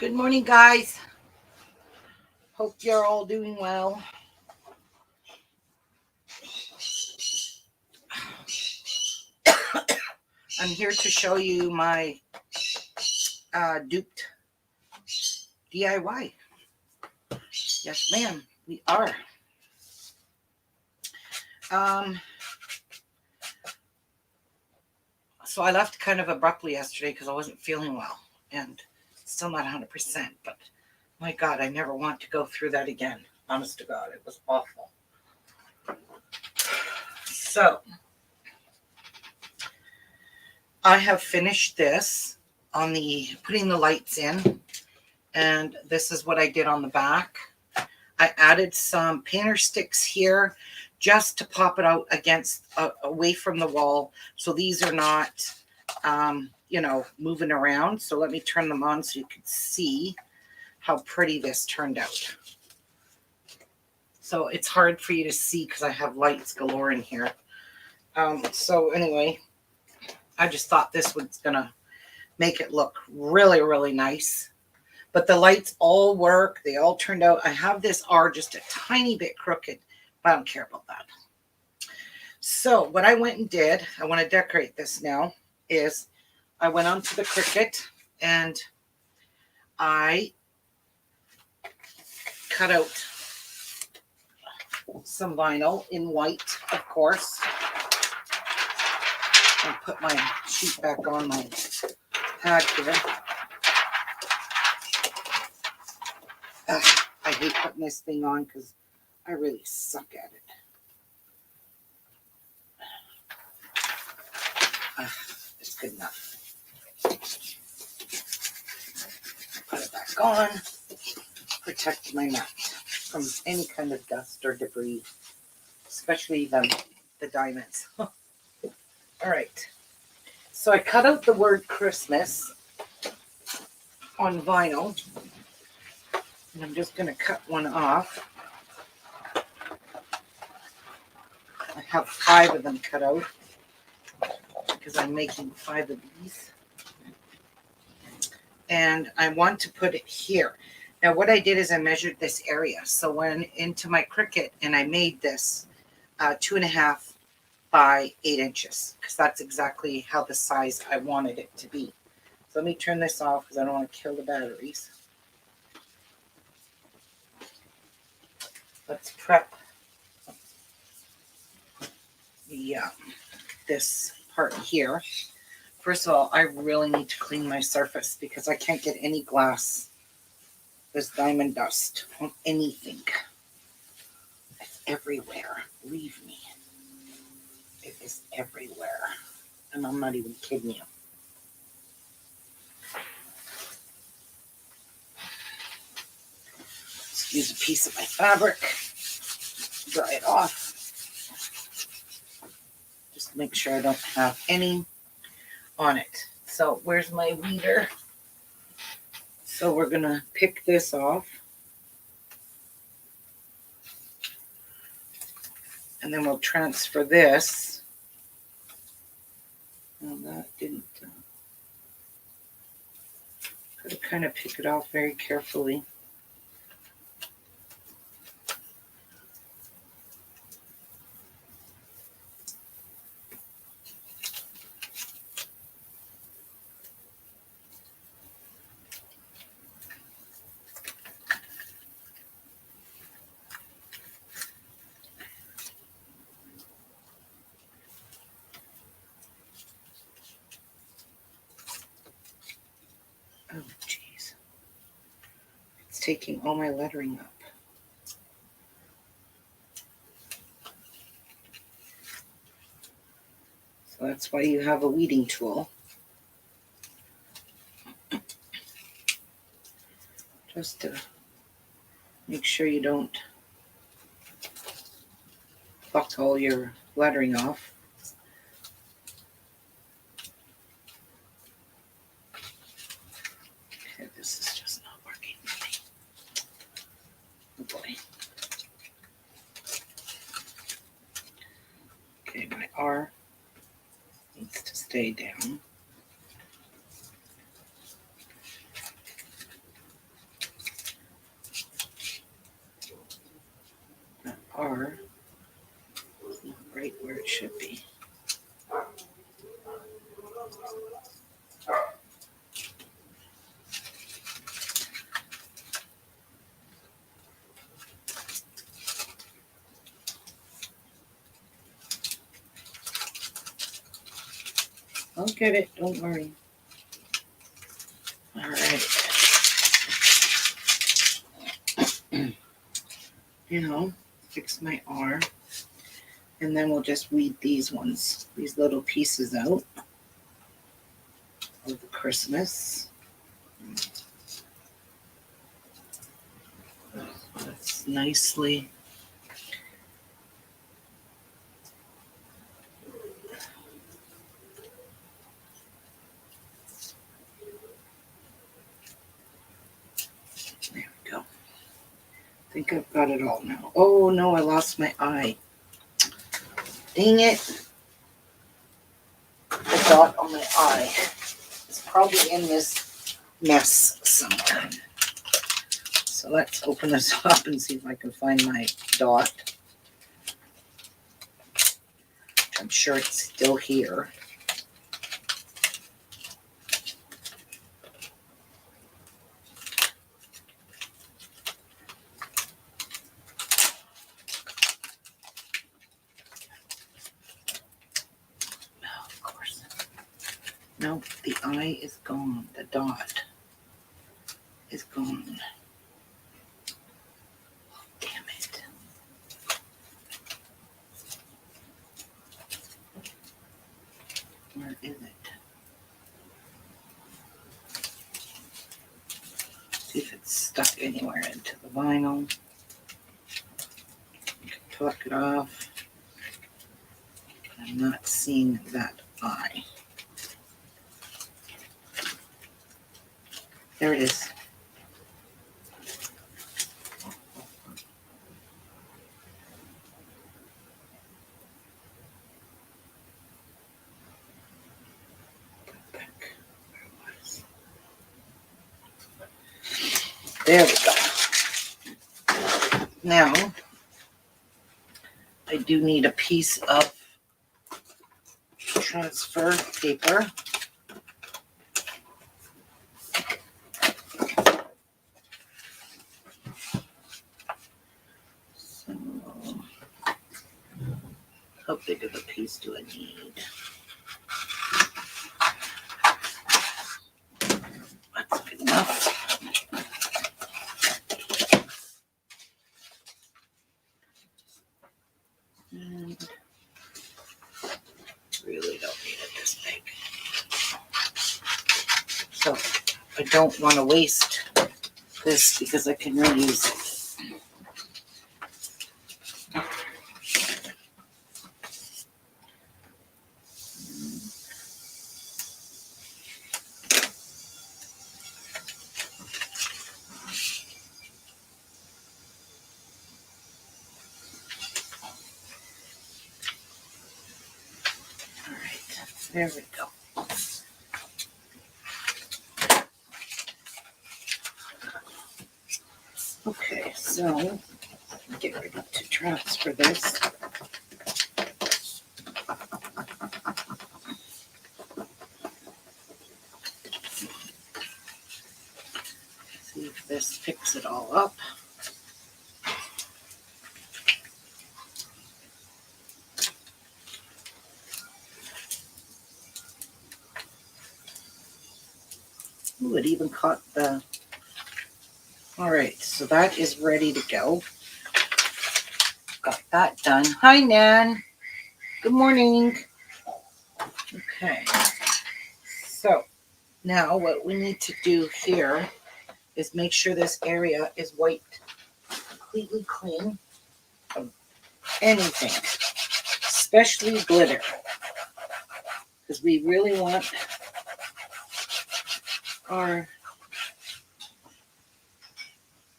Good morning, guys. Hope you're all doing well. I'm here to show you my Dupe DIY. Yes, ma'am, we are. So I left kind of abruptly yesterday because I wasn't feeling well and still not 100%. But my God, I never want to go through that again. Honest to God, it was awful. So I have finished this on the putting the lights in, and this is what I did on the back. I added some painter sticks here just to pop it out against away from the wall, so these are not moving around. So let me turn them on so you can see how pretty this turned out. So it's hard for you to see because I have lights galore in here. So anyway, I just thought this was gonna make it look really, really nice. But the lights all work. They all turned out. I have this R just a tiny bit crooked, but I don't care about that. So what I went and did, I want to decorate this now, is I went onto the Cricut and I cut out some vinyl in white, of course. And put my sheet back on my pad here. I hate putting this thing on because I really suck at it. It's good enough. Put it back on. Protect my mat from any kind of dust or debris, especially the diamonds. All right. So I cut out the word Christmas on vinyl. And I'm just going to cut one off. I have 5 of them cut out because I'm making 5 of these. And I want to put it here. Now what I did is I measured this area. So went into my Cricut and I made this 2.5 by 8 inches because that's exactly how the size I wanted it to be. So let me turn this off because I don't want to kill the batteries. Let's prep this part here. First of all, I really need to clean my surface because I can't get any glass. There's diamond dust on anything. It's everywhere. Believe me. It is everywhere. And I'm not even kidding you. Let's use a piece of my fabric. Dry it off. Just make sure I don't have any on it. So where's my weeder? So we're going to pick this off. And then we'll transfer this. Well, that didn't. Got to kind of pick it off very carefully. Oh, geez. It's taking all my lettering up. So that's why you have a weeding tool. Just to make sure you don't fuck all your lettering off. Okay, this is just not working for me. Oh boy. Okay, my R needs to stay down. right where it should be. I'll get it, don't worry. All right. Now, fix my R. And then we'll just weed these little pieces out of the Christmas. That's nicely. There we go. I think I've got it all now. Oh no, I lost my eye. Dang it. The dot on my eye. It's probably in this mess somewhere. So let's open this up and see if I can find my dot. I'm sure it's still here. Of course. No, the eye is gone. The dot is gone. Damn it. Where is it? See if it's stuck anywhere into the vinyl. You can pluck it off. I'm not seeing that eye. There it is. There we go. Now, I do need a piece of transfer paper. So, how big of a piece do I need? That's good enough. And really don't need it this big. So I don't want to waste this because I can reuse it. All right, there we go. Okay, so get ready to transfer this. See if this picks it all up. Ooh, it even caught the... All right, so that is ready to go. Got that done. Hi, Nan. Good morning. Okay. So now what we need to do here is make sure this area is wiped completely clean of anything, especially glitter, because we really want our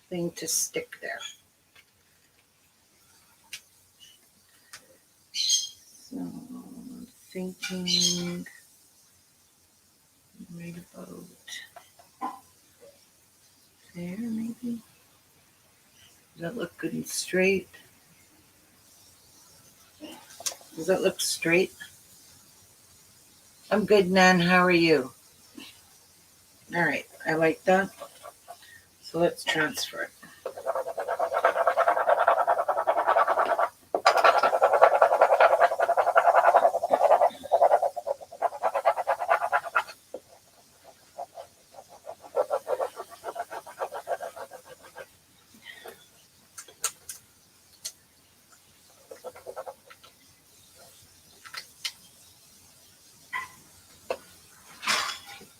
thing to stick there. So I'm thinking right about there, maybe. Does that look good and straight? Does that look straight? I'm good, Nan. How are you? All right, I like that. So let's transfer it.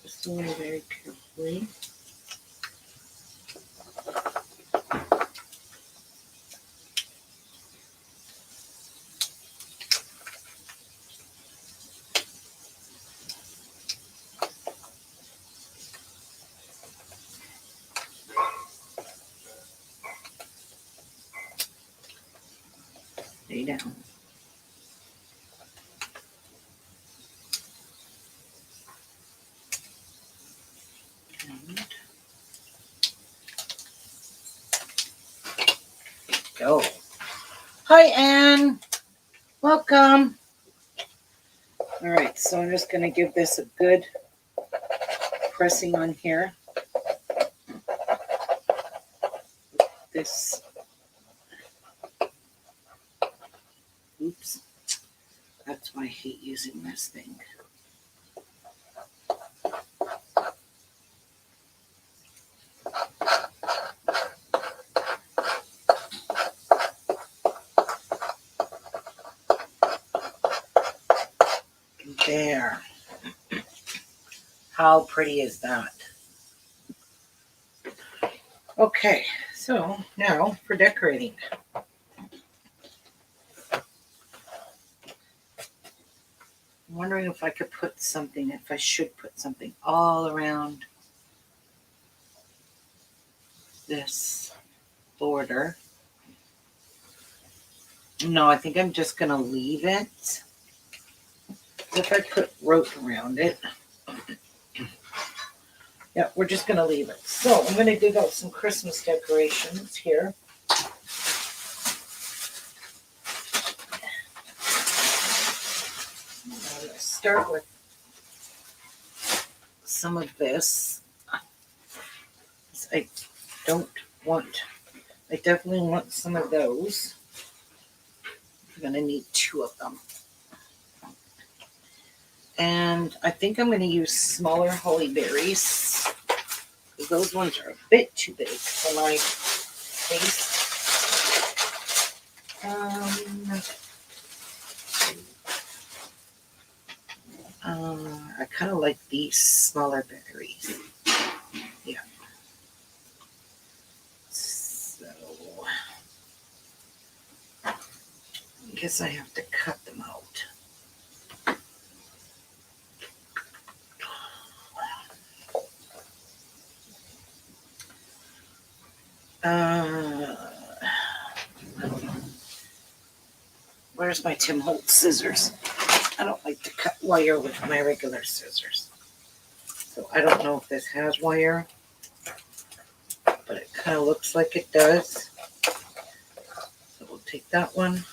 Just doing it very carefully. Lay down. And go. Hi, Anne. Welcome. All right, so I'm just going to give this a good pressing on here. This, oops, that's why I hate using this thing. There. How pretty is that? Okay, so now for decorating. I'm wondering if I could put something, if I should put something all around this border. No, I think I'm just going to leave it. If I put rope around it. Yeah, we're just going to leave it. So I'm going to dig out some Christmas decorations here. I'm going to start with some of this. I definitely want some of those. I'm going to need 2 of them. And I think I'm going to use smaller holly berries. Those ones are a bit too big for my taste. I kind of like these smaller berries. Yeah. So I guess I have to cut them out. Where's my Tim Holtz scissors? I don't like to cut wire with my regular scissors. So I don't know if this has wire, but it kind of looks like it does. So we'll take that one.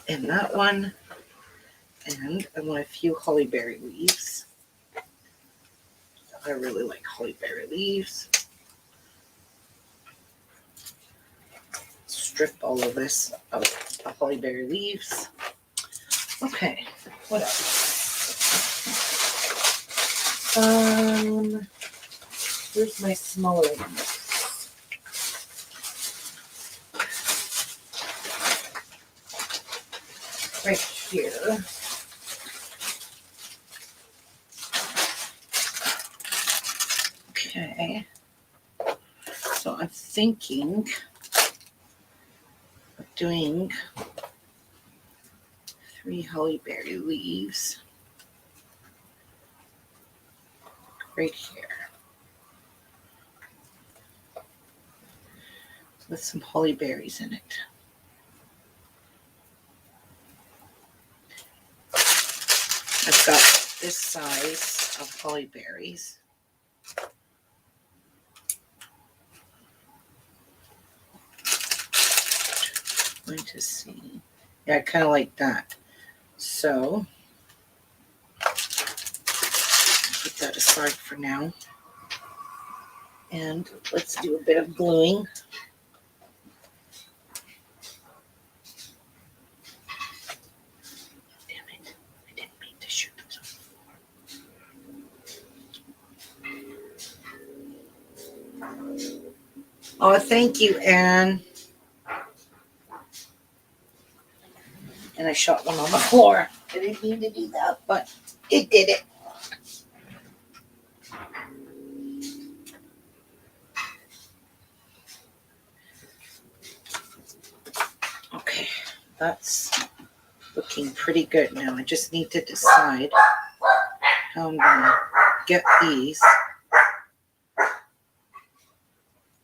And that one. And I want a few hollyberry leaves. I really like hollyberry leaves. Strip all of this of the hollyberry leaves. Okay, what else? Here's my smaller ones. Right here. Okay. So I'm thinking of doing 3 hollyberry leaves right here with some hollyberries in it. I've got this size of hollyberries. Going to see. Yeah, I kind of like that. So put that aside for now. And let's do a bit of gluing. Damn it. I didn't mean to shoot those on the floor. Oh, thank you, Anne. And I shot one on the floor. I didn't mean to do that, but it did it. Okay, that's looking pretty good now. I just need to decide how I'm going to get these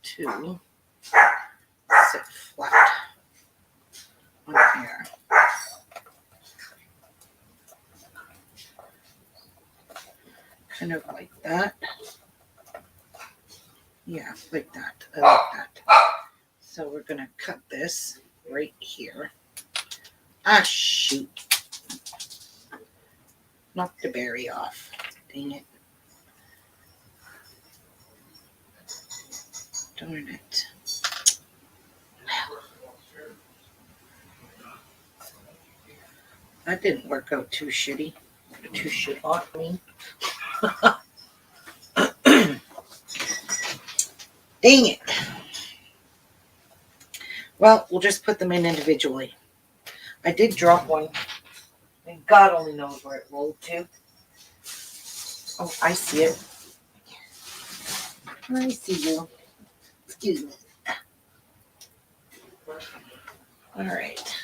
to sit flat on here. Kind of like that. Yeah, like that. I like that. So we're going to cut this right here. Ah, shoot. Knocked the berry off. Dang it. Darn it. That didn't work out too shitty. Too shit hot, I mean. Dang it. Well, we'll just put them in individually. I did drop one. And God only knows where it rolled to. Oh, I see it. I see you. Excuse me. All right.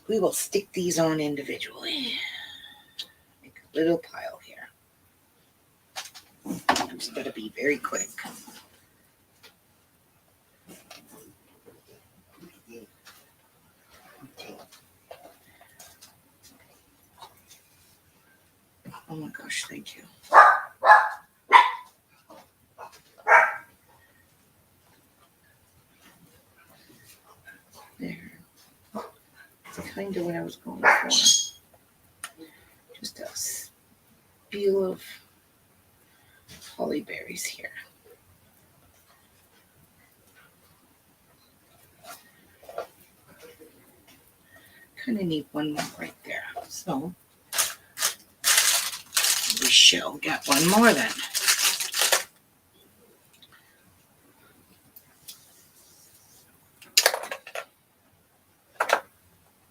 We will stick these on individually. Make a little pile here. I'm just going to be very quick. Oh my gosh, thank you. There. That's kind of what I was going for. Just a spiel of holly berries here. Kind of need one more right there. So we shall get one more then.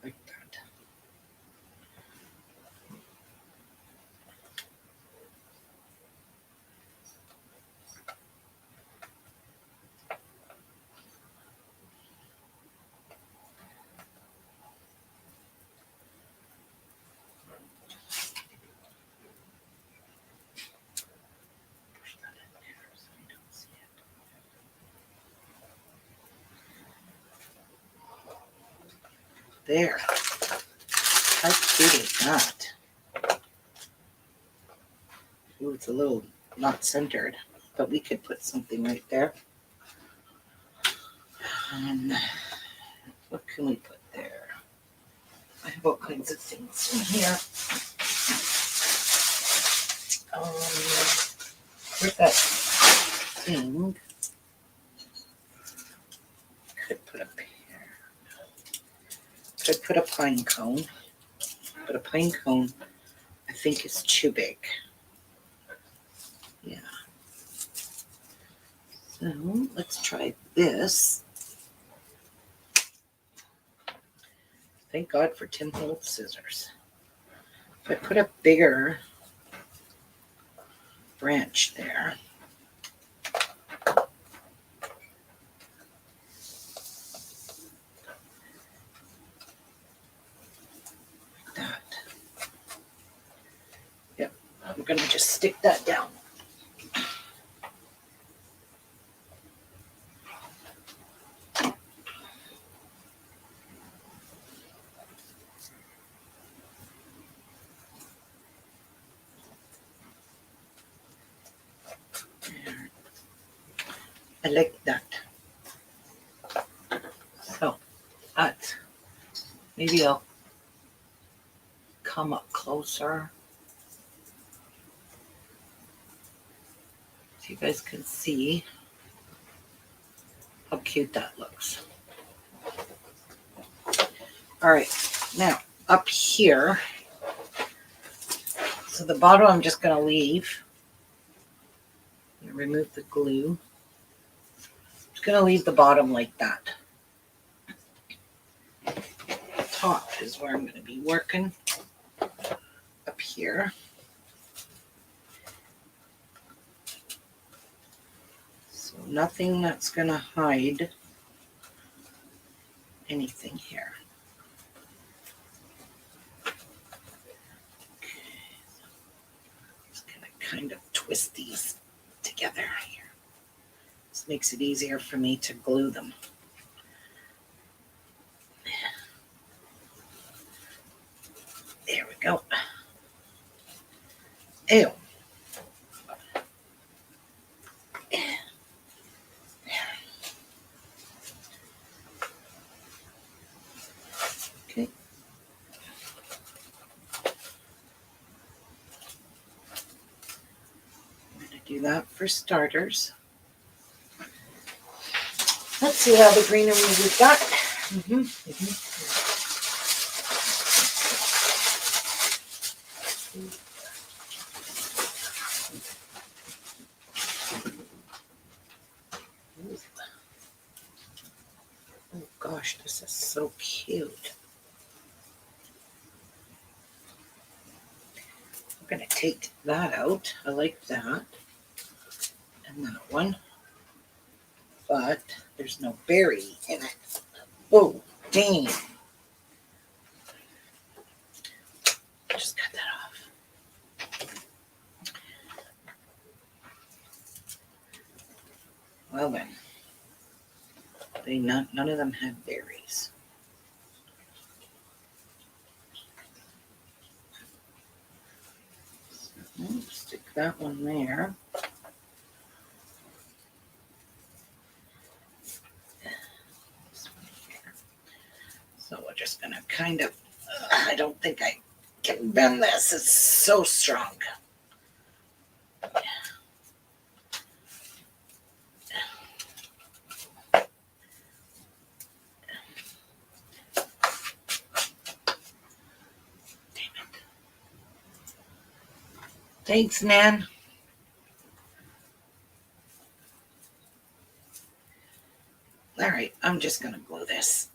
Like that. Push that in there so I don't see it. There. How cute is that? Ooh, it's a little not centered, but we could put something right there. And what can we put there? I have all kinds of things in here. Where's that thing? Could put a pear. Could put a pine cone. But a pine cone, I think, is too big. Yeah. So let's try this. Thank God for Tim Holtz scissors. If I put a bigger branch there. Like that. Yep. I'm going to just stick that down. I like that. But maybe I'll come up closer so you guys can see how cute that looks. All right, now up here, so the bottom I'm just going to leave. I'm going to remove the glue. I'm just going to leave the bottom like that. The top is where I'm going to be working up here. So nothing that's going to hide anything here. Kind of twist these together here. This makes it easier for me to glue them. There we go. Ew. Okay. Do that for starters. Let's see how the greenery we've got. Oh gosh, this is so cute. I'm going to take that out. I like that. And that one. But there's no berry in it. Oh, dang. Just cut that off. Well then. None of them had berries. So, stick that one there. So we're just going to kind of, I don't think I can bend this. It's so strong. Thanks, Nan. All right, I'm just going to glue this.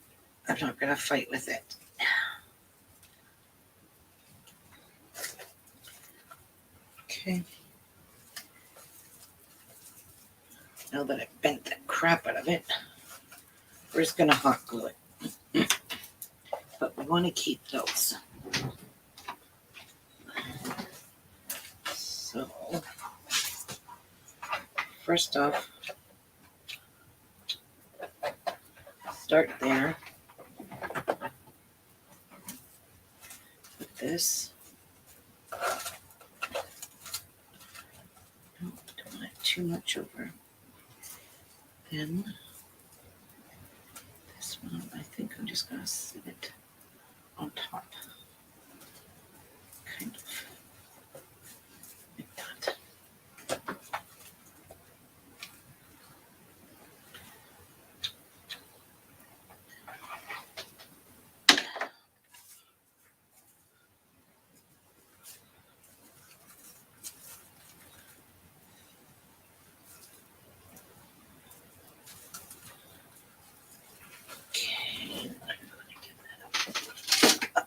I'm not going to fight with it. Okay. Now that I've bent the crap out of it, we're just going to hot glue it. But we want to keep those. So, first off, start there. Put this. Don't want it too much over. Then this one, I think I'm just going to sit it on top. Kind of like that.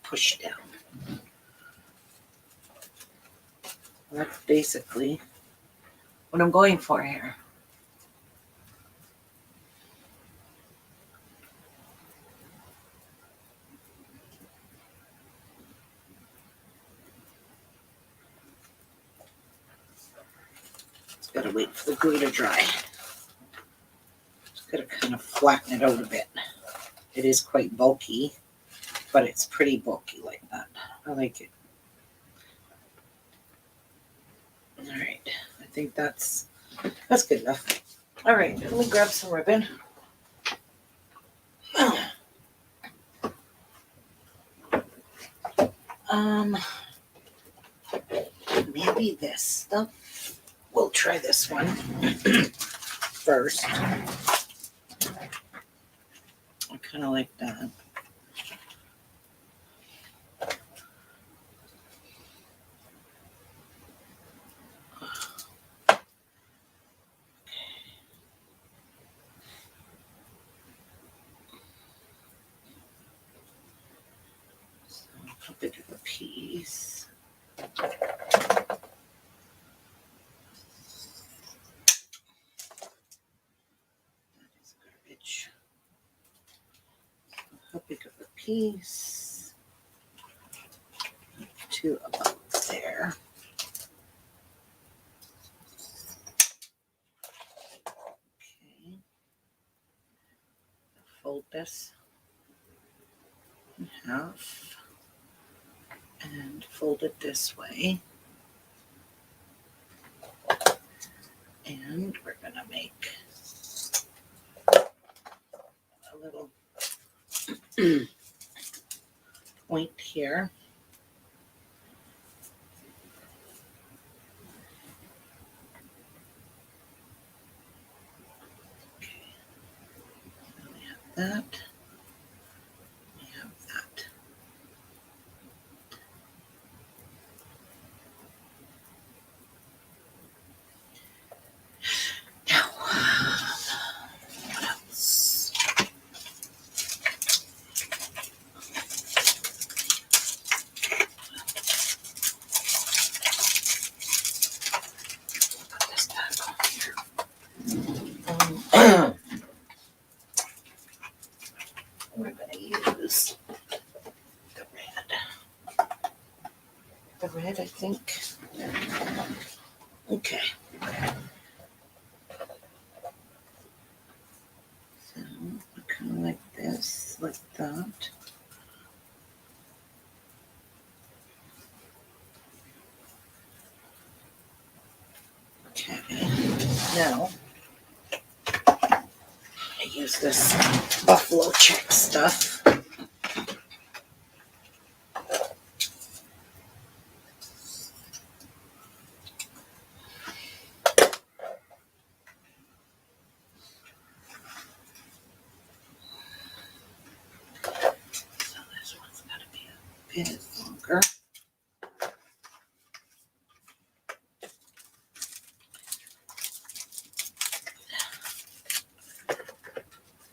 Push down. That's basically what I'm going for here. Just gotta wait for the glue to dry. Just gotta kind of flatten it out a bit. It is quite bulky, but it's pretty bulky like that. I like it. All right, I think that's good enough. All right, let me grab some ribbon. Maybe this stuff. We'll try this one first. I kind of like that. So how big of a piece? How big of a piece? To about there. Okay. Fold this in half and fold it this way. And we're gonna make a little point here. Okay. So we have that. We have that. Now, what else? Put this back on here. We're going to use the red. The red, I think. Okay. So, kind of like this, like that. Okay. Now, I use this buffalo check stuff. Bit longer.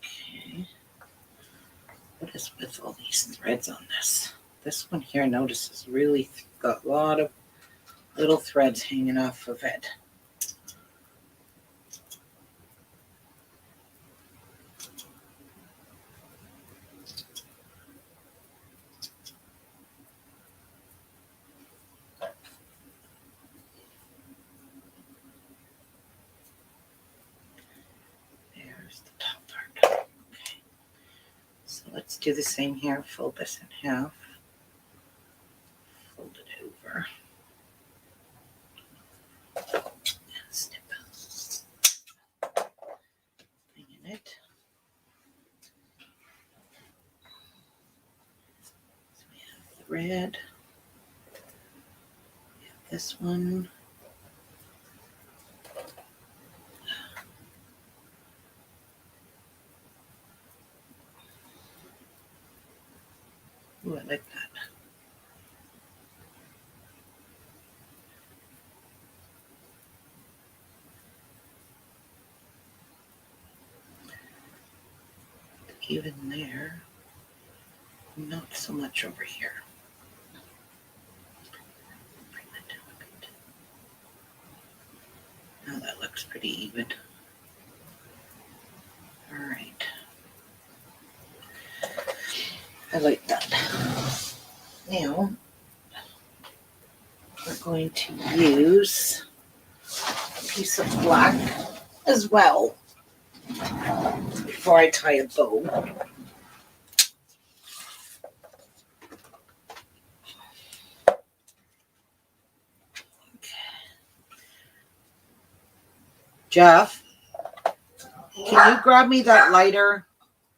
Okay. What is with all these threads on this? This one here, notice, is really got a lot of little threads hanging off of it. There's the top part. Okay. So let's do the same here. Fold this in half. Fold it over. And snip thing in it. So we have the red. We have this one. Ooh, I like that. Even there, not so much over here. Bring that down a bit. Now that looks pretty even. All right. I like that. Now, we're going to use a piece of black as well before I tie a bow. Okay. Jeff, can you grab me that lighter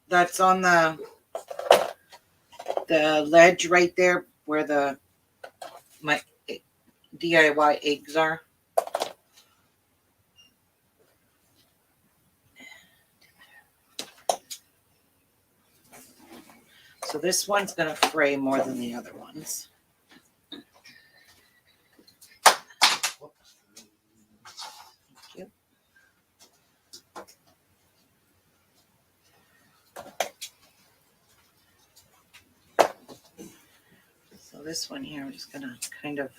that's on the ledge right there where the my DIY eggs are. So this one's going to fray more than the other ones. Thank you. So this one here, I'm just going to kind of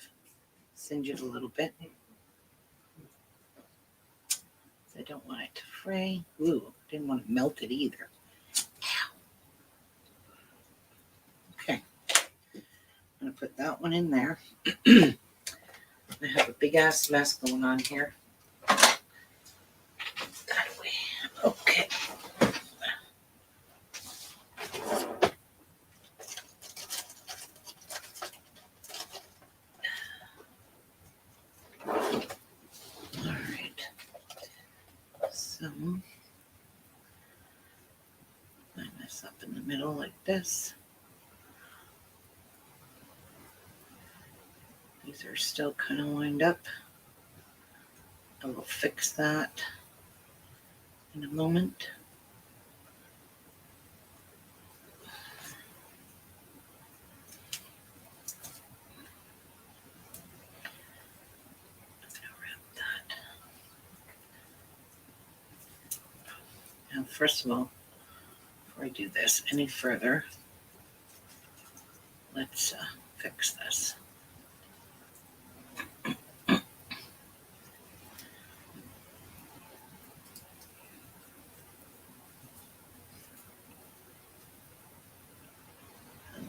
singe it a little bit. I don't want it to fray. Ooh, didn't want to melt it either. Okay. I'm going to put that one in there. I have a big ass mess going on here. That way. Okay. Alright. So line this up in the middle like this. These are still kind of lined up. I will fix that in a moment. I'm going to wrap that. Now, first of all, before I do this any further, let's fix this.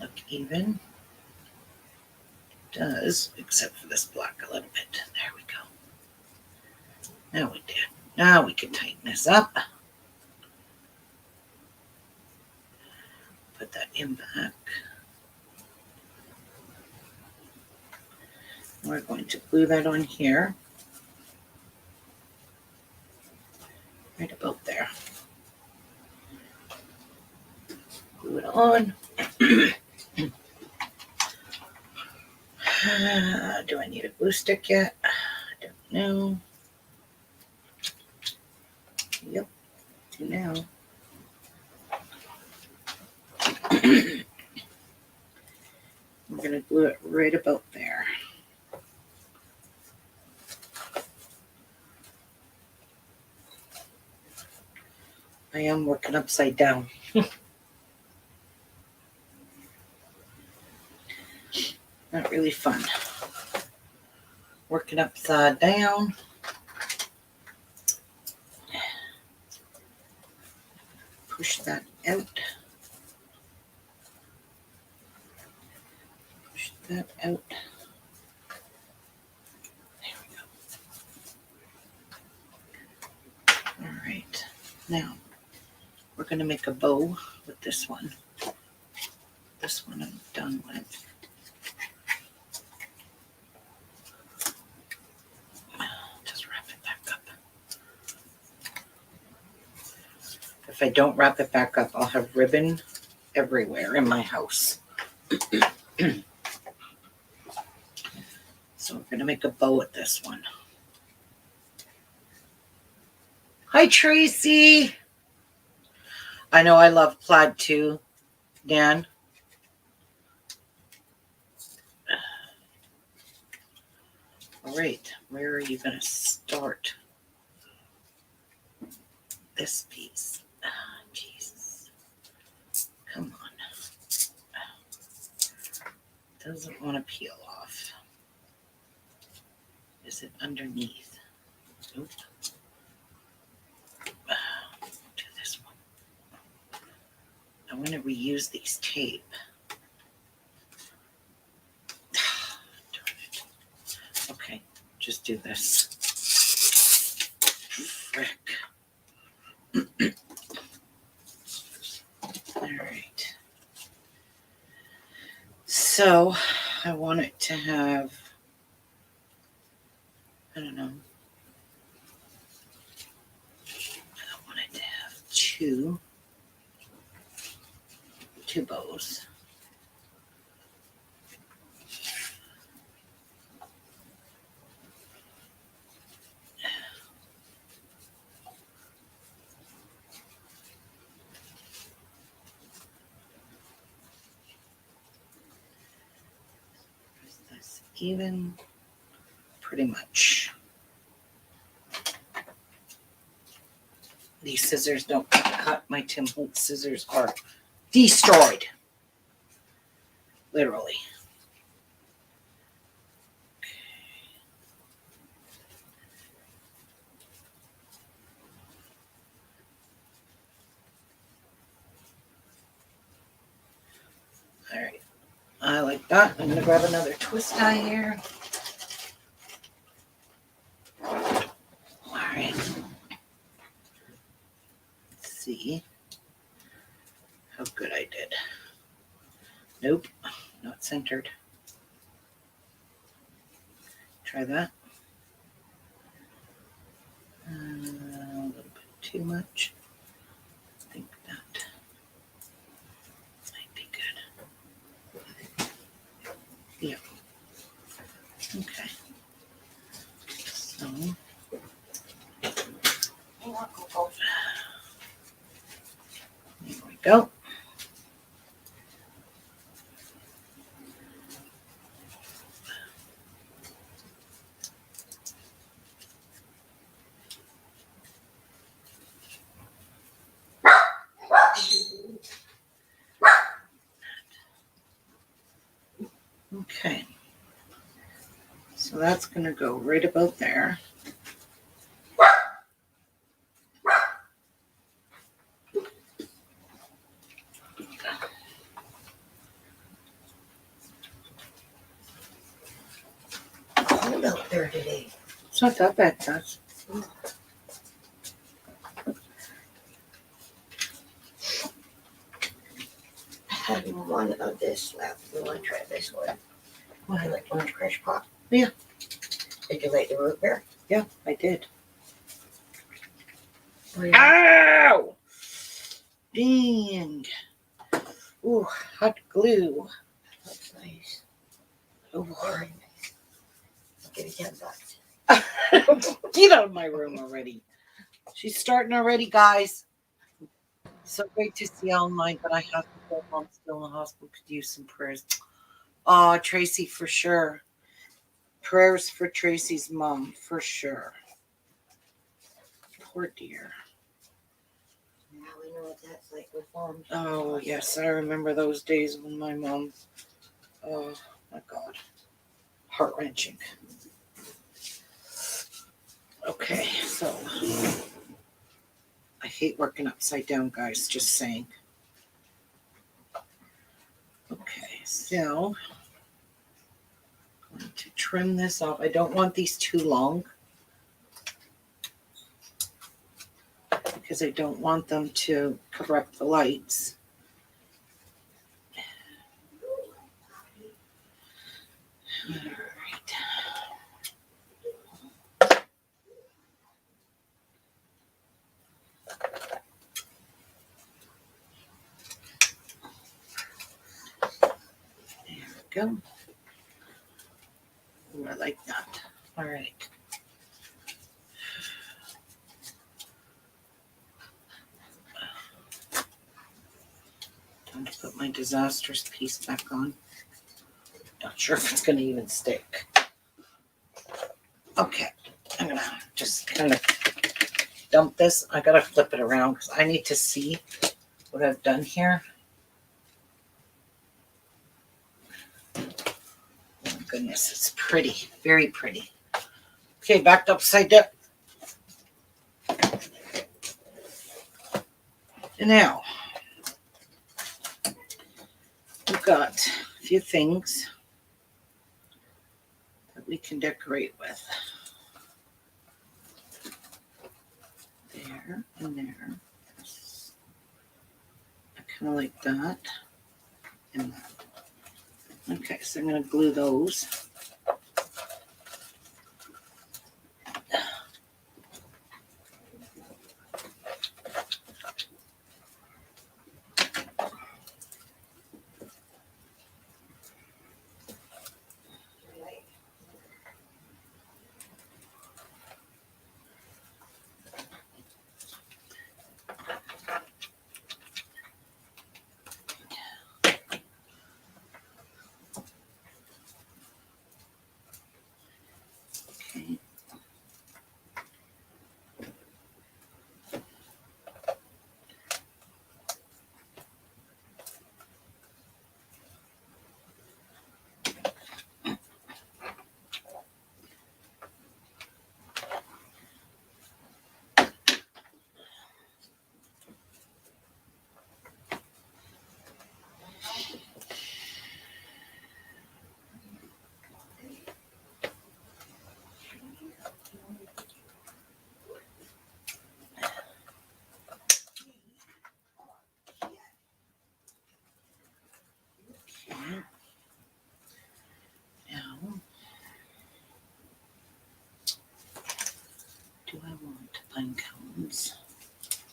Look even. It does, except for this black a little bit. There we go. Now we did. Now we can tighten this up. Put that in back. We're going to glue that on here. Right about there. Glue it on. Do I need a glue stick yet? I don't know. Yep, do now. We're going to glue it right about there. I am working upside down. Not really fun. Working upside down. Push that out. Push that out. There we go. All right. Now, we're going to make a bow with this one. This one I'm done with. Just wrap it back up. If I don't wrap it back up, I'll have ribbon everywhere in my house. So we're going to make a bow with this one. Hi, Tracy. I know I love plaid too, Dan. All right, where are you going to start this piece? Oh, Jesus. Come on. Doesn't want to peel off. Is it underneath? Nope. Do this one. I want to reuse these tape. Darn it. Okay, just do this. Frick. All right. So I want it to have, I don't know. I want it to have two bows. even? Pretty much. These scissors don't cut. My Tim Holtz scissors are destroyed. Literally. All right. I like that. I'm going to grab another twist tie here. All right. Let's see how good I did. Nope, not centered. Try that. A little bit too much. I think that might be good. Yeah. Okay. So, here we go. Okay. So that's going to go right about there. Cold out there today. It's not that bad, guys. I had one of this left. We want to try this one. I like orange crush pop. Yeah. Did you like the root beer? Yeah, I did. Oh, Ow! Dang. Ooh, hot glue. Looks nice. Oh, Very nice. I'll give you $10. get out of my room already. She's starting already, guys. So great to see you online, but I have to go. Mom's still in the hospital. Could use some prayers. Oh, Tracy, for sure. Prayers for Tracy's mom, for sure. Poor dear. Now we know what that's like with mom. Oh, yes, I remember those days when my mom, oh, my God. Heart-wrenching. Okay, so I hate working upside down, guys, just saying. Okay, so I'm going to trim this off. I don't want these too long because I don't want them to cover up the lights. All right. There we go. Ooh, I like that. All right. Time to put my disastrous piece back on. Not sure if it's going to even stick. Okay, I'm going to just kind of dump this. I got to flip it around because I need to see what I've done here. Oh my goodness, it's pretty, very pretty. Okay, backed upside down. And now, we've got a few things that we can decorate with. There and there. I kind of like that and that. Okay, so I'm going to glue those.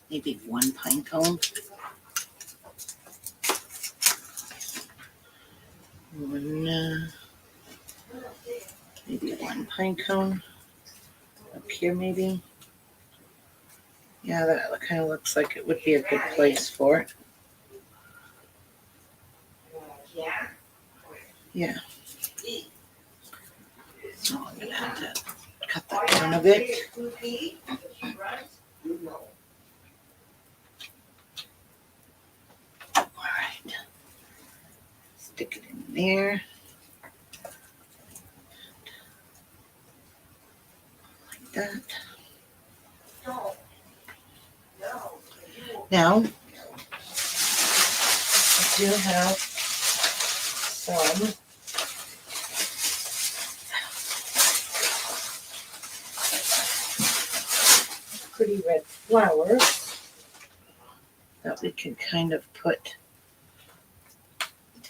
maybe 1 pine cone. Maybe 1 pine cone up here, maybe. Yeah, that kind of looks like it would be a good place for it. Yeah. So I'm going to have to cut that down a bit. All right. Stick it in there. Like that. Now, I do have some pretty red flowers that we can kind of put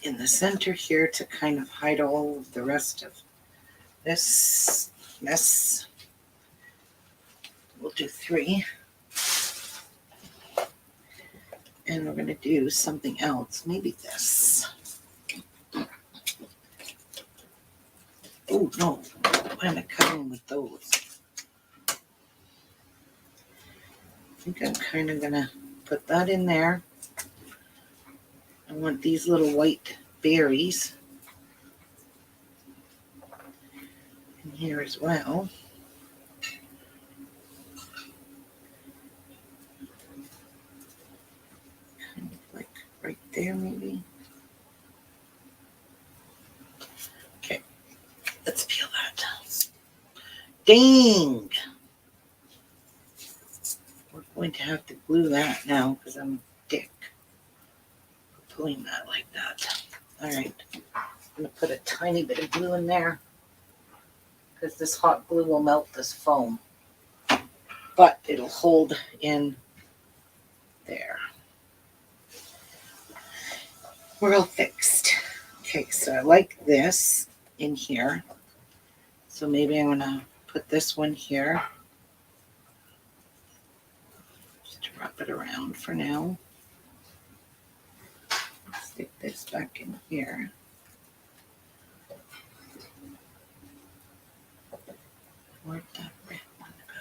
in the center here to kind of hide all of the rest of this mess. We'll do 3. And we're going to do something else, maybe this. Oh, no. Why am I cutting with those? I think I'm kind of going to put that in there. I want these little white berries in here as well. Kind of like right there, maybe. Okay, let's peel that. Dang! We're going to have to glue that now because I'm a dick for pulling that like that. All right, I'm going to put a tiny bit of glue in there because this hot glue will melt this foam, but it'll hold in there. We're all fixed. Okay, so I like this in here. So maybe I'm going to put this one here. Just wrap it around for now. Stick this back in here. Where'd that red one go?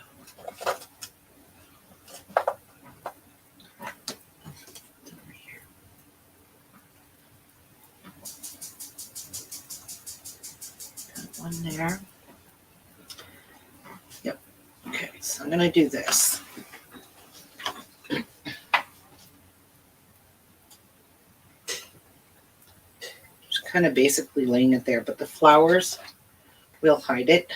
It's over here. Got one there. Yep. Okay, so I'm going to do this. Just kind of basically laying it there, but the flowers will hide it.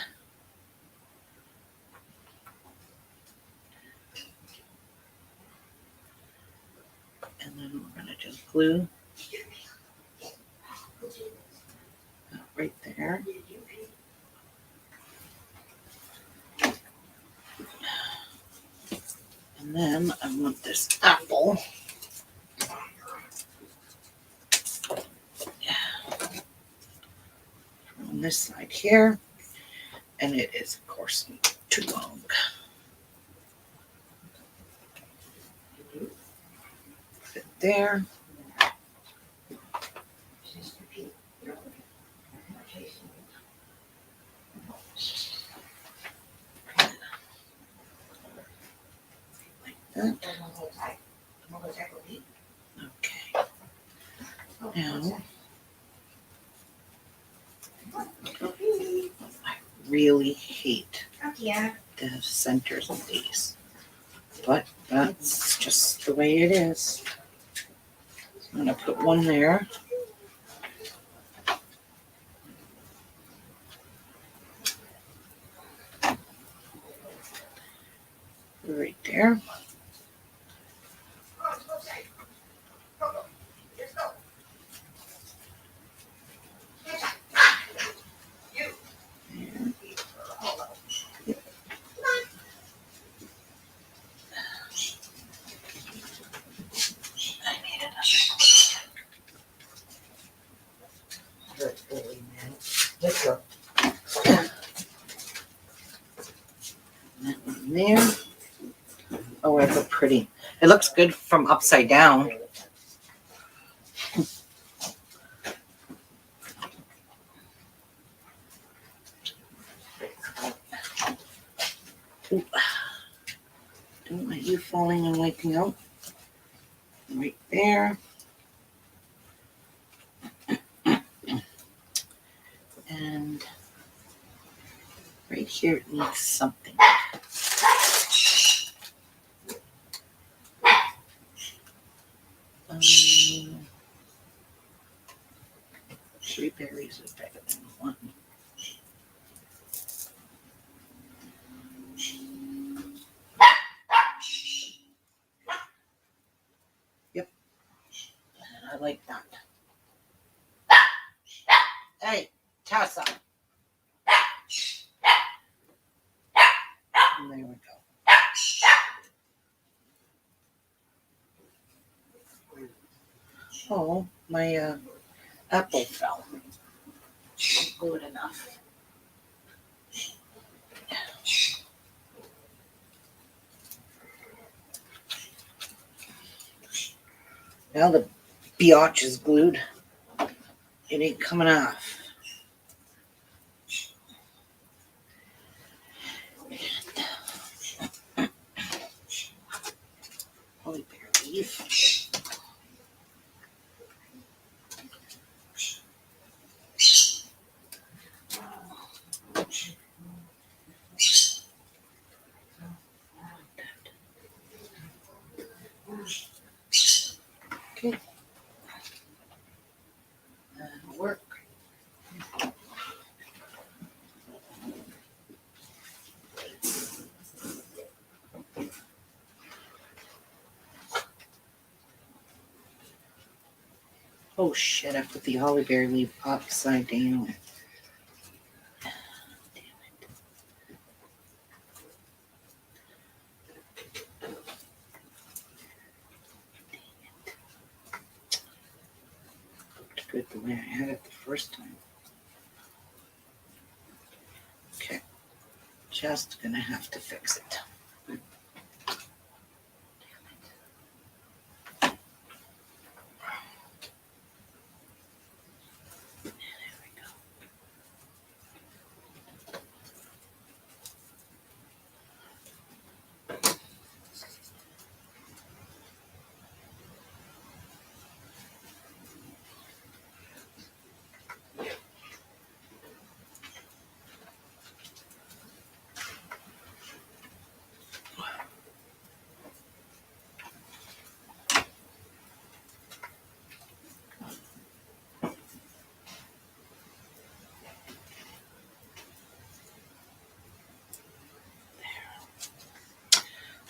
And then we're going to just glue that right there. And then I want this apple. On this side here. And it is, of course, too long. Fit there. Like that. Okay. Now, I really hate the centers of these, but that's just the way it is. I'm going to put one there. Right there. That one there. Oh, I have a pretty. It looks good from upside down. Ooh. Don't let you falling and wiping out. Right there. And right here it needs something. Three berries is better than one. Yep. I like that. Hey, Tessa. And there we go. Oh, my apple fell. Good enough. Now the biatch is glued. It ain't coming off. Holy bear leaf. Okay. That'll work. Oh shit, I put the holly berry leaf upside down. Good the way I had it the first time. Okay, just gonna have to fix it. There we go.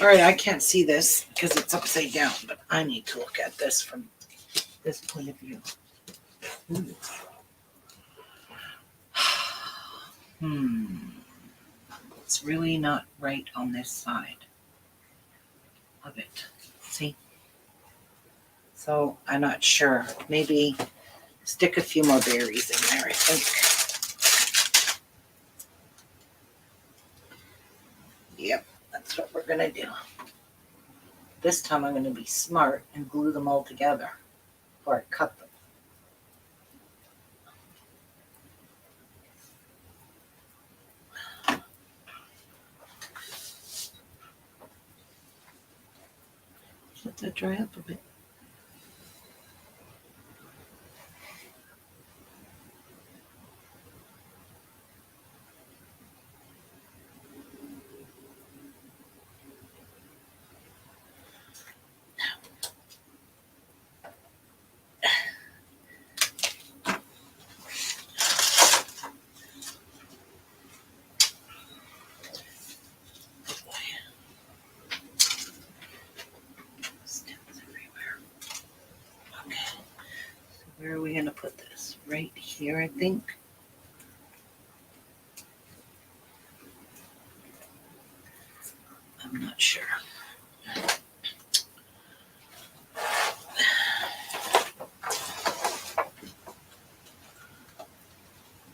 All right, I can't see this because it's upside down, but I need to look at this from this point of view. It's really not right on this side of it. See? So I'm not sure. Maybe stick a few more berries in there, I think. Yep, that's what we're gonna do. This time I'm gonna be smart and glue them all together before I cut them. Let that dry up a bit. Where are we going to put this? Right here, I think. I'm not sure.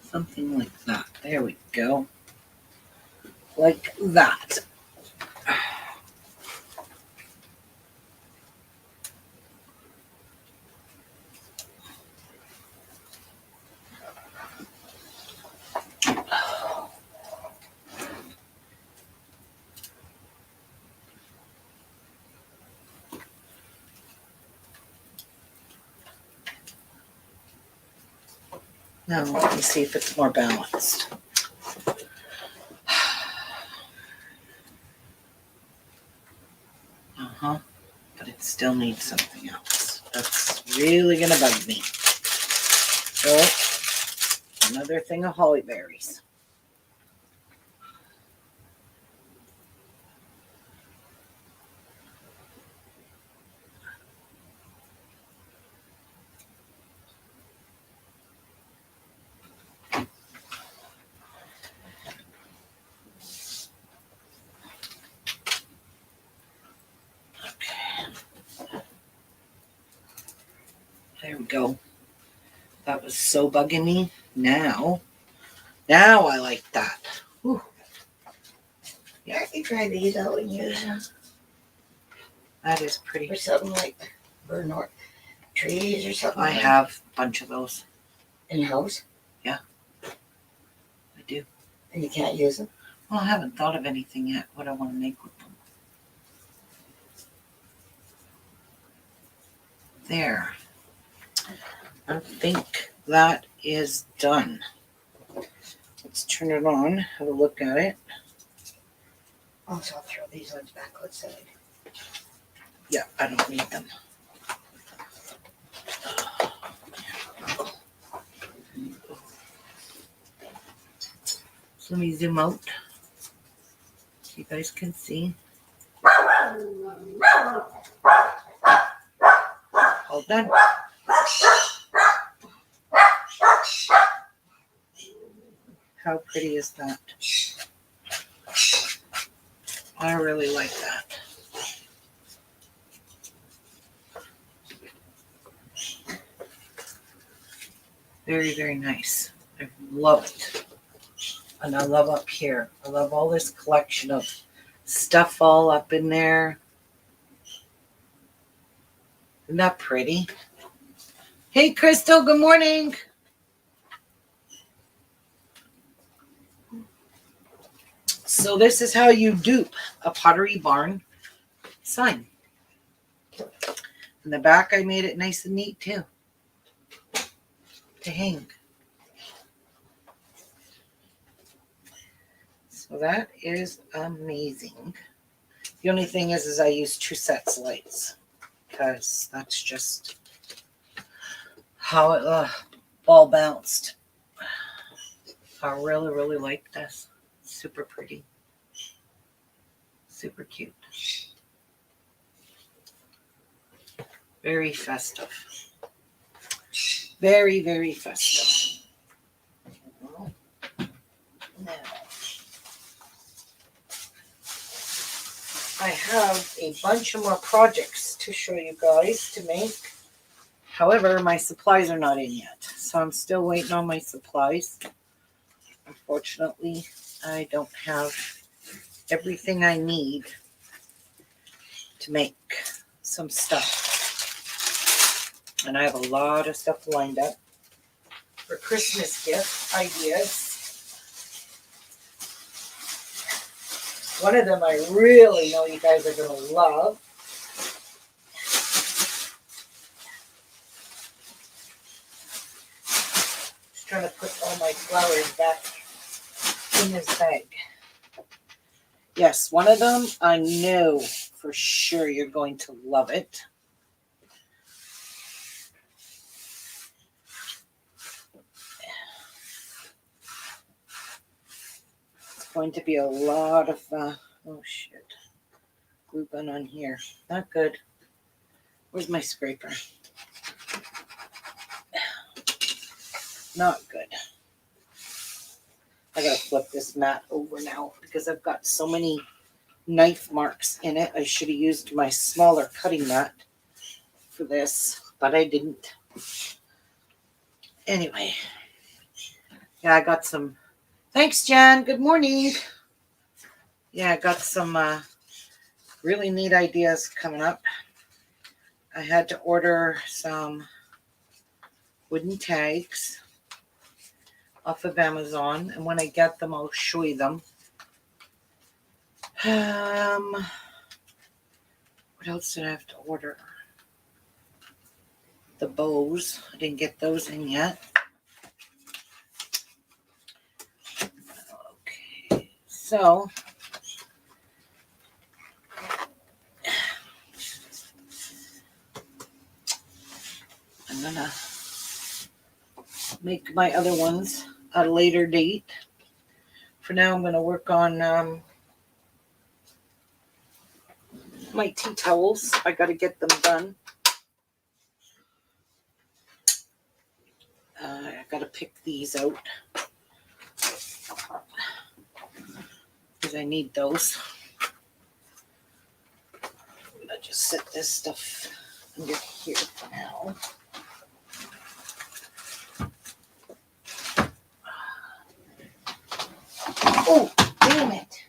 Something like that. There we go. Like that. No, let me see if it's more balanced. Uh-huh. But it still needs something else. That's really going to bug me. So, another thing of holly berries. There we go. That was so bugging me. Now I like that. Whew. Yeah, you try these out and use them That is pretty. for something like burn or trees or something. I have a bunch of those. in the house, I do. and you can't use them. Well, I haven't thought of anything yet. What I want to make with them. There. I think that is done. Let's turn it on. Have a look at it. Also, I'll throw these ones back outside. Yeah, I don't need them. So let me zoom out so you guys can see. All done. How pretty is that? I really like that. Very, very nice. I love it. And I love up here. I love all this collection of stuff all up in there. Isn't that pretty? Hey, Crystal, good morning. So this is how you dupe a Pottery barn sign. In the back, I made it nice and neat too, to hang. So that is amazing. The only thing is I use 2 sets of lights because that's just how it all bounced. I really, really like this. Super pretty. Super cute. Very festive. Very, very festive. Now, I have a bunch of more projects to show you guys to make. However, my supplies are not in yet. So I'm still waiting on my supplies. Unfortunately, I don't have everything I need to make some stuff. And I have a lot of stuff lined up for Christmas gift ideas. One of them I really know you guys are going to love. Just trying to put all my flowers back in this bag. Yes, one of them I know for sure you're going to love it. Going to be a lot of oh shit, glue gun on here. Not good. Where's my scraper? Not good. I gotta flip this mat over now because I've got so many knife marks in it. I should have used my smaller cutting mat for this, but I didn't. Anyway, yeah, I got some. Thanks, Jan. Good morning. Yeah, I got some really neat ideas coming up. I had to order some wooden tags off of Amazon, and when I get them, I'll show you them. What else did I have to order? The bows. I didn't get those in yet. So I'm gonna make my other ones at a later date. For now, I'm gonna work on my tea towels. I gotta get them done. I gotta pick these out because I need those. I'm gonna just set this stuff under here for now. Oh, damn it.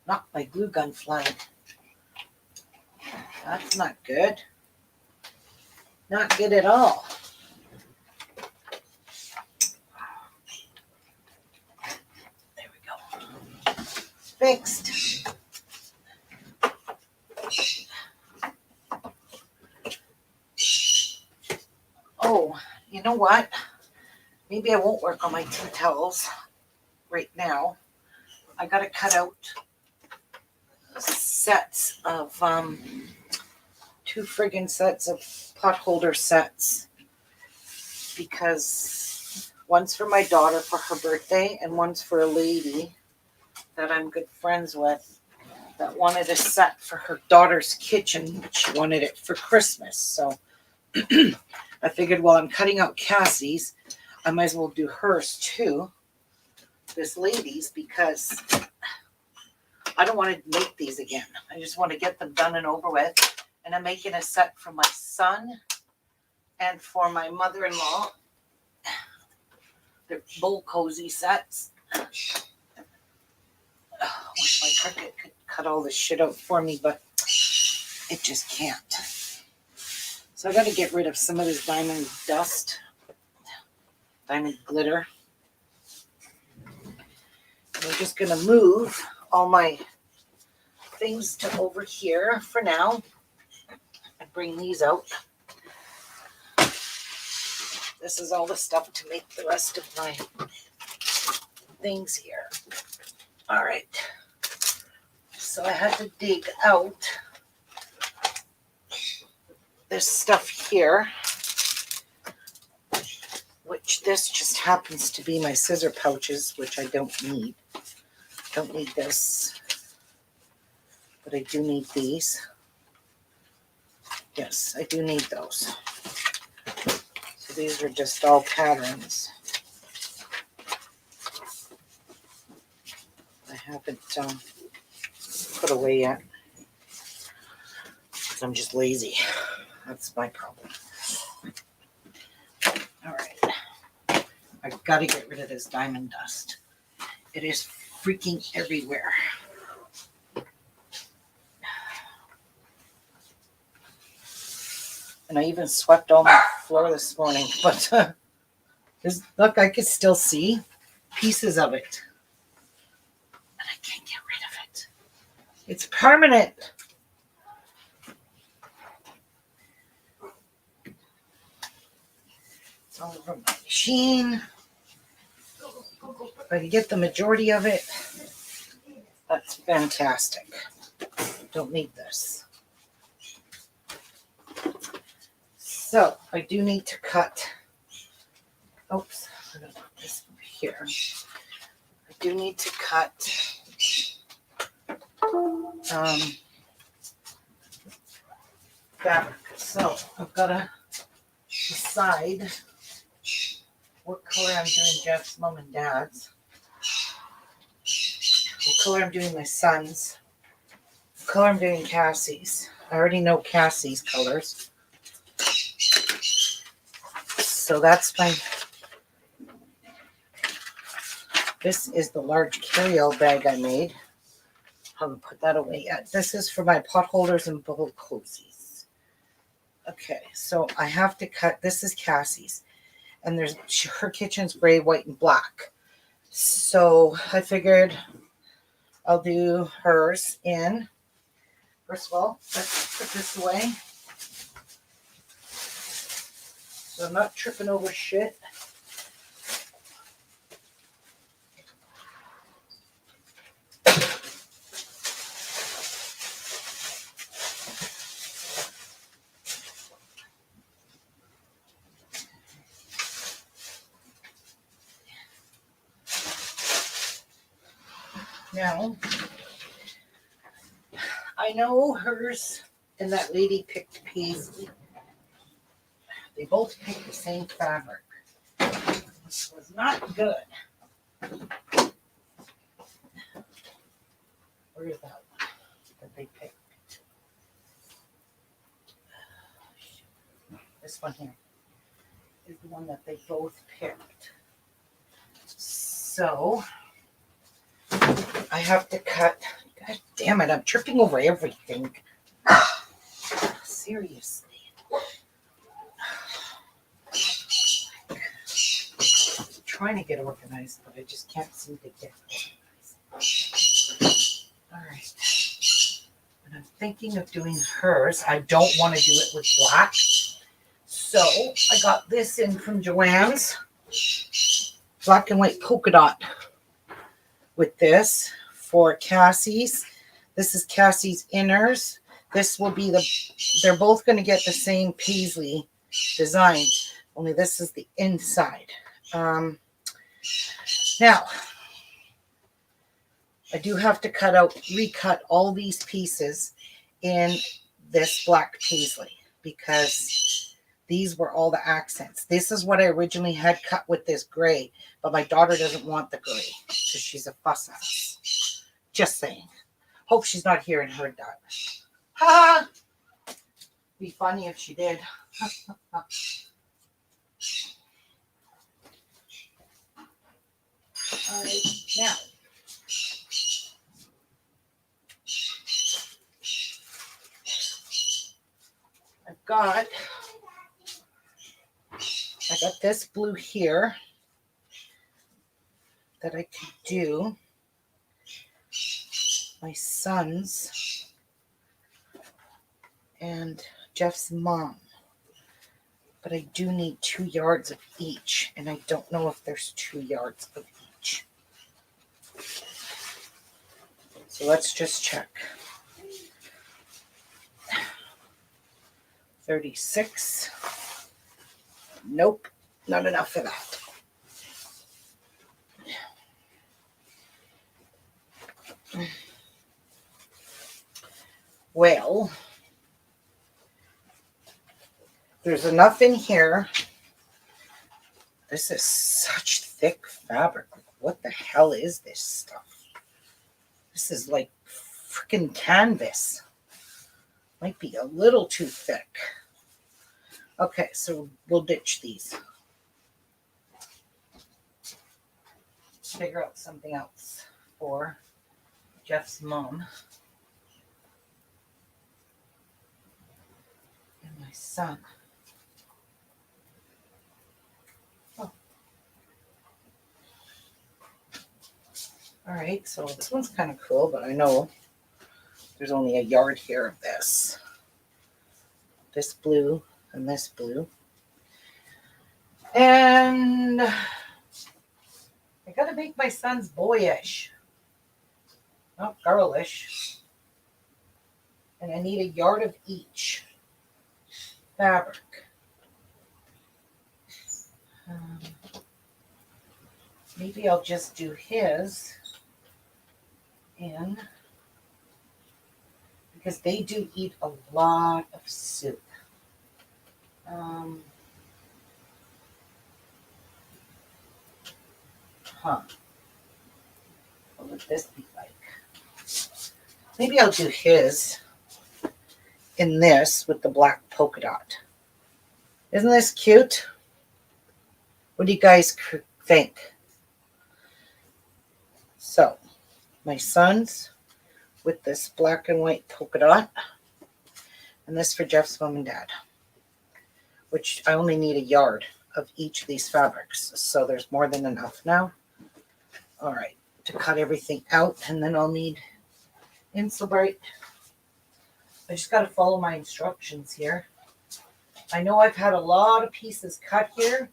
Knocked my glue gun flying. That's not good. Not good at all. There we go. Fixed. Oh, you know what? Maybe I won't work on my tea towels right now. I gotta cut out sets of 2 friggin' sets of pot holder sets, because one's for my daughter for her birthday and one's for a lady that I'm good friends with that wanted a set for her daughter's kitchen. She wanted it for Christmas. So I figured while I'm cutting out Cassie's, I might as well do hers too, this lady's, because I don't want to make these again. I just want to get them done and over with. And I'm making a set for my son and for my mother-in-law. They're bowl cozy sets. Wish my cricut could cut all this shit out for me, but it just can't. So I got to get rid of some of this diamond dust, diamond glitter. And I'm just going to move all my things to over here for now and bring these out. This is all the stuff to make the rest of my things here. All right. So I had to dig out this stuff here, which this just happens to be my scissor pouches, which I don't need. Don't need this, but I do need these. Yes, I do need those. So these are just all patterns. I haven't put away yet because I'm just lazy. That's my problem. All right. I've got to get rid of this diamond dust. It is freaking everywhere. And I even swept all my floor this morning, but look, I can still see pieces of it. And I can't get rid of it. It's permanent. It's all over my machine. If I can get the majority of it, that's fantastic. Don't need this. So I do need to cut. Oops, I'm going to put this over here. I do need to cut fabric. So I've got to decide what color I'm doing Jeff's mom and dad's, what color I'm doing my son's, what color I'm doing Cassie's. I already know Cassie's colors. So that's my, this is the large carry-out bag I made. I haven't put that away yet. This is for my pot holders and bowl cozies. Okay, so I have to cut, this is Cassie's. And there's, her kitchen's gray, white, and black. So I figured I'll do hers in. First of all, let's put this away. So I'm not tripping over shit. Now, I know hers and that lady picked paisley. They both picked the same fabric. This was not good. Where is that one that they picked? This one here is the one that they both picked. So I have to cut. God damn it, I'm tripping over everything. Seriously. I'm trying to get organized, but I just can't seem to get organized. All right. And I'm thinking of doing hers. I don't want to do it with black. So I got this in from Joann's. Black and white polka dot with this for Cassie's. This is Cassie's inners. This will be they're both going to get the same paisley design, only this is the inside. Now, I do have to recut all these pieces in this black paisley because these were all the accents. This is what I originally had cut with this gray, but my daughter doesn't want the gray because she's a fuss ass. Just saying. Hope she's not here and heard that. Ha! Be funny if she did. All right, now. I got this blue here that I could do my son's and Jeff's mom. But I do need 2 yards of each, and I don't know if there's 2 yards of each. So let's just check. 36. Nope, not enough for that. Well, there's enough in here. This is such thick fabric. What the hell is this stuff? This is like freaking canvas. Might be a little too thick. Okay, so we'll ditch these. Figure out something else for Jeff's mom and my son. Oh. All right, so this one's kind of cool, but I know there's only a yard here of this. This blue and this blue. And I gotta make my son's boyish, not girlish. And I need a yard of each fabric. Maybe I'll just do his in, because they do eat a lot of soup. What would this be like? Maybe I'll do his in this with the black polka dot. Isn't this cute? What do you guys think? So, my son's with this black and white polka dot, and this for Jeff's mom and dad, which I only need a yard of each of these fabrics, so there's more than enough now. All right, to cut everything out, and then I'll need Insulbright. I just got to follow my instructions here. I know I've had a lot of pieces cut here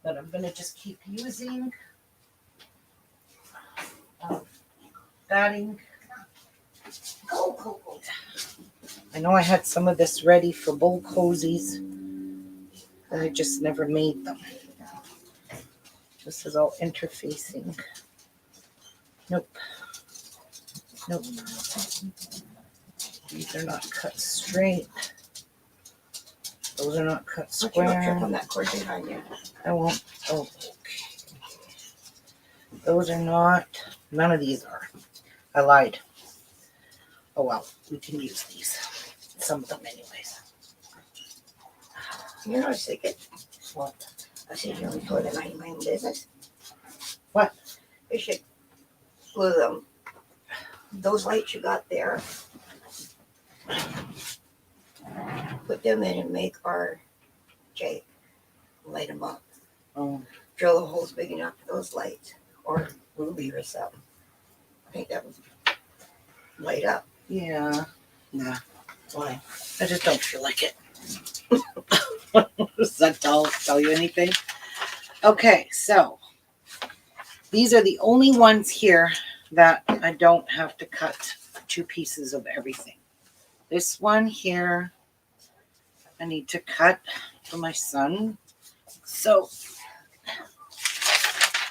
that I'm going to just keep using. Batting. I know I had some of this ready for bowl cozies, and I just never made them. This is all interfacing. Nope. Nope. These are not cut straight. Those are not cut Don't you go trip square. on that cord behind you. I won't. Oh, okay. Those are not. None of these are. I lied. Oh well, we can use these. Some of them, anyways. You know what I was thinking? What? I said, you know, before the mind my own business. What? You should glue them. Those lights you got there. Put them in and make our Jake. Light them up. Oh, Drill the holes big enough for those lights. Or ruby or something. I think that would light up. yeah. Nah. Why? I just don't feel like it. Does that tell you anything? Okay, so these are the only ones here that I don't have to cut 2 pieces of everything. This one here, I need to cut for my son. So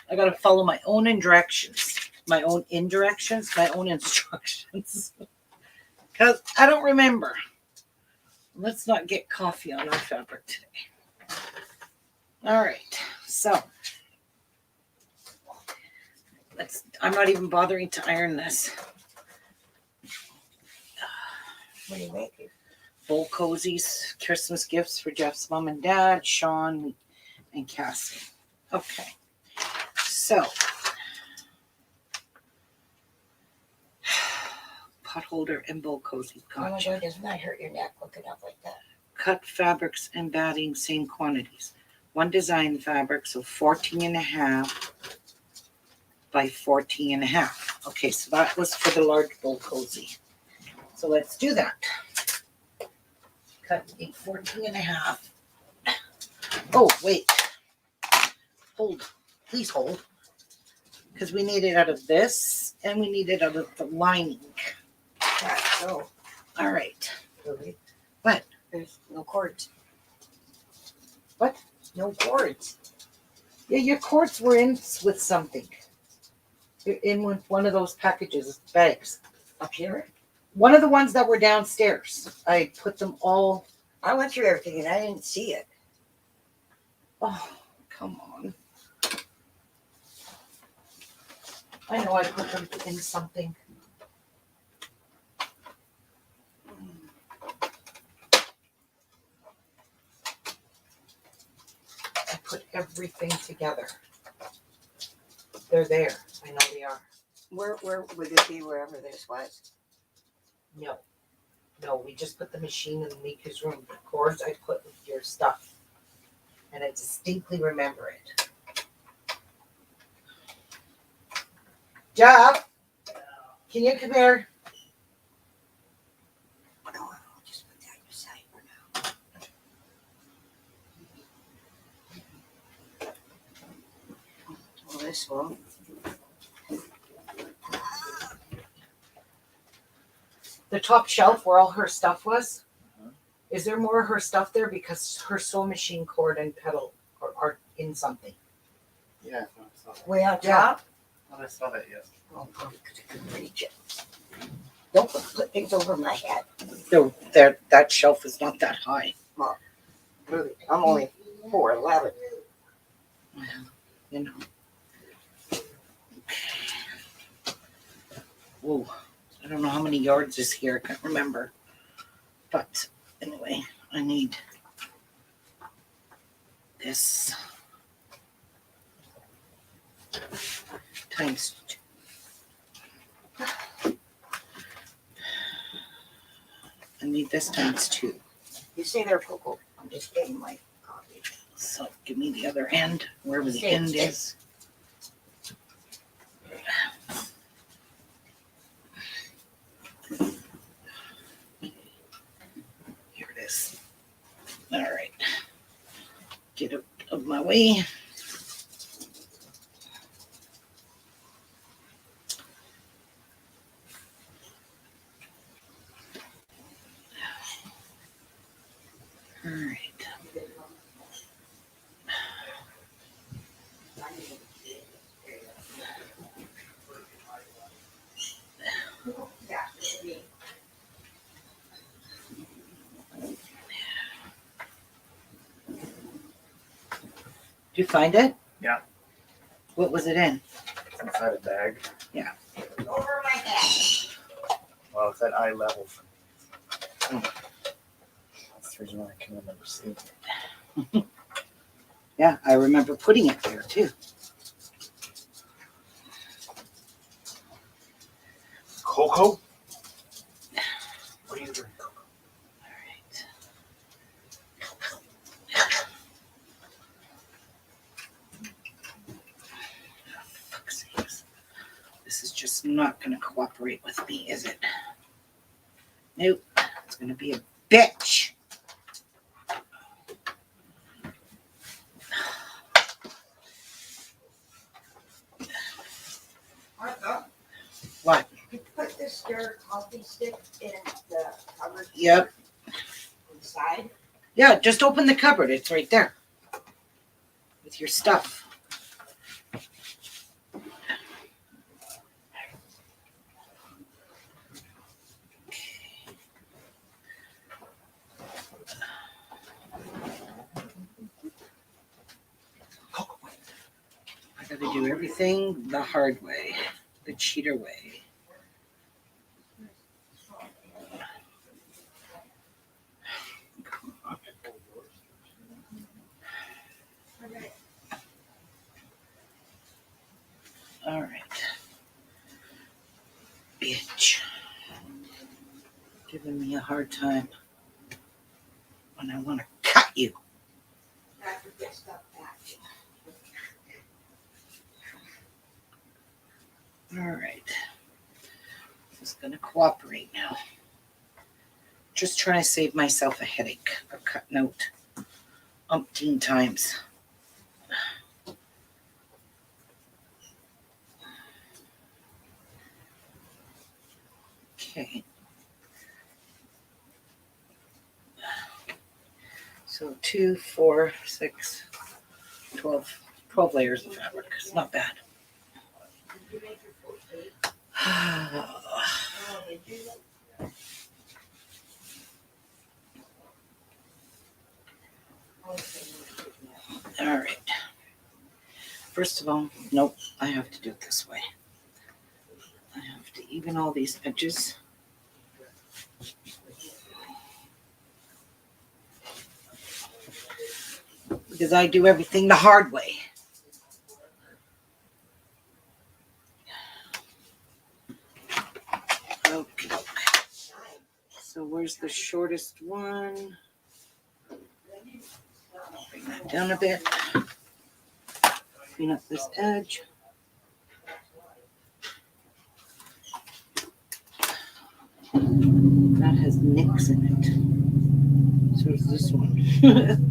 I got to follow my own directions, my own indirections, my own instructions. Because I don't remember. Let's not get coffee on our fabric today. All right, so I'm not even bothering to iron this. What do you make? Bowl cozies, Christmas gifts for Jeff's mom and dad, Sean and Cassie. Okay, so pot holder and bowl cozies. Oh my Gotcha. God, doesn't that hurt your neck looking up like that? Cut fabrics and batting, same quantities. One design fabric, so 14.5 by 14.5. Okay, so that was for the large bowl cozy. So let's do that. Cut a 14.5. Oh, wait. Hold. Please hold. Because we need it out of this, and we need it out of the lining. Yeah, so. All right. Ruby. What? There's no cords. What? No cords. Yeah, your cords were in with something. You're in with one of those packages, bags. Up here? One of the ones that were downstairs. I put them all. I went through everything and I didn't see it. Oh, come on. I know I put them in something. I put everything together. They're there. I know they are. Where would it be wherever this was? No. No, we just put the machine in Mika's room. The cords I put with your stuff. And I distinctly remember it. Jeff, can you come here? No, I'll just put that aside for now. Well, this one. The top shelf where all her stuff was? Is there more of her stuff there? Because her sewing machine cord and pedal are in something. Yeah, I saw that. Way out Yeah. top? I saw that, yes. Oh, probably because I couldn't reach it. Don't put things over my head. No, that shelf is not that high. Really, I'm only 4'11". You know. Whoa. I don't know how many yards is here. I can't remember. But anyway, I need this times 2. I need this times 2. You say they're Coco. I'm just getting my coffee. So give me the other end, wherever the Same, end same. is. Here it is. All right. Get out of my way. All right. you find it? Yeah. What was it in? It's inside a bag. Over my head. Well, it's at eye level for me. That's the reason why I can remember seeing it. Yeah, I remember putting it there too. Cocoa? What are you doing? Fuck's sakes. This is just not going to cooperate with me, is it? Nope. It's going to be a bitch. Martha, What? you put this stir coffee stick in the cupboard Yep. inside. Yeah, just open the cupboard. It's right there. With your stuff. I gotta do everything the hard way. The cheater way. All right. Bitch. Giving me a hard time when I want to cut you. Have to get stuff back. All right. This is going to cooperate now. Just trying to save myself a headache of cutting out umpteen times. Okay. So 2, 4, 6, 12 layers of fabric. It's not bad. Did you make your first date? Oh, did you? All right. First of all, nope, I have to do it this way. I have to even all these edges. Because I do everything the hard way. Okay. So where's the shortest one? Bring that down a bit. Clean up this edge. That has nicks in it. So does this one.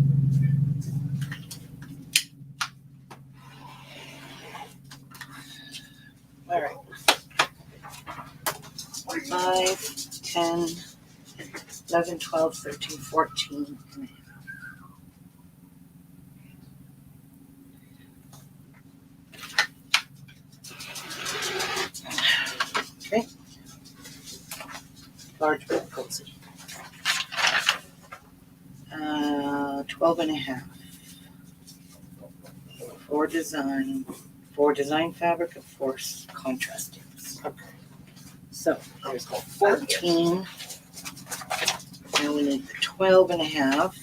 All right. 5, 10, 11, 12, 13, 14. Okay. Large but cozy. 12 and a half. For design fabric and for contrasting. Okay. So there's 14. Now we need the 12 and a half.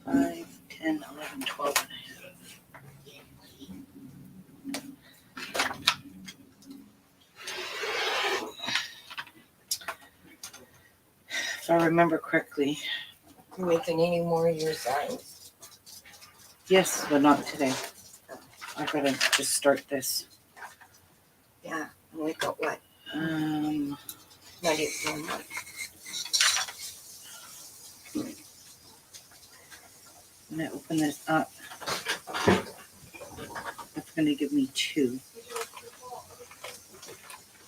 Five, 10, 11, 12 and a half. If I remember correctly, You making any more of your size? yes, but not today. I gotta just start this. Yeah. And we got what? Not even 1 month. When I open this up, it's gonna give me 2.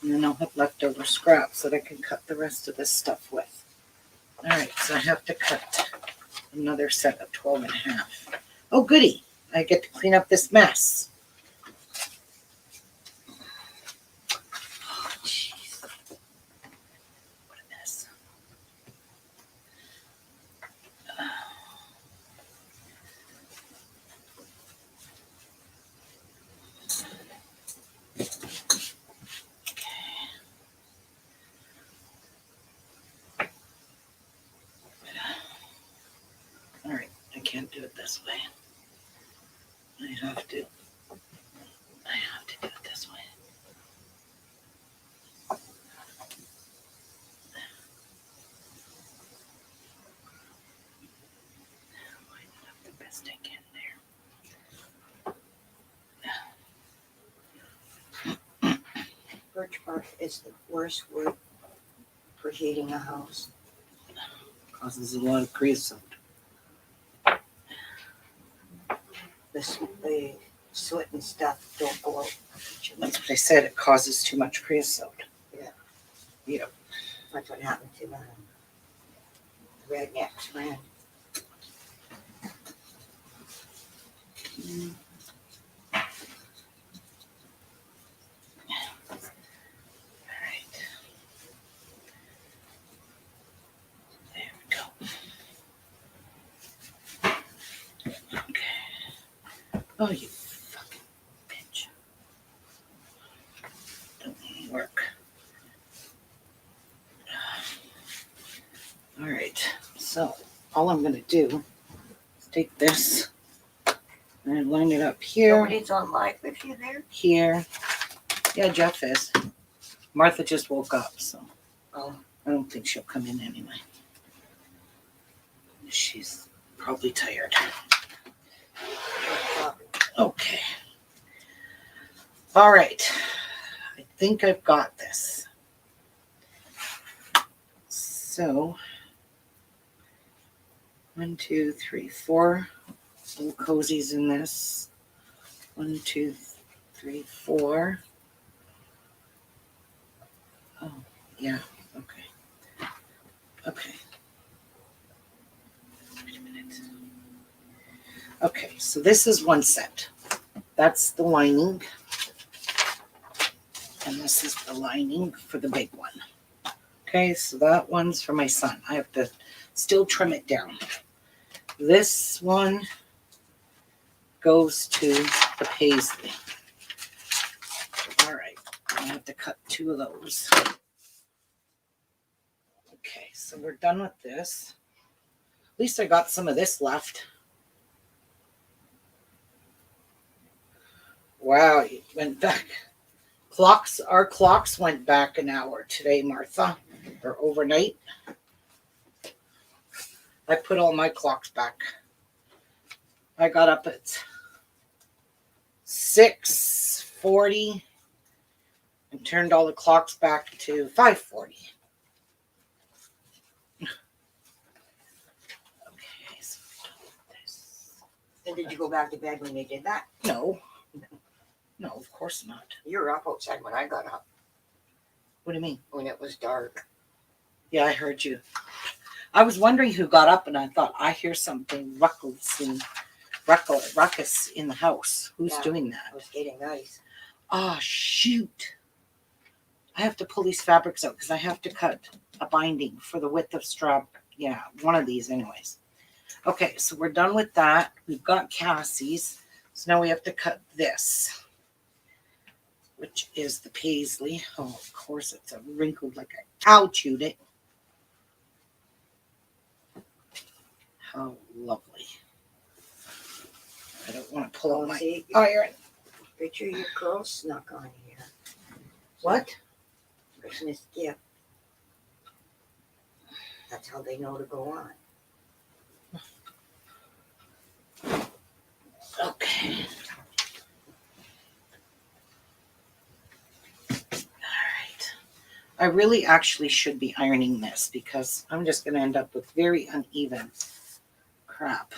And then I'll have leftover scraps that I can cut the rest of this stuff with. All right, so I have to cut another set of 12.5. Oh, goody. I get to clean up this mess. Oh, jeez. What a mess. All right, I can't do it this way. I have to do it this way. Line it up the best I can there. Birch bark is the worst wood for heating a house. Causes a lot of creosote. The soot and stuff don't go out. That's what I said. It causes too much creosote. Yeah. Yep. That's what happened to my redneck's friend. All right. There we go. Okay. Oh, you fucking bitch. Don't work. All right. So all I'm going to do is take this and line it up here, Nobody's on live with you there? here. Yeah, Jeff is. Martha just woke up, so Oh, I don't think she'll come in anyway. She's probably tired. probably. Okay. All right. I think I've got this. So, 1, 2, 3, 4 little cozies in this. 1, 2, 3, 4. Oh, yeah. Okay. Okay. Wait a minute. Okay, so this is one set. That's the lining. And this is the lining for the big one. Okay, so that one's for my son. I have to still trim it down. This one goes to the paisley. All right, I have to cut 2 of those. Okay, so we're done with this. At least I got some of this left. Wow, it went back. Our clocks went back an hour today, Martha, or overnight. I put all my clocks back. I got up at 6:40 and turned all the clocks back to 5:40. Okay, so we're done with this. And did you go back to bed when they did that? No. No, of course not. You were up outside when I got up, What do you mean? when it was dark. Yeah, I heard you. I was wondering who got up, and I thought, I hear something ruckus in the house. Who's Yeah. doing It that? was getting nice. Ah, shoot. I have to pull these fabrics out because I have to cut a binding for the width of strap. Yeah, one of these anyways. Okay, so we're done with that. We've got Cassie's. So now we have to cut this, which is the paisley. Oh, of course, it's a wrinkled like a cow chewed it. How lovely. I don't want to pull out my See, iron. picture your girls snuck on here. What? Christmas gift. That's how they know to go on. Okay. All right. I really actually should be ironing this because I'm just going to end up with very uneven crap.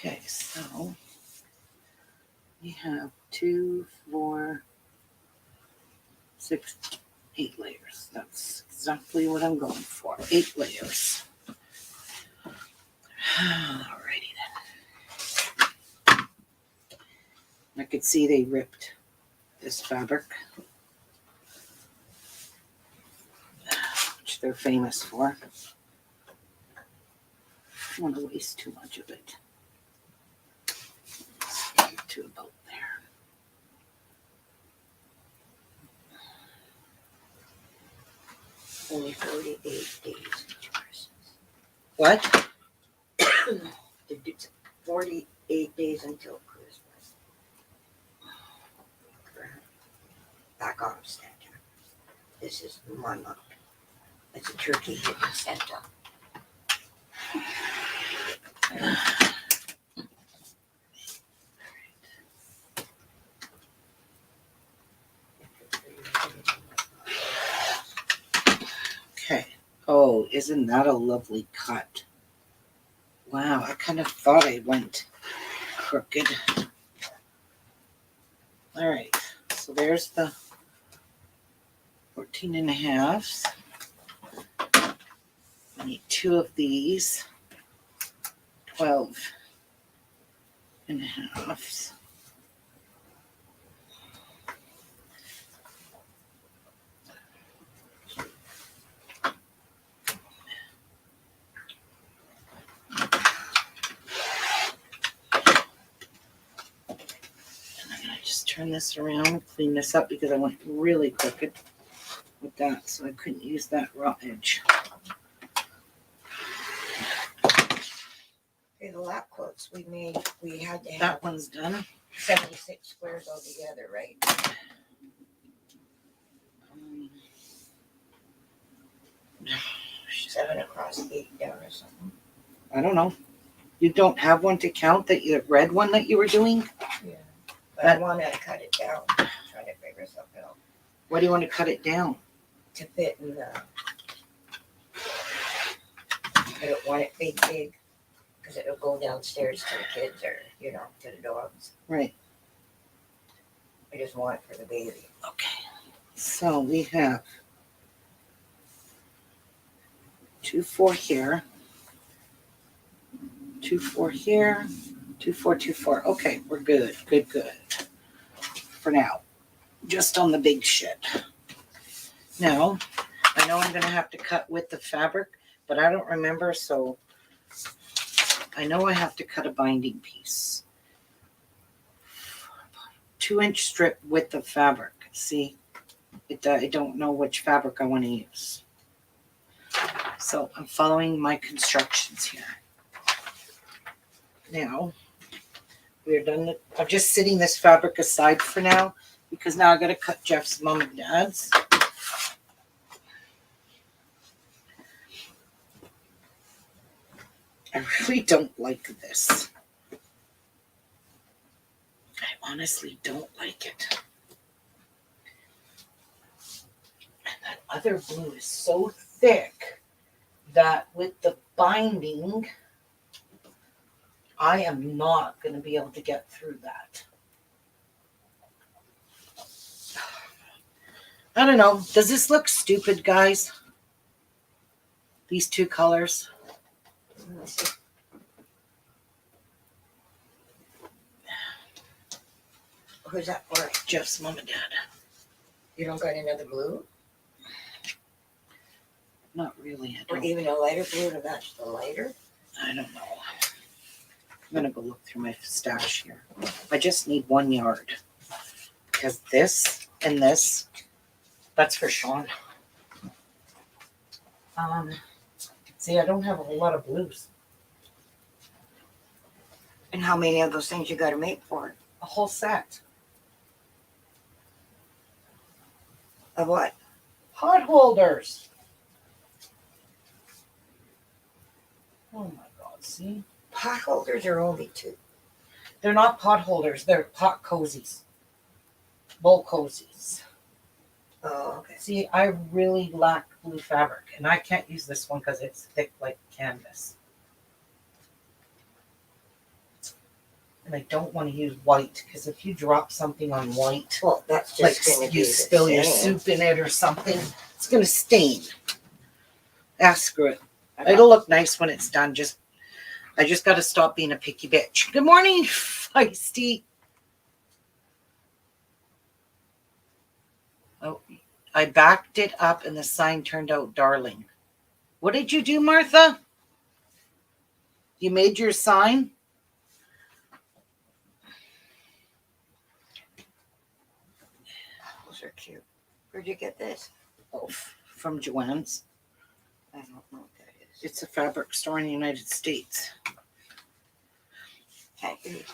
Okay, so we have 2, 4, 6, 8 layers. That's exactly what I'm going for. 8 layers. Alrighty then. I could see they ripped this fabric, which they're famous for. I don't want to waste too much of it. To about there. Only 48 days to Christmas. What? 48 days until Christmas. Back off, Santa. This is my month. It's a turkey hidden Santa. Okay. Oh, isn't that a lovely cut? Wow, I kind of thought I went crooked. All right, so there's the 14 and a halves. I need 2 of these, 12 and a halves. Just turn this around and clean this up because I went really crooked with that, so I couldn't use that raw edge. Okay, the lap quotes we made, we had to have That one's done. 76 squares altogether, right? Um, 7 across, 8 down or something. I don't know. You don't have one to count, that you red one that you were doing? Yeah. But I want to cut it down, try to figure something out Why do you want to cut it down? to fit in the. I don't want it big, because it'll go downstairs to the kids or, to the dogs. Right. I just want it for the baby. Okay. So we have 2, 4 here, 2, 4 here, 2, 4, 2, 4. Okay, we're good. Good. For now. Just on the big shit. Now, I know I'm going to have to cut with the fabric, but I don't remember, so I know I have to cut a binding piece. 2-inch strip with the fabric. See, I don't know which fabric I want to use. So I'm following my constructions here. Now, we're done. I'm just setting this fabric aside for now because now I got to cut Jeff's mom and dad's. I really don't like this. I honestly don't like it. And that other blue is so thick that with the binding, I am not going to be able to get through that. I don't know. Does this look stupid, guys? These 2 colors? Who's that for? Jeff's mom and dad. You don't got another blue? Not really. I Or don't. even a lighter blue to match the lighter? I don't know. I'm going to go look through my stash here. I just need 1 yard. Because this and this, that's for Sean. See, I don't have a whole lot of blues. And how many of those things you got to make for it? A whole set. Of what? Pot holders. Oh my God, see? Pot holders are only 2. They're not pot holders, they're pot cozies. Bowl cozies. Oh, okay. See, I really lack blue fabric, and I can't use this one because it's thick like canvas. And I don't want to use white because if you drop something on white, Well, that's like just going to be you the spill your same. soup in it or something, it's going to stain. Ah, screw it. It'll look nice when it's done. I just got to stop being a picky bitch. Good morning, Feisty. Oh, I backed it up and the sign turned out darling. What did you do, Martha? You made your sign? Those are cute. Where'd you get this? Oh, from Joanne's. I don't know what that is. It's a fabric store in the United States. Can't read.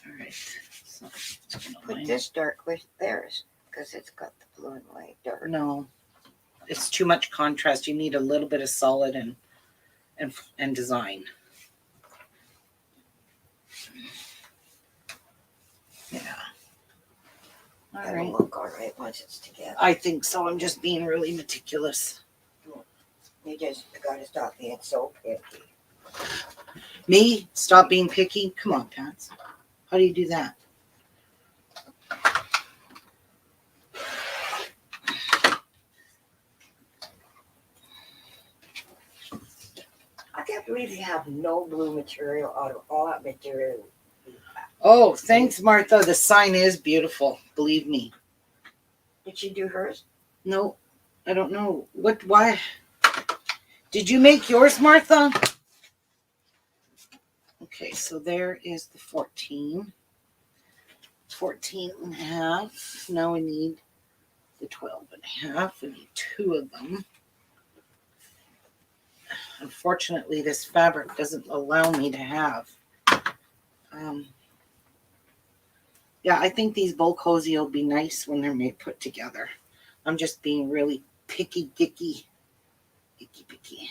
All right. So it's gonna Put line- this dark with theirs because it's got the blue and white dark. No, it's too much contrast. You need a little bit of solid and design. Yeah. All That'll right. look all right once it's together. I think so. I'm just being really meticulous. You just got to stop being so picky. Me? Stop being picky? Come on, Pats. How do you do that? I can't believe you have no blue material out of all that material. Oh, thanks, Martha. The sign is beautiful. Believe me. Did she do hers? No, I don't know. Why? Did you make yours, Martha? Okay, so there is the 14. 14 and a half. Now we need the 12 and a half. We need 2 of them. Unfortunately, this fabric doesn't allow me to have. Yeah, I think these bowl cozy will be nice when they're made put together. I'm just being really picky, dicky. Picky.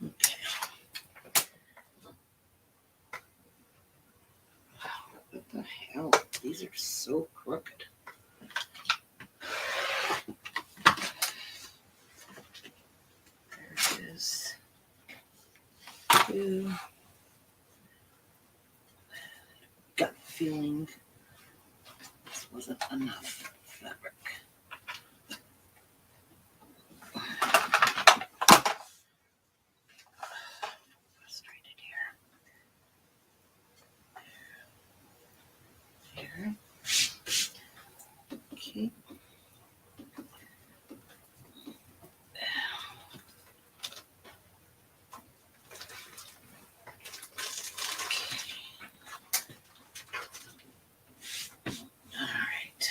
Okay. What the hell? These are so crooked. There it is. 2. Gut feeling this wasn't enough fabric. Frustrated here. Okay. All right.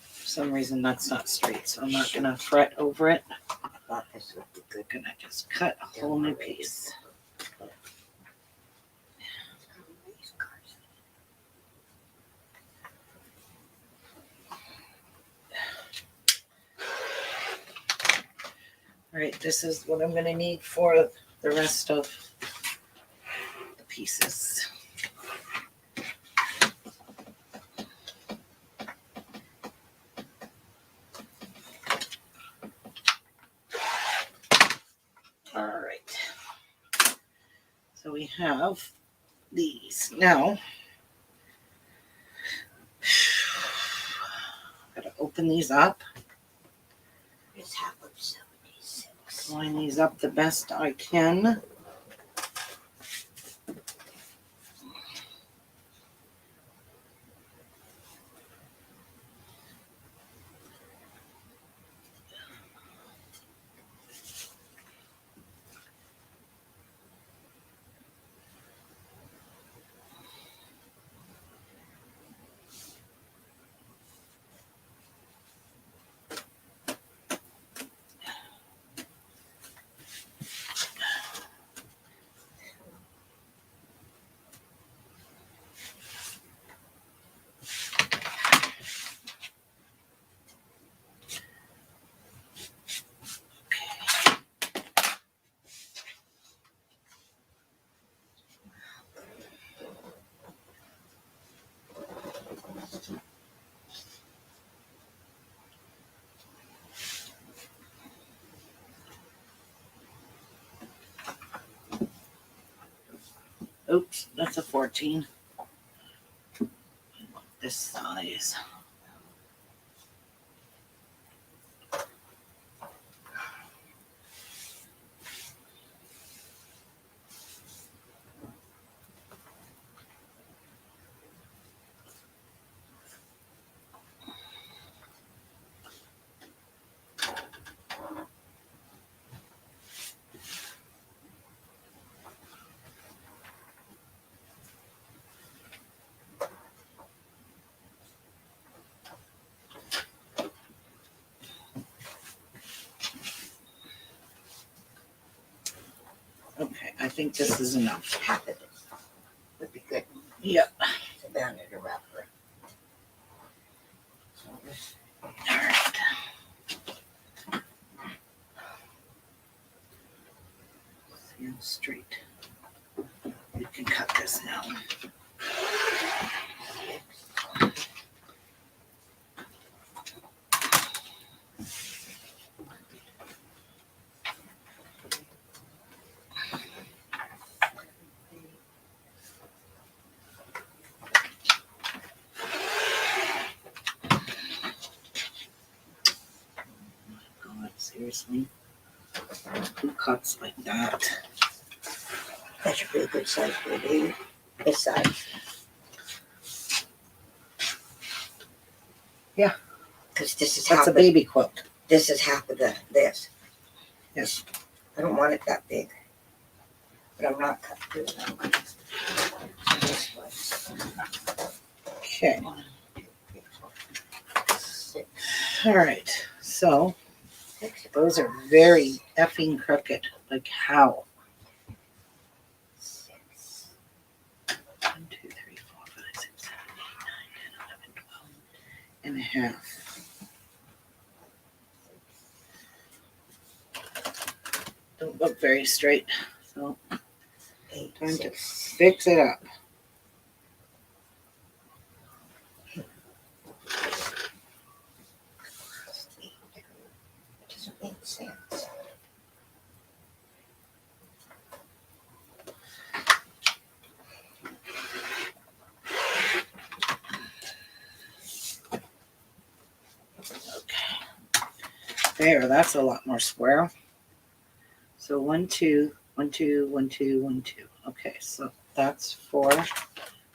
For some reason that's not straight, so I'm not gonna fret over it. I thought this would be good. I'm gonna just cut a whole new piece. All right, this is what I'm gonna need for the rest of the pieces. All right. So we have these. Now, gotta open these up, It's half of 76. line these up the best I can. Oops, that's a 14. This size. Okay, I think this is enough. Half of it would be good Yep. to band it around. So this, All right. See how straight. You can cut this now. God, seriously? Who cuts like that? that should be a good size for a baby. This size. Yeah. Because this is That's half a of baby quilt. this is half of this. Yes. I don't want it that big. But I'm not cut through it. I'm gonna- so this was Okay. 1, 2, 3, 4, 6, All right. So 6, those are very effing crooked. Like how? 6. 1, 2, 3, 4, 5, 6, 7, 8, 9, 10, 11, 12 and a half. Don't look very straight. So 8, time to 6. fix it up. It doesn't make sense. Okay. There, that's a lot more square. So 1, 2, 1, 2, 1, 2, 1, 2. Okay, so that's for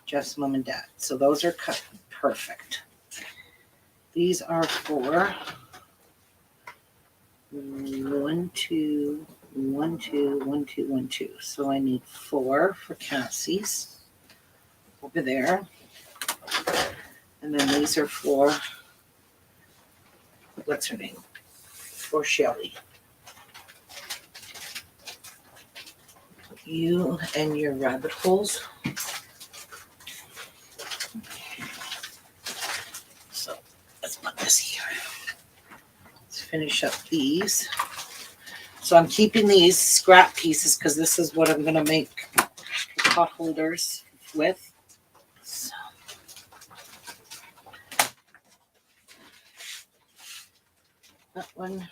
Jeff's mom and dad. So those are cut perfect. These are for 1, 2, 1, 2, 1, 2, 1, 2. So I need 4 for Cassie's over there. And then these are for, what's her name? For Shelly. You and your rabbit holes. So let's put this here. Let's finish up these. So I'm keeping these scrap pieces because this is what I'm going to make pot holders with. So. That one.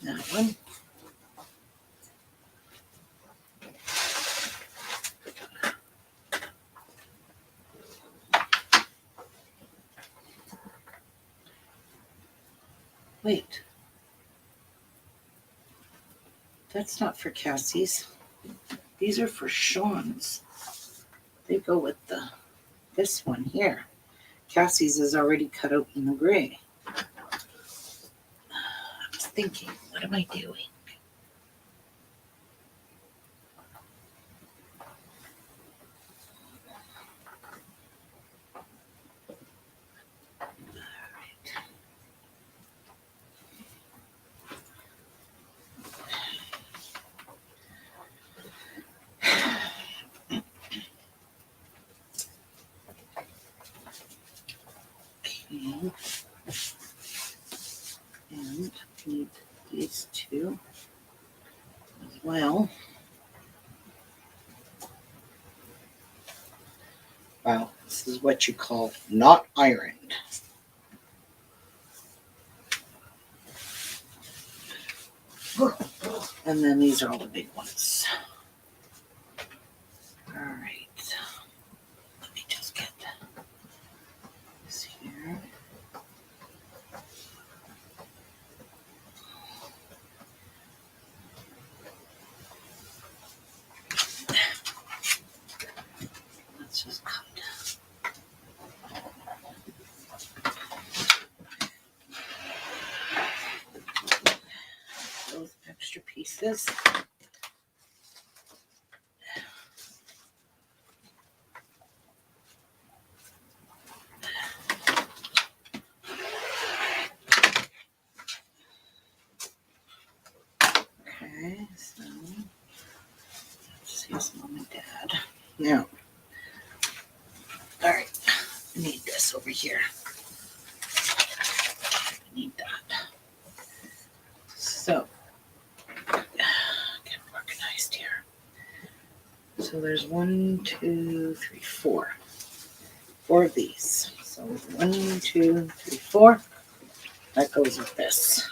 That one. Wait. That's not for Cassie's. These are for Sean's. They go with this one here. Cassie's is already cut out in the gray. I was thinking, what am I doing? Okay. And need these two as well. Wow, this is what you call not ironed. And then these are all the big ones. All right. Let me just get this here. Let's just cut. Those extra pieces. Okay, so let's use Mom and Dad. Now, all right, I need this over here. I need that. So, get organized here. So there's 1, 2, 3, 4. 4 of these. So 1, 2, 3, 4. That goes with this.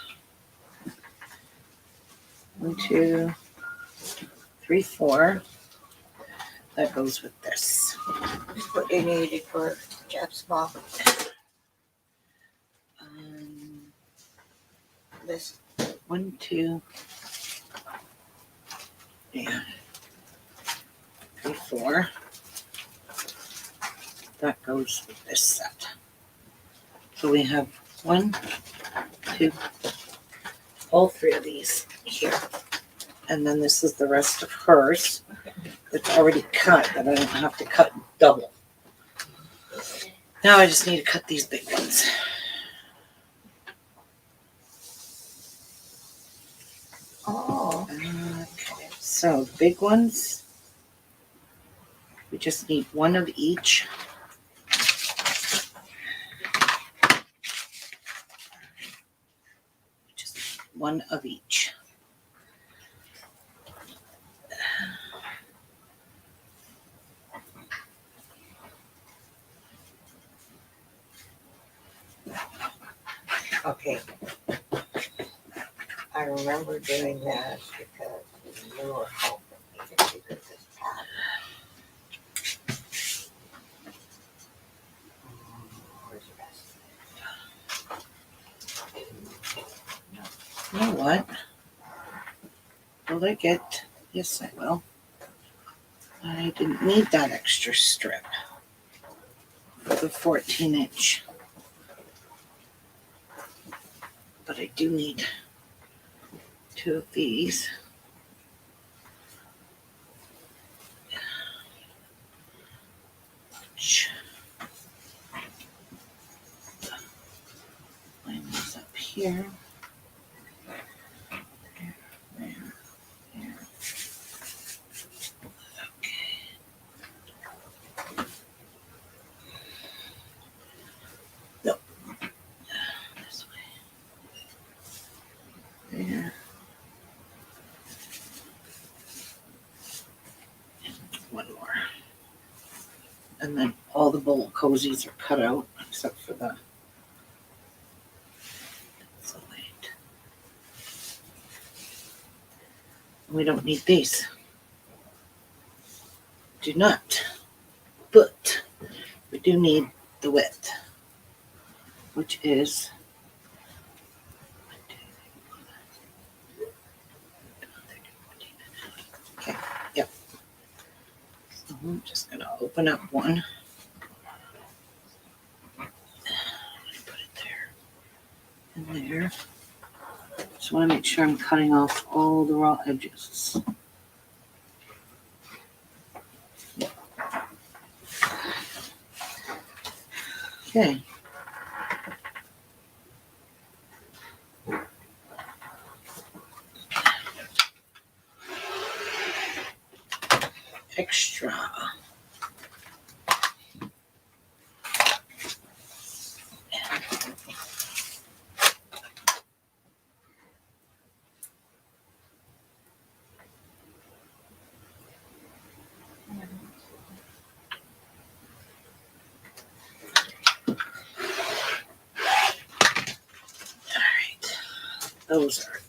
1, 2, 3, 4. That goes with this. Just what you needed for Jeff's mom. This 1, 2, and 3, 4. That goes with this set. So we have 1, 2, all 3 of these here. And then this is the rest of hers. It's already cut, that I don't have to cut double. Now I just need to cut these big ones. oh, Okay, so the big ones, we just need 1 of each. Just 1 of each. okay. I remember doing that because you were helping me to figure this out. Where's the rest? You know what? Will I get? Yes, I will. I didn't need that extra strip for the 14-inch. But I do need 2 of these. Line these up here. There, there, there. Okay. No. This way. There. And 1 more. And then all the bowl cozies are cut out except for the light. We don't need these. Do not. But we do need the width, which is okay. Yep. So I'm just gonna open up one. Put it there and there. Just want to make sure I'm cutting off all the raw edges. Okay. Extra. Those are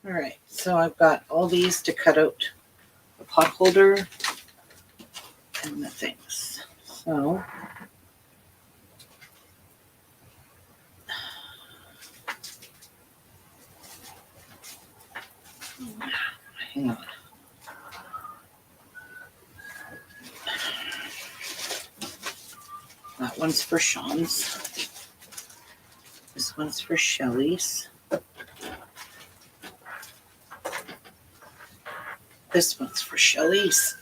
All right, so I've got all these to cut out the pot holder and the things. So hang on. That one's for Sean's. This one's for Shelly's. This one's for Shelly's.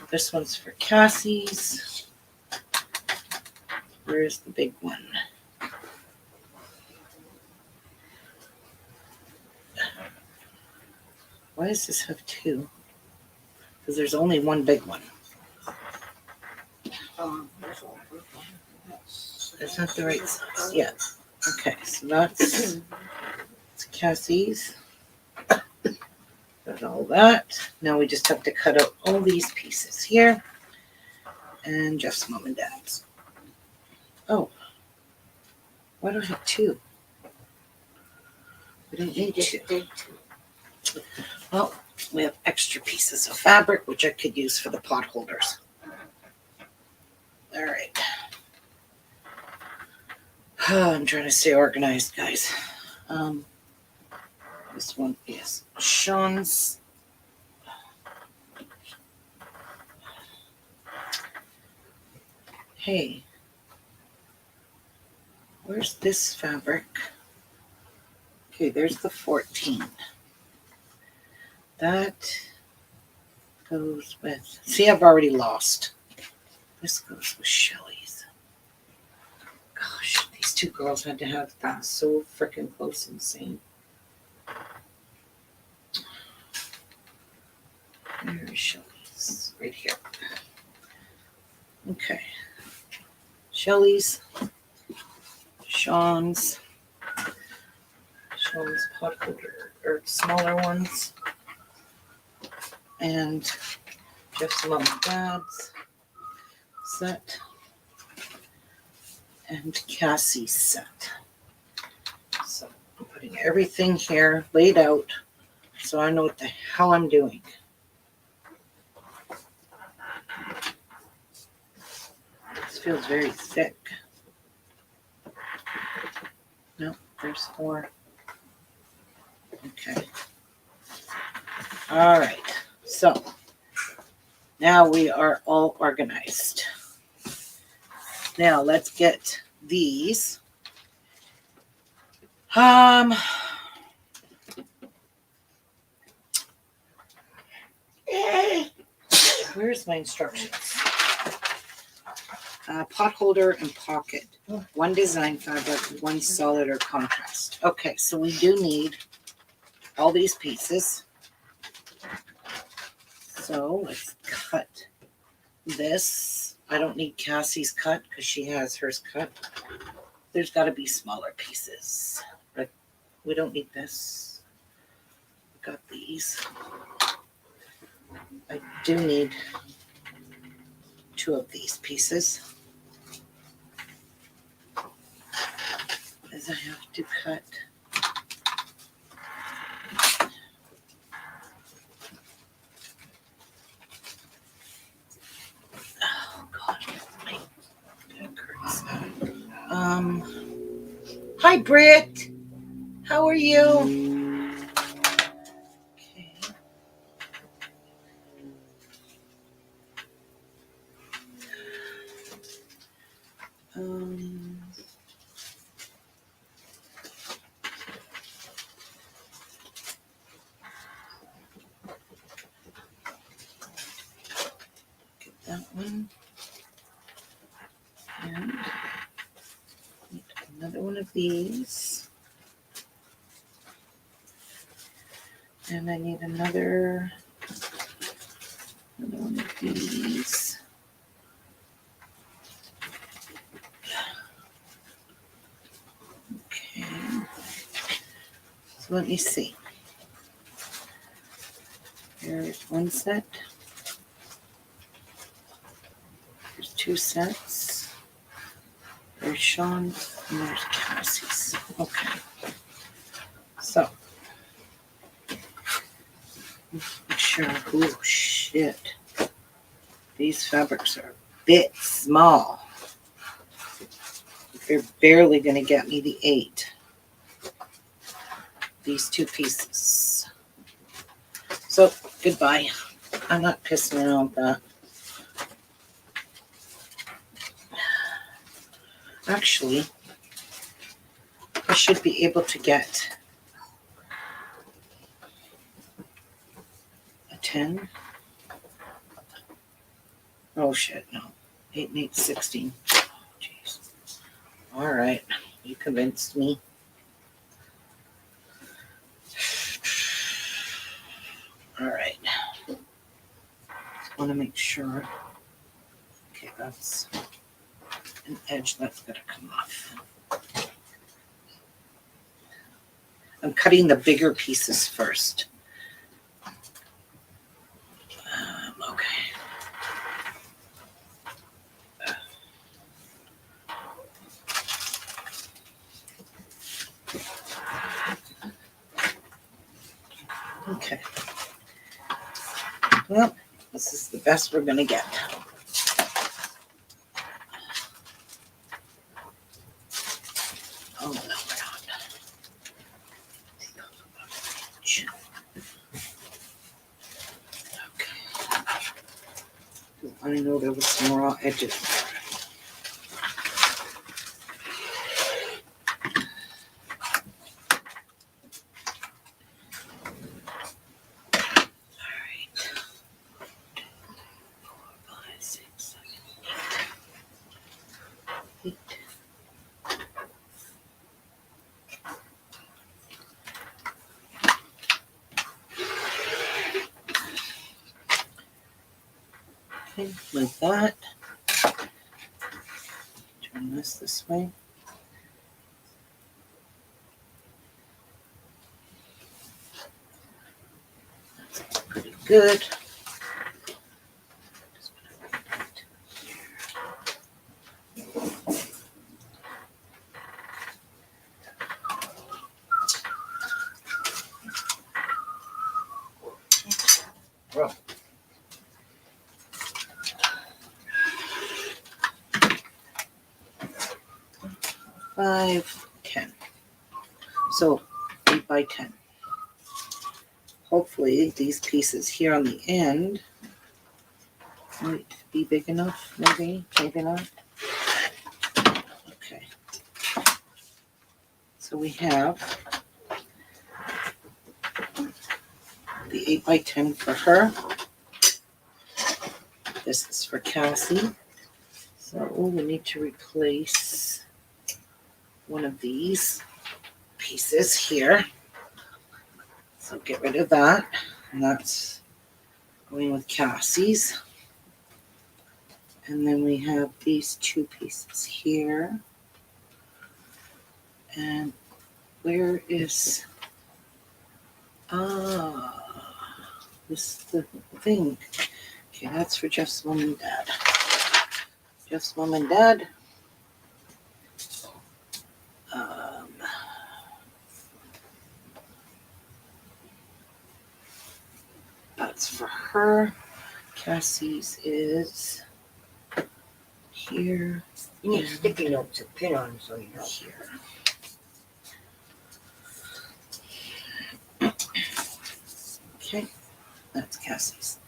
This one's for Cassie's. Where's the big one? Why does this have two? Because there's only one big one. That's not the right size. Yeah. Okay, so that's Cassie's. Got all that. Now we just have to cut out all these pieces here. And Jeff's mom and dad's. Oh. Why do I have two? We don't need two. Well, we have extra pieces of fabric, which I could use for the pot holders. All right. I'm trying to stay organized, guys. This one is Sean's. Hey, where's this fabric? Okay, there's the 14. That goes with, see, I've already lost. This goes with Shelly's. Gosh, these two girls had to have things so freaking close and same. There's Shelly's right here. Okay. Shelly's, Sean's pot holder, or smaller ones, and Jeff's mom and dad's set, and Cassie's set. So I'm putting everything here laid out so I know what the hell I'm doing. This feels very thick. No, there's 4. Okay. All right. So now we are all organized. Now let's get these. Where's my instructions? Pot holder and pocket. 1 design fabric, 1 solid or contrast. Okay, so we do need all these pieces. So let's cut this. I don't need Cassie's cut because she has hers cut. There's got to be smaller pieces. But we don't need this. We got these. I do need 2 of these pieces. As I have to cut. Oh God, my neck hurts. Hi Britt, how are you? Okay. Get that one. And another one of these. And I need another one of these. Okay. So let me see. There's 1 set. There's 2 sets. There's Sean's and there's Cassie's. Okay. Oh, shit. These fabrics are a bit small. They're barely going to get me the 8. These 2 pieces. So, goodbye. I'm not pissing around with that. Actually, I should be able to get a 10. Oh shit, no. 8 and 8, 16. Jeez. All right, you convinced me. All right. Just want to make sure. Okay, that's an edge that's going to come off. I'm cutting the bigger pieces first. Okay. Okay. Well, this is the best we're going to get. Oh, no, we're not. Okay. I know there was some raw edges. Okay, like that. Turn this way. That's pretty good. Well, 5, 10. So 8 by 10. Hopefully these pieces here on the end might be big enough. Maybe not. Okay. So we have the 8 by 10 for her. This is for Cassie. So we need to replace one of these pieces here. So get rid of that. And that's going with Cassie's. And then we have these 2 pieces here. And where is this the thing? Okay, that's for Jeff's mom and dad. Jeff's mom and dad. That's for her. Cassie's is here. You need sticky notes to pin on so you know. Here. Okay, that's Cassie's.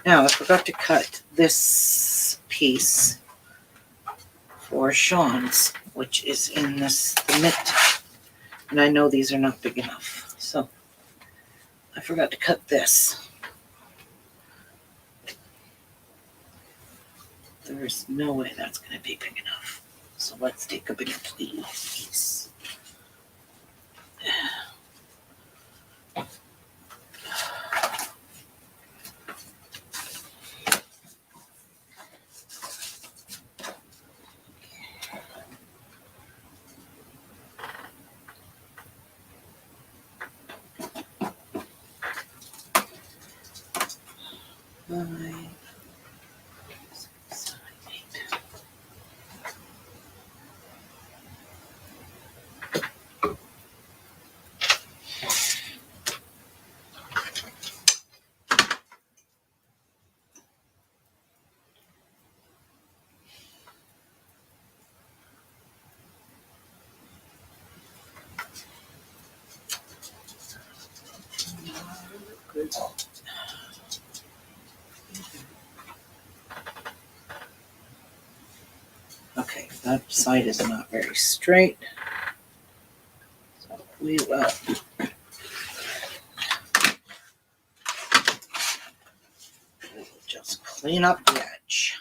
Now I forgot to cut this piece for Sean's, which is in the mitt. And I know these are not big enough. So I forgot to cut this. There's no way that's going to be big enough. So let's take a bigger piece. Five, 6, 7, 8. Okay, that side is not very straight. So we will just clean up the edge.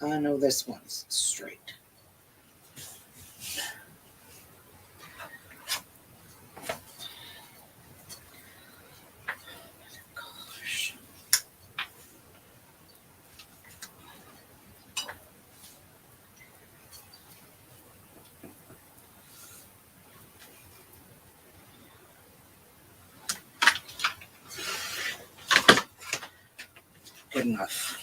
I know this one's straight. Gosh. Good enough.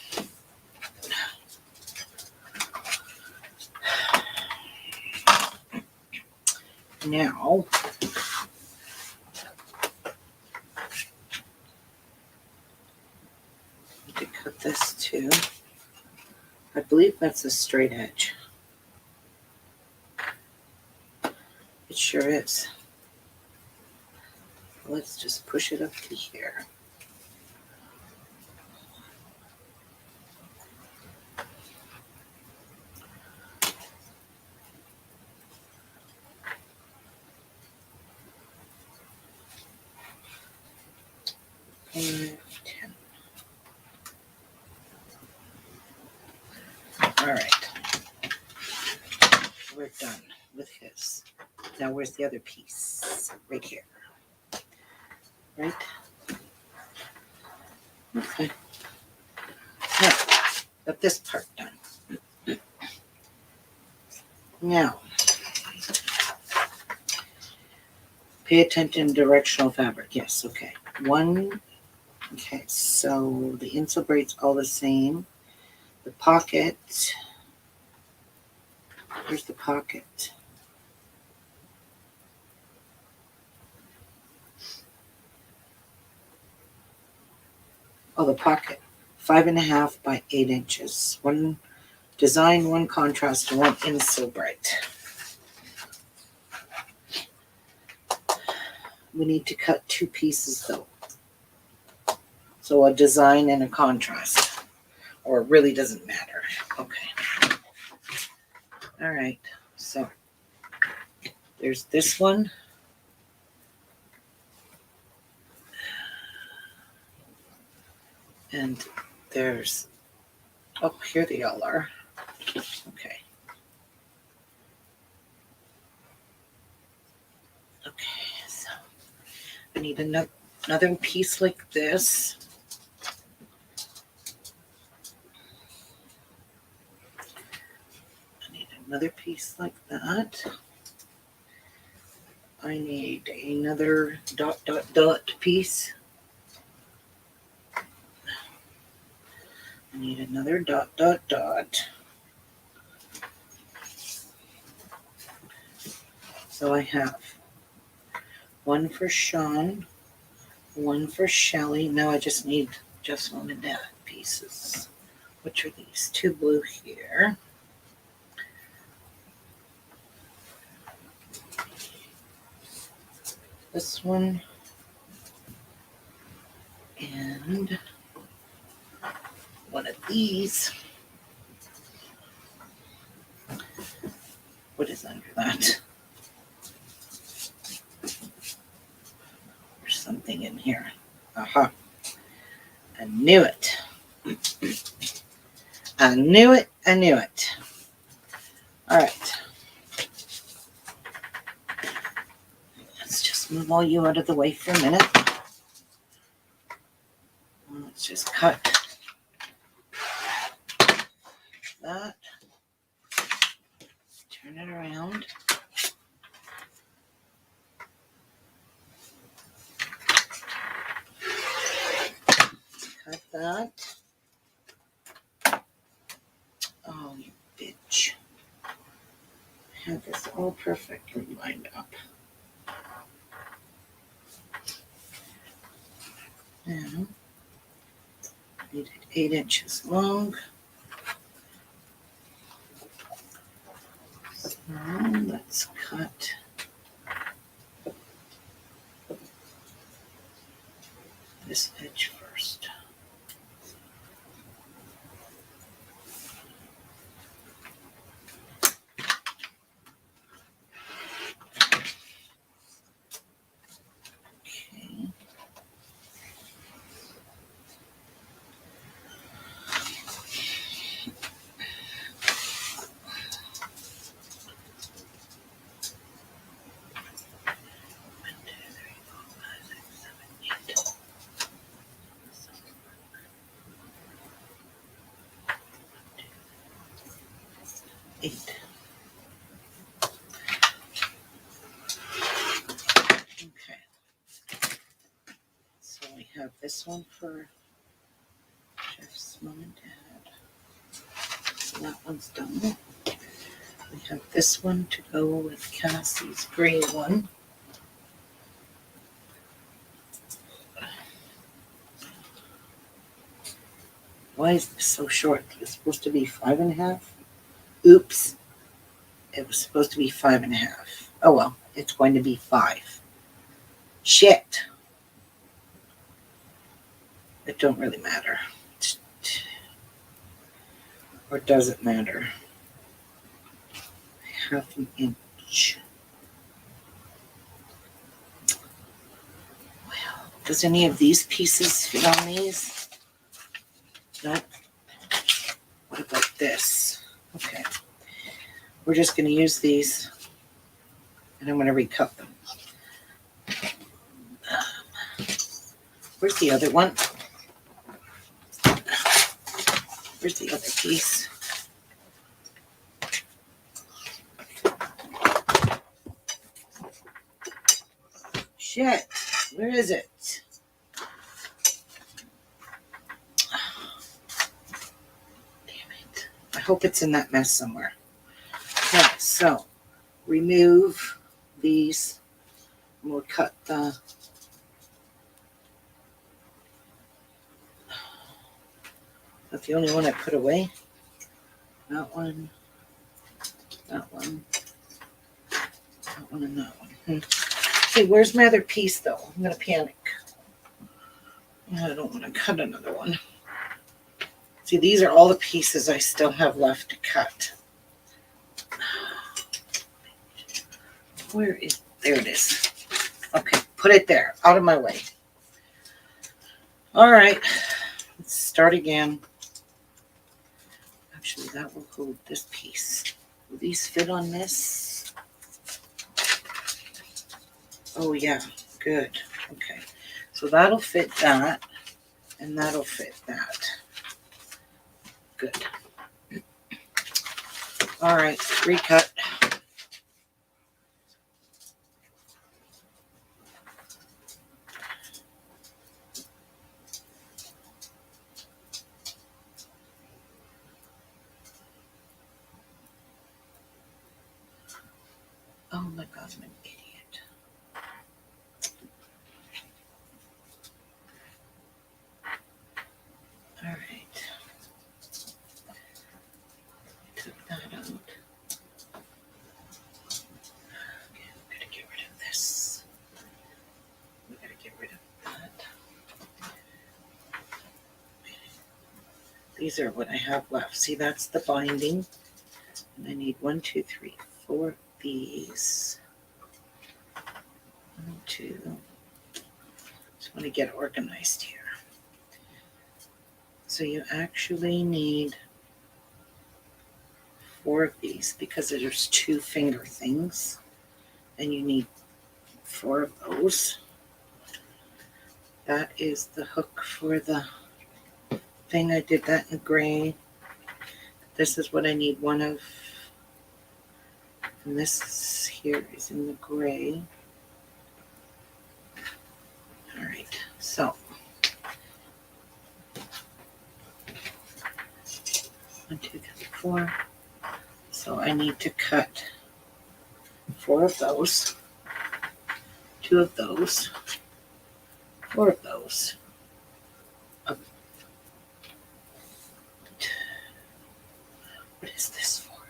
Now, to cut this too. I believe that's a straight edge. It sure is. Let's just push it up to here. And 10. All right. We're done with his. Now where's the other piece? Right here. Right? Okay. Now, got this part done. Now, pay attention to directional fabric. Yes, okay. Okay, so the insole braid's all the same. The pocket, where's the pocket? Oh, the pocket, 5.5 by 8 inches. One design, one contrast, and one insole braid. We need to cut 2 pieces though. So a design and a contrast, or it really doesn't matter. Okay. All right, so there's this one. And there's, oh, here they all are. Okay. Okay, so I need another piece like this. I need another piece like that. I need another ... piece. I need another ... So I have one for Sean, one for Shelly. Now I just need just one of that pieces. Which are these? 2 blue here. This one. And one of these. What is under that? There's something in here. Aha. I knew it. I knew it. I knew it. All right. Let's just move all you out of the way for a minute. Let's just cut that. Turn it around. Cut that. Oh, you bitch. I have this all perfectly lined up. Now, I need it 8 inches long. So let's cut this edge first. Okay. Eight. Okay. So we have this one for Jeff's mom and dad. So that one's done. We have this one to go with Cassie's gray one. Why is this so short? It's supposed to be 5.5. Oops. It was supposed to be 5.5. Oh well, it's going to be 5. Shit. It don't really matter. Or does it matter? 1/2 inch. Well, does any of these pieces fit on these? No. What about this? Okay. We're just going to use these and I'm going to recut them. Where's the other one? Where's the other piece? Shit. Where is it? Damn it. I hope it's in that mess somewhere. Okay, so remove these. And we'll cut the that's the only one I put away. That one, that one, that one, and that one. Okay, where's my other piece though? I'm gonna panic. I don't want to cut another one. See, these are all the pieces I still have left to cut. Where is, there it is. Okay, put it there, out of my way. All right, let's start again. Actually, that will hold this piece. Will these fit on this? Oh yeah, good. Okay, so that'll fit that, and that'll fit that. Good. All right, recut. Oh my God, I'm an idiot. All right. Took that out. Okay, we gotta get rid of this. We gotta get rid of that. These are what I have left. See, that's the binding. And I need 1, 2, 3, 4 of these. 1, 2. Just want to get organized here. So you actually need 4 of these because there's 2 finger things. And you need 4 of those. That is the hook for the thing. I did that in gray. This is what I need 1 of. And this here is in the gray. All right, so 1, 2, 3, 4. So I need to cut 4 of those, 2 of those, 4 of those. What is this for?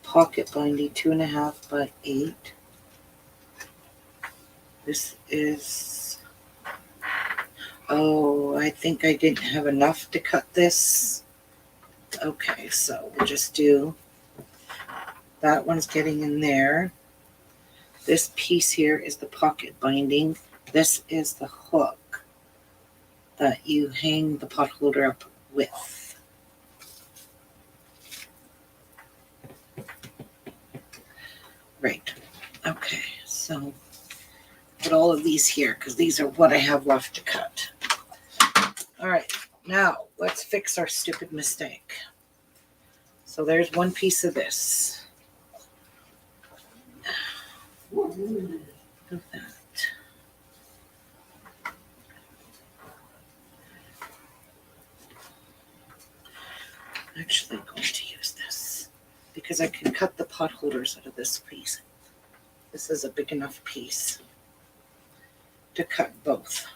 Pocket binding, 2.5 by 8. This is, oh, I think I didn't have enough to cut this. Okay, so we'll just do, that one's getting in there. This piece here is the pocket binding. This is the hook that you hang the pot holder up with. Right. Okay, so put all of these here because these are what I have left to cut. All right, now let's fix our stupid mistake. So there's one piece of this. Look at that. I'm actually going to use this because I can cut the pot holders out of this piece. This is a big enough piece to cut both.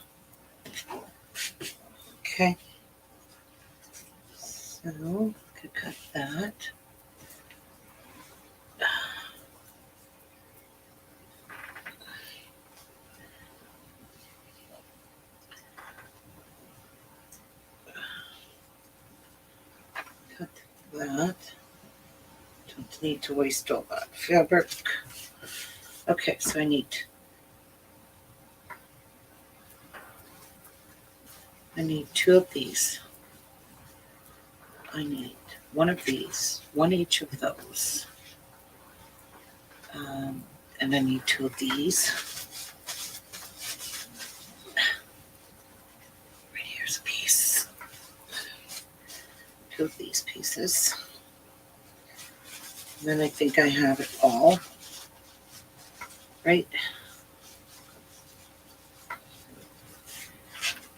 Okay. So I could cut that. Cut that. Don't need to waste all that fabric. Okay, so I need two of these. I need one of these, one each of those. And I need two of these. Right here's a piece. Two of these pieces. And then I think I have it all. Right?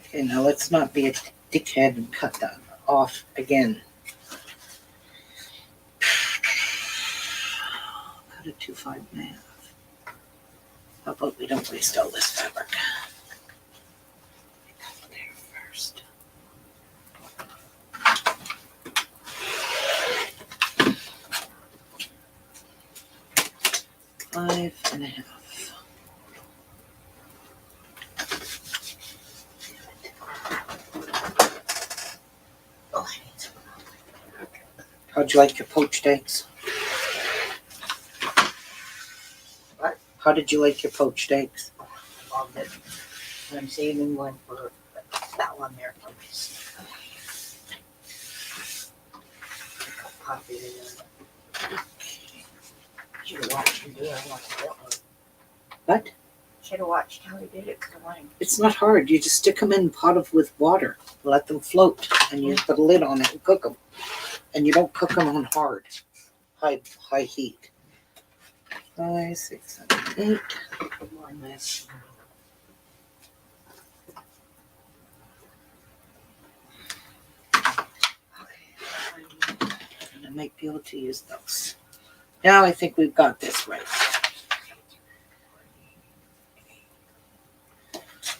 Okay, now let's not be a dickhead and cut that off again. Cut it to 5.5. How about we don't waste all this fabric? Cut there first. Five and a half. Oh, I need some. How'd you like your poached eggs? What? How did you like your poached eggs? Loved it. I'm saving one for that one there. Coffee in there. Should have watched him do it. I wanted that one. What? Should have watched how he did it because I wanted. It's not hard. You just stick them in a pot with water, let them float, and you put a lid on it and cook them. And you don't cook them on high heat. 5, 6, 7, 8. More than this. And I might be able to use those. Now I think we've got this right.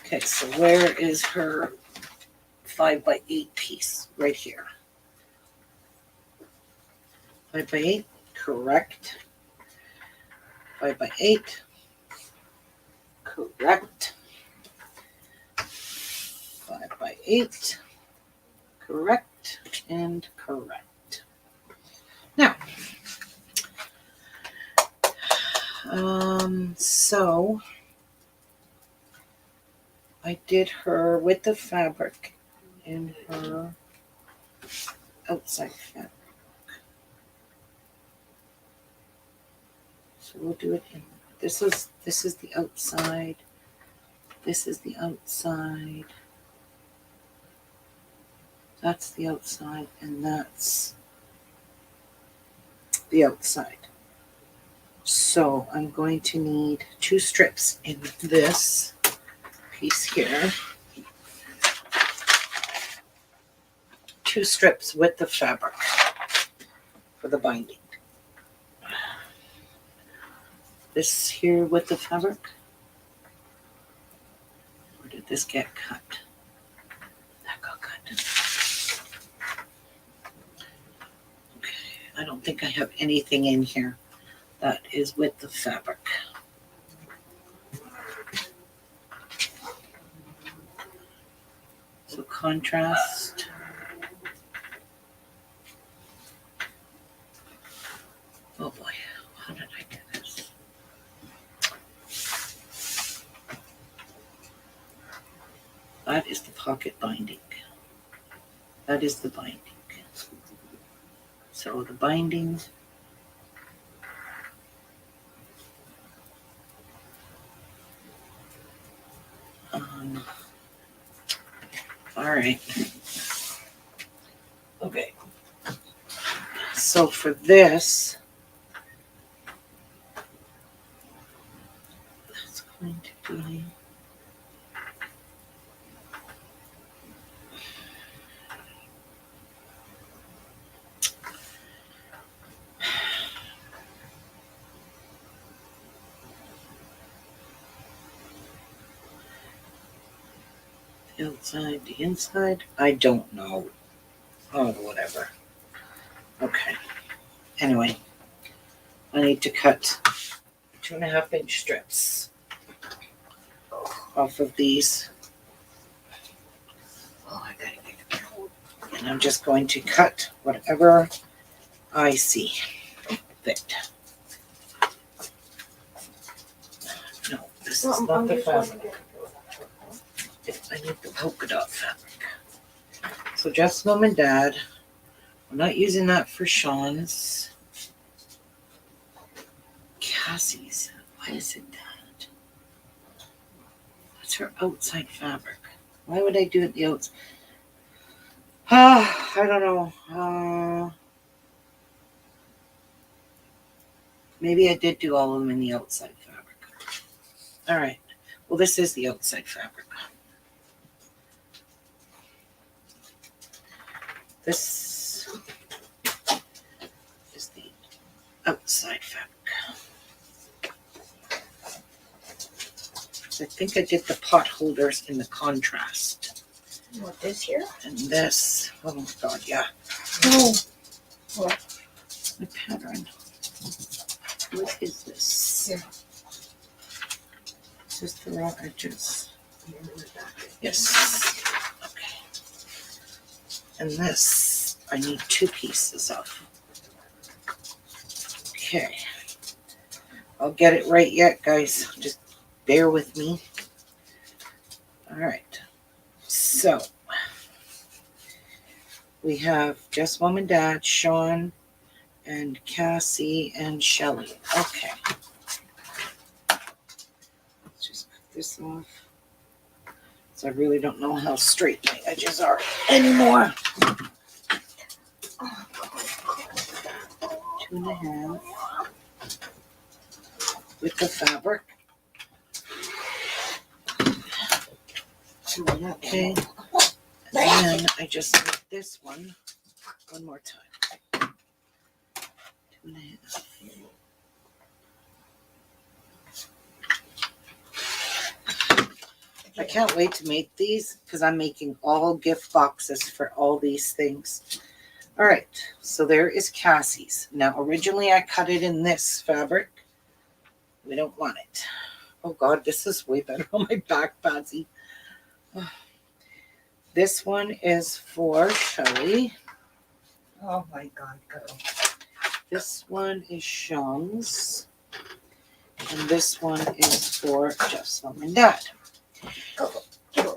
Okay, so where is her 5x8 piece? Right here. 5x8, correct. 5x8, correct. 5x8, correct, and correct. Now, so I did her with the fabric in her outside fabric. So we'll do it in, this is the outside, this is the outside, that's the outside, and that's the outside. So I'm going to need 2 strips in this piece here. 2 strips with the fabric for the binding. This here with the fabric. Or did this get cut? That got cut. Okay, I don't think I have anything in here that is with the fabric. So contrast. Oh boy, how did I do this? That is the pocket binding. That is the binding. So the binding. All right. Okay. So for this, that's going to be. The outside, the inside, I don't know. Oh, whatever. Okay. Anyway, I need to cut 2.5-inch strips off of these. Oh, I gotta get it out. And I'm just going to cut whatever I see fit. No, this is not the fabric. I need the polka dot fabric. So Jeff's mom and dad. I'm not using that for Sean's. Cassie's. Why is it that? That's her outside fabric. Why would I do it the outside? I don't know. Maybe I did do all of them in the outside fabric. All right. Well, this is the outside fabric. This is the outside fabric. I think I did the pot holders in the contrast. What, this here? And this, oh my God, yeah. No. What? My pattern. What is this? Here. Is this the raw edges? Yes. Okay. And this, I need 2 pieces of. Okay. I'll get it right yet, guys. Just bear with me. All right. So, we have Jess, mom and dad, Sean, and Cassie, and Shelly. Okay. Let's just cut this off. So I really don't know how straight my edges are anymore. 2.5 with the fabric. Okay. And then I just need this one more time. 2.5. I can't wait to make these because I'm making all gift boxes for all these things. All right, so there is Cassie's. Now, originally I cut it in this fabric. We don't want it. Oh God, this is way better on my back, Patsy. This one is for Shelly. Oh my God, girl. This one is Sean's. And this one is for Jeff's mom and dad. Go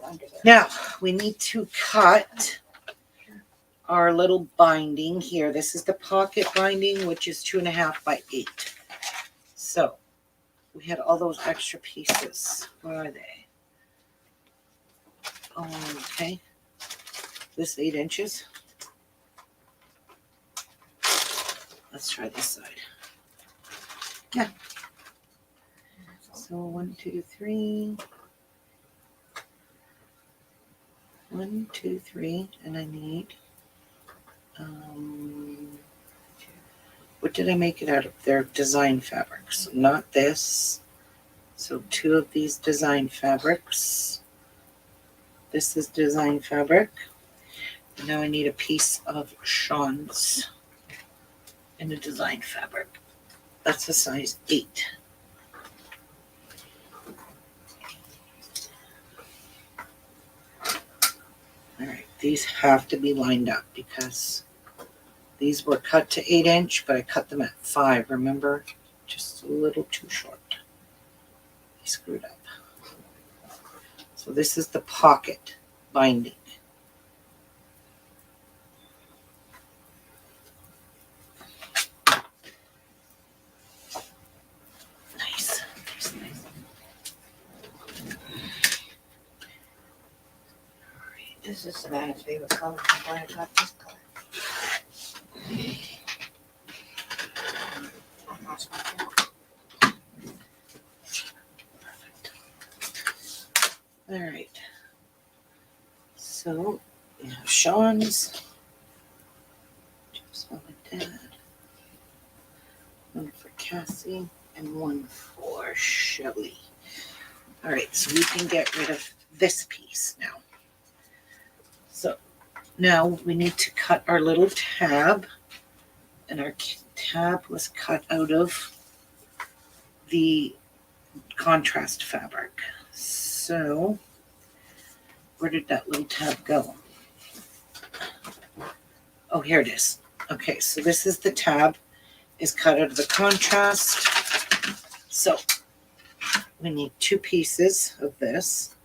under there. Now, we need to cut our little binding here. This is the pocket binding, which is 2.5 by 8. So, we had all those extra pieces. Where are they? Okay. This 8 inches. Let's try this side. Yeah. So 1, 2, 3. 1, 2, 3, and I need, what did I make it out of? They're design fabrics, not this. So 2 of these design fabrics. This is design fabric. And now I need a piece of Sean's in a design fabric. That's a size 8. these have to be lined up because these were cut to 8-inch, but I cut them at 5, remember? Just a little too short. I screwed up. So this is the pocket binding. Nice. Nice, nice. This is Savannah's favorite color. I'm glad I got this color. I lost my pen. All right. So we have Sean's. Just one with Dad. One for Cassie and one for Shelly. All right, so we can get rid of this piece now. So now we need to cut our little tab, and our tab was cut out of the contrast fabric. So where did that little tab go? Oh, here it is. Okay, so this is the tab, is cut out of the contrast. So we need 2 pieces of this.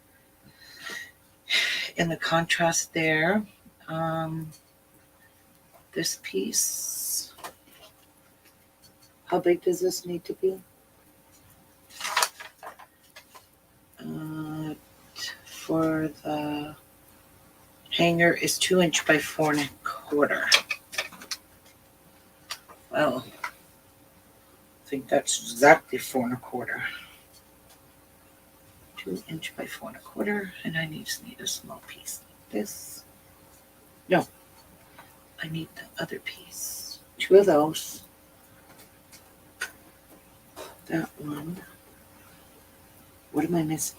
In the contrast there, this piece, how big does this need to be? For the hanger is 2-inch by 4 1/4. Well, I think that's exactly 4 1/4. 2-inch by 4 1/4, and I just need a small piece like this. No, I need the other piece. 2 of those. That one. What am I missing?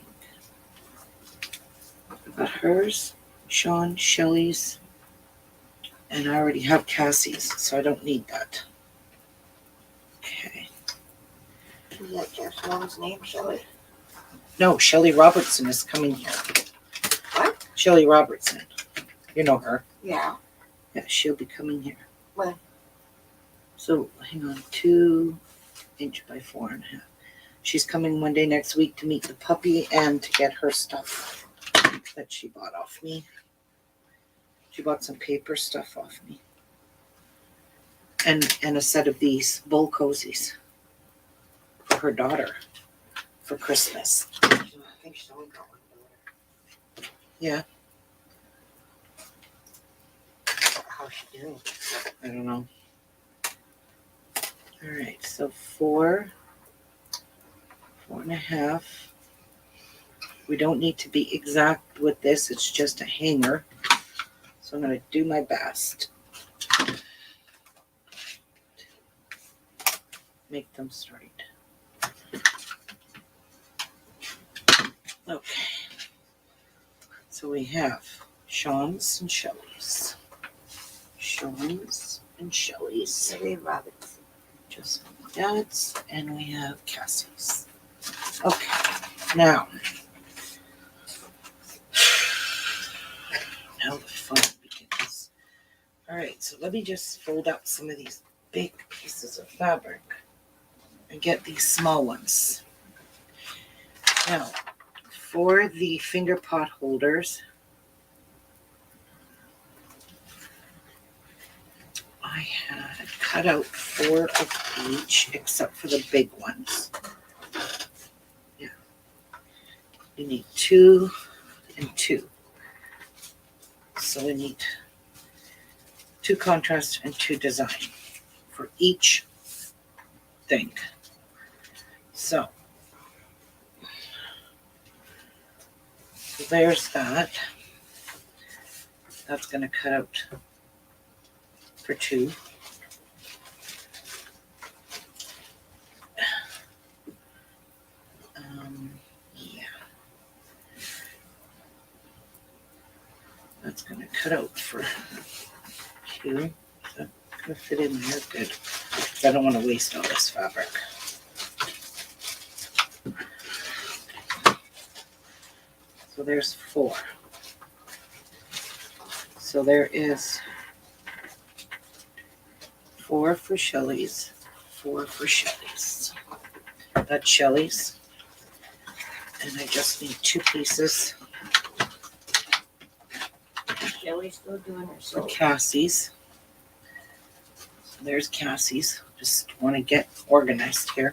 I got hers, Sean, Shelly's, and I already have Cassie's, so I don't need that. Okay. Is that Jeff's mom's name, Shelly? No, Shelly Robertson is coming here. What? Shelly Robertson. You know her. Yeah. Yeah, she'll be coming here. When? So, hang on, 2-inch by 4 1/2. She's coming Monday next week to meet the puppy and to get her stuff that she bought off me. She bought some paper stuff off me. And a set of these bull cozies for her daughter for Christmas. I think so. Yeah, How's she doing? I don't know. All right, so 4, 4 1/2. We don't need to be exact with this. It's just a hanger. So I'm going to do my best. Make them straight. Okay. So we have Sean's and Shelly's. Sean's and Shelly's. Shelly Roberts. Just Dad's, and we have Cassie's. Okay, now the fun begins. All right, so let me just fold out some of these big pieces of fabric and get these small ones. Now, for the finger pot holders, I had cut out 4 of each except for the big ones. Yeah. You need 2 and 2. So we need 2 contrast and 2 design for each thing. So there's that. That's going to cut out for 2. Yeah. That's going to cut out for 2. Is that going to fit in there? Good. Because I don't want to waste all this fabric. So there's 4. So there is 4 for Shelley's, 4 for Shelley's. That's Shelley's. And I just need 2 pieces Shelley's still doing her for soul. Cassie's. So there's Cassie's. Just want to get organized here.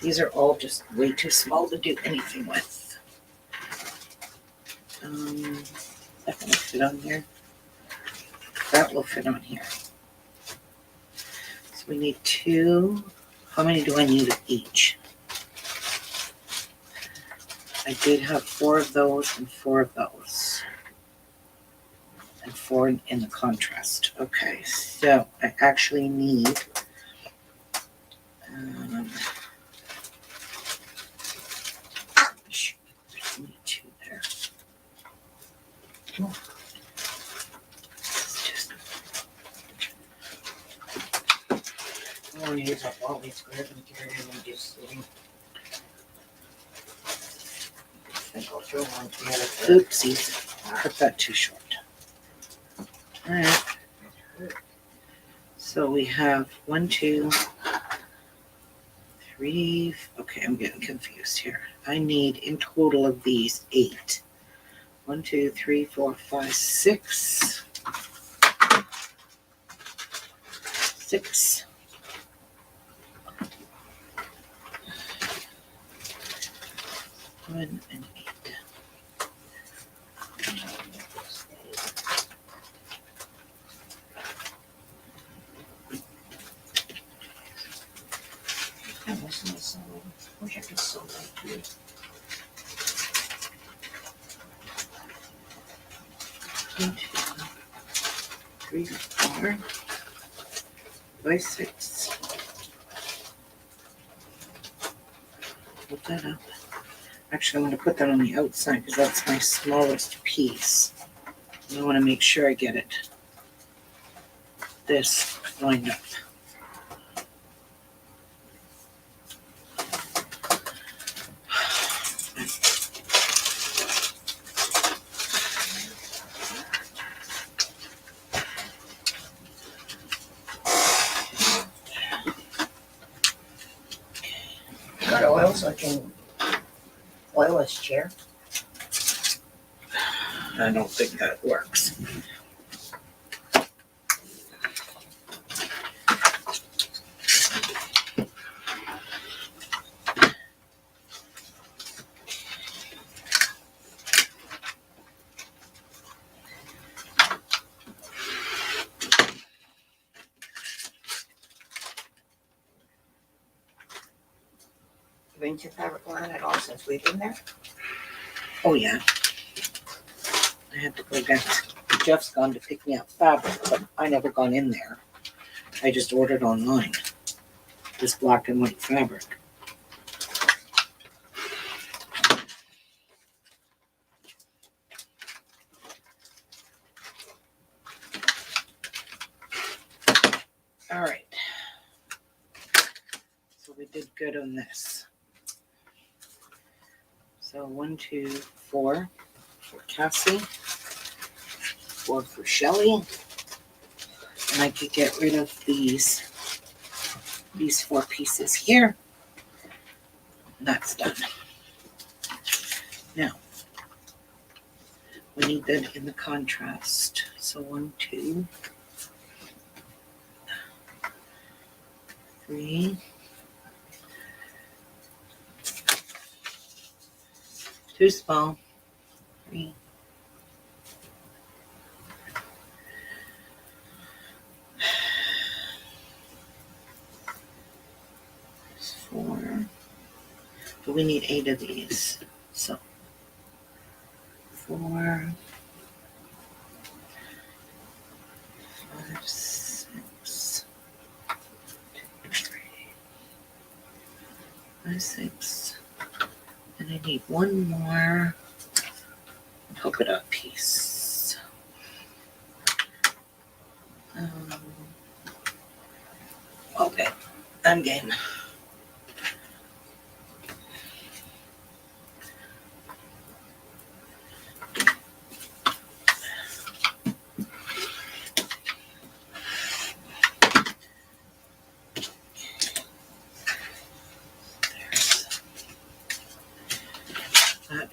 These are all just way too small to do anything with. That will fit on here. That will fit on here. So we need 2. How many do I need of each? I did have 4 of those and 4 of those. And 4 in the contrast. Okay, so I actually need shoot, there's only 2 there. Oh. It's just, I want to use up all these squares and carry them and just sitting. I think I'll throw one together. Oopsies, cut that too short. All right. So we have 1, 2, 3. Okay, I'm getting confused here. I need in total of these 8. 1, 2, 3, 4, 5, 6. 6. 1 and 8. I miss my sewing. Wish I could sew like you. One, 2, 3, 4, 5, 6. Put that up. Actually, I'm going to put that on the outside because that's my smallest piece. And I want to make sure I get it this lined up. Got oil so I can oil this chair. I don't think that works. Been your fabric line at all since we've been there? Oh yeah. I had to go down. Jeff's gone to pick me up fabric, but I never gone in there. I just ordered online. This black and white fabric. All right. So we did good on this. So 1, 2, 4 for Cassie, 4 for Shelley, and I could get rid of these 4 pieces here. That's done. Now we need that in the contrast. So 1, 2, 3. Too small. 3. 4. But we need 8 of these. So 4, 5, 6, 3, 5, 6. And I need one more polka dot piece. Okay, I'm game.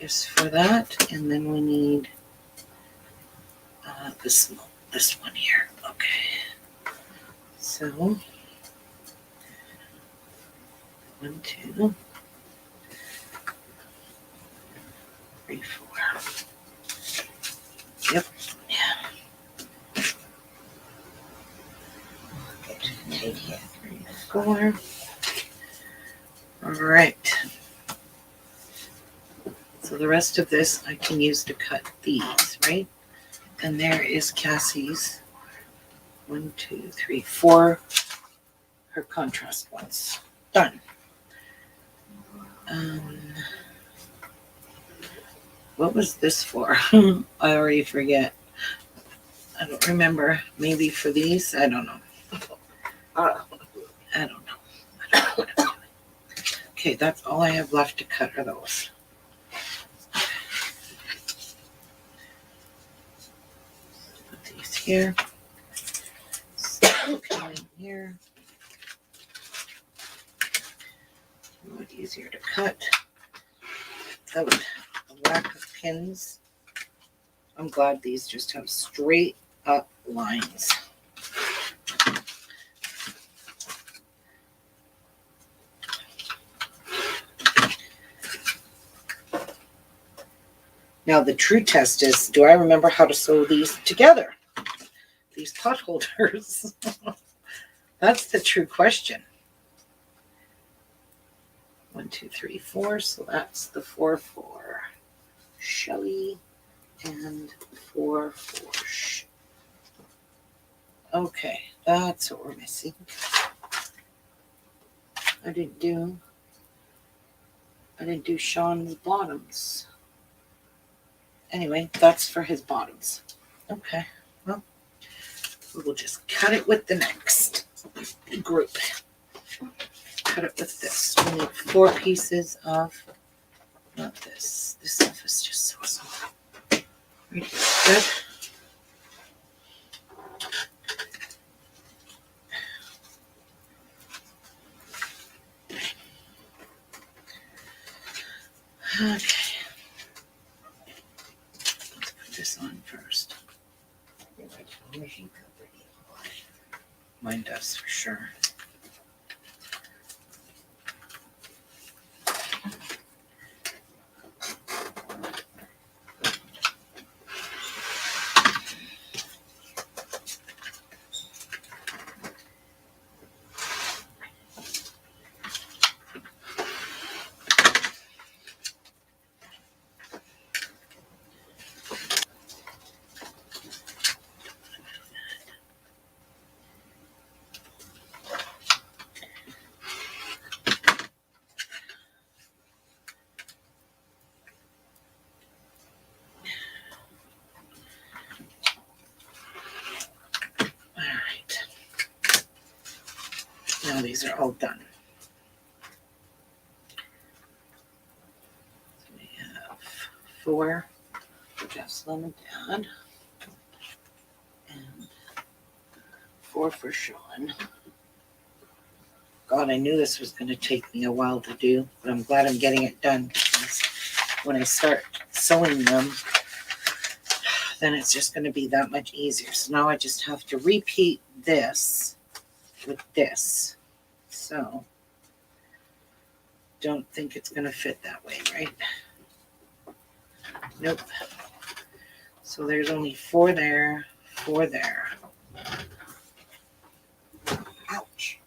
is for that, and then we need this one here. Okay, so 1, 2, 3, 4. Yep. Right here. 3, 4. All right. So the rest of this I can use to cut these, right? And there is Cassie's 1, 2, 3, 4. Her contrast ones. Done. What was this for? I already forget. I don't remember. Maybe for these? I don't know. I don't know. Okay, that's all I have left to cut are those. Put these here. Come in here. A little easier to cut without a whack of pins. I'm glad these just have straight up lines. Now the true test is, do I remember how to sew these together? These pot holders. That's the true question. 1, 2, 3, 4. So that's the 4 for Shelly and 4 for Okay, that's what we're missing. I didn't do Sean's bottoms. Anyway, that's for his bottoms. Okay, well, we will just cut it with the next group. Cut it with this. We need 4 pieces of, not this. This stuff is just so small. Right here. Good. Okay. Let's put this on first. Mine does for sure. Now these are all done. So we have 4 for Jeff's Mom and Dad, and 4 for Sean. God, I knew this was going to take me a while to do, but I'm glad I'm getting it done. Because when I start sewing them, then it's just going to be that much easier. So now I just have to repeat this with this. So, don't think it's going to fit that way, right? Nope. So there's only 4 there, 4 there. Ouch.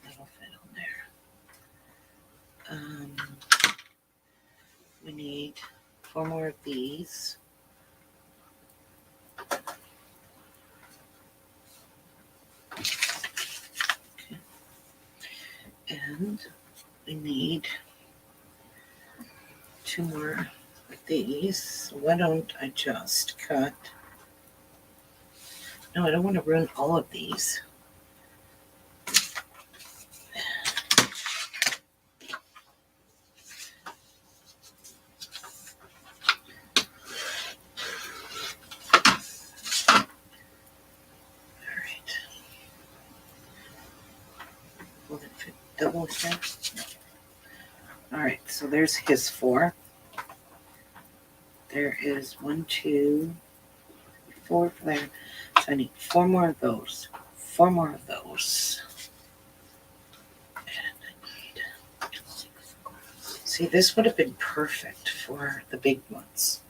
That'll fit on there. We need 4 more of these. And we need 2 more of these. So why don't I just cut? No, I don't want to ruin all of these. double here? No. All right, so there's his 4. There is 1, 2, 4 there. So I need 4 more of those. 4 more of those. And I need... See, this would have been perfect for the big ones.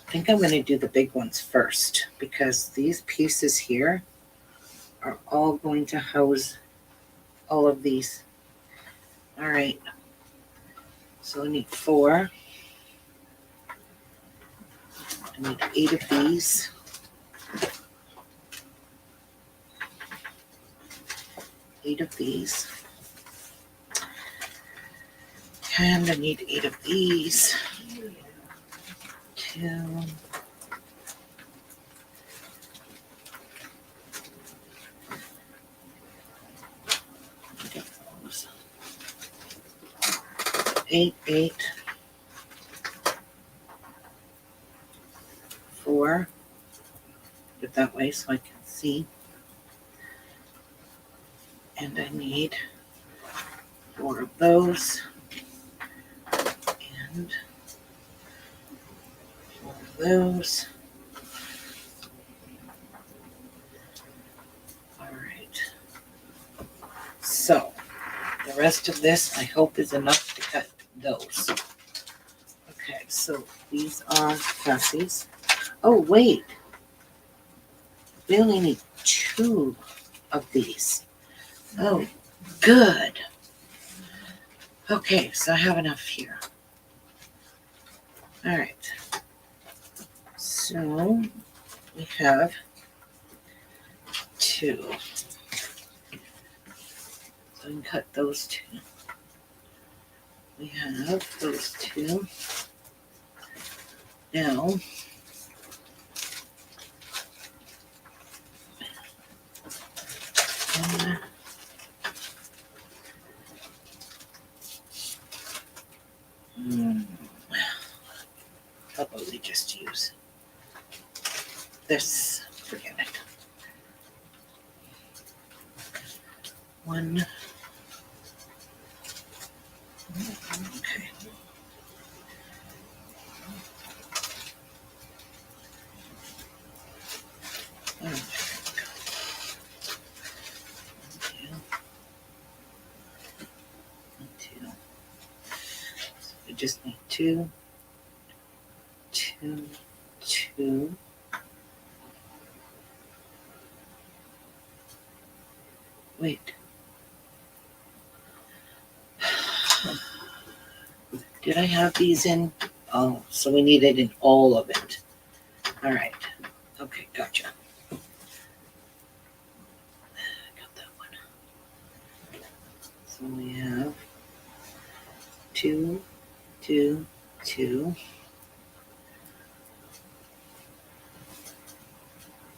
I think I'm going to do the big ones first because these pieces here are all going to house all of these. All right. So I need 4. I need 8 of these. 8 of these. And I need 8 of these. 2. Get those. 8, 8. 4. Get that way so I can see. And I need 4 of those. And 4 of those. All right. So the rest of this I hope is enough to cut those. Okay, so these are Cassie's. Oh, wait. We only need 2 of these. Oh, good. Okay, so I have enough here. All right. So we have 2. So I can cut those 2. We have those 2. Now, how about we just use this? Forget it. 1. Okay. Oh, there we go. 1, 2. So we just need 2, 2, 2. Wait. Did I have these in? Oh, so we need it in all of it. All right. Okay, gotcha. Got that one. So we have 2, 2, 2,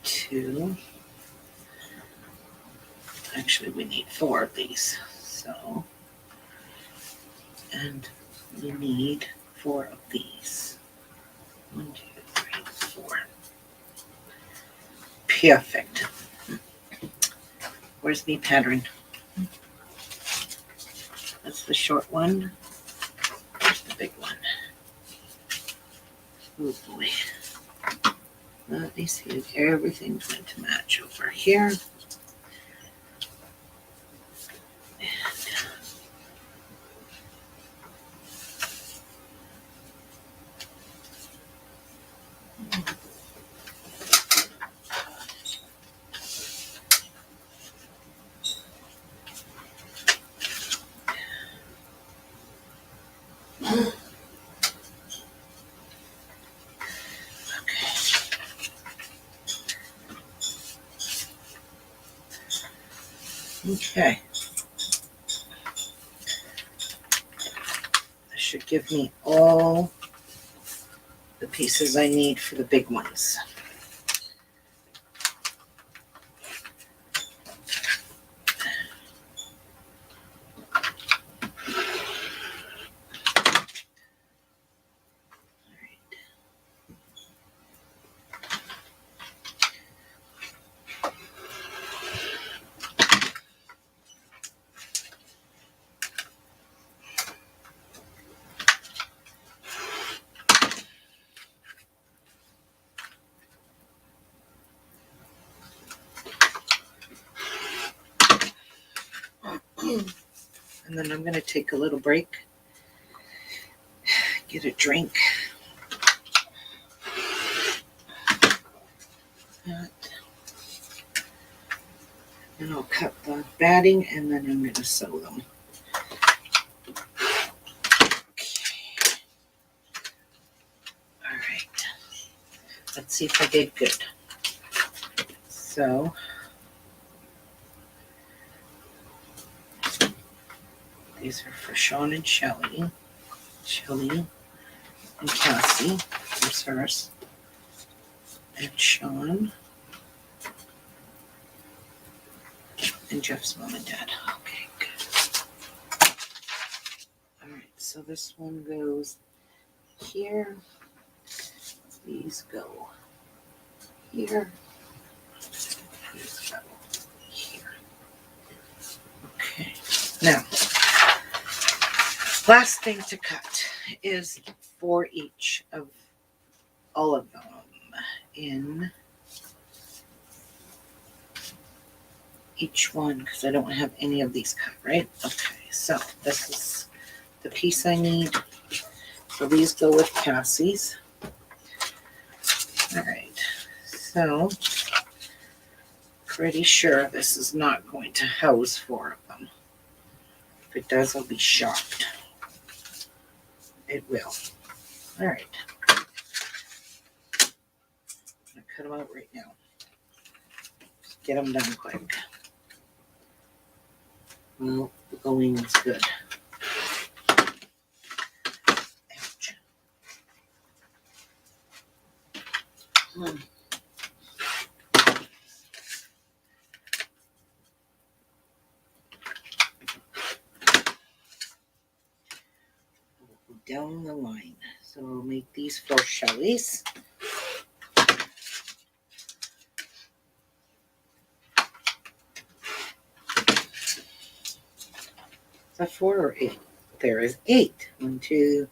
2. Actually, we need 4 of these. So, and we need 4 of these. 1, 2, 3, 4. Perfect. Where's me pattern? That's the short one. Here's the big one. Oh boy. Let me see if everything's going to match over here. Okay. This should give me all the pieces I need for the big ones. And then I'm gonna take a little break, get a drink. And I'll cut the batting and then I'm gonna sew them. All right. Let's see if I did good. So these are for Sean and Shelly. Shelly and Cassie. There's hers. And Sean. And Jeff's mom and dad. Okay, good. Alright, so this one goes here. These go here. These go here. Okay. Now, last thing to cut is for each of all of them in each one because I don't have any of these cut, right? Okay, so this is the piece I need. So these go with Cassie's. All right, so pretty sure this is not going to house 4 of them. If it does, I'll be shocked. It will. All right. I'm gonna cut them out right now. Just get them done quick. Well, the going is good. Ouch. Down the line. So I'll make these for Shelly's. Is that 4 or 8? There is 8. 1, 2,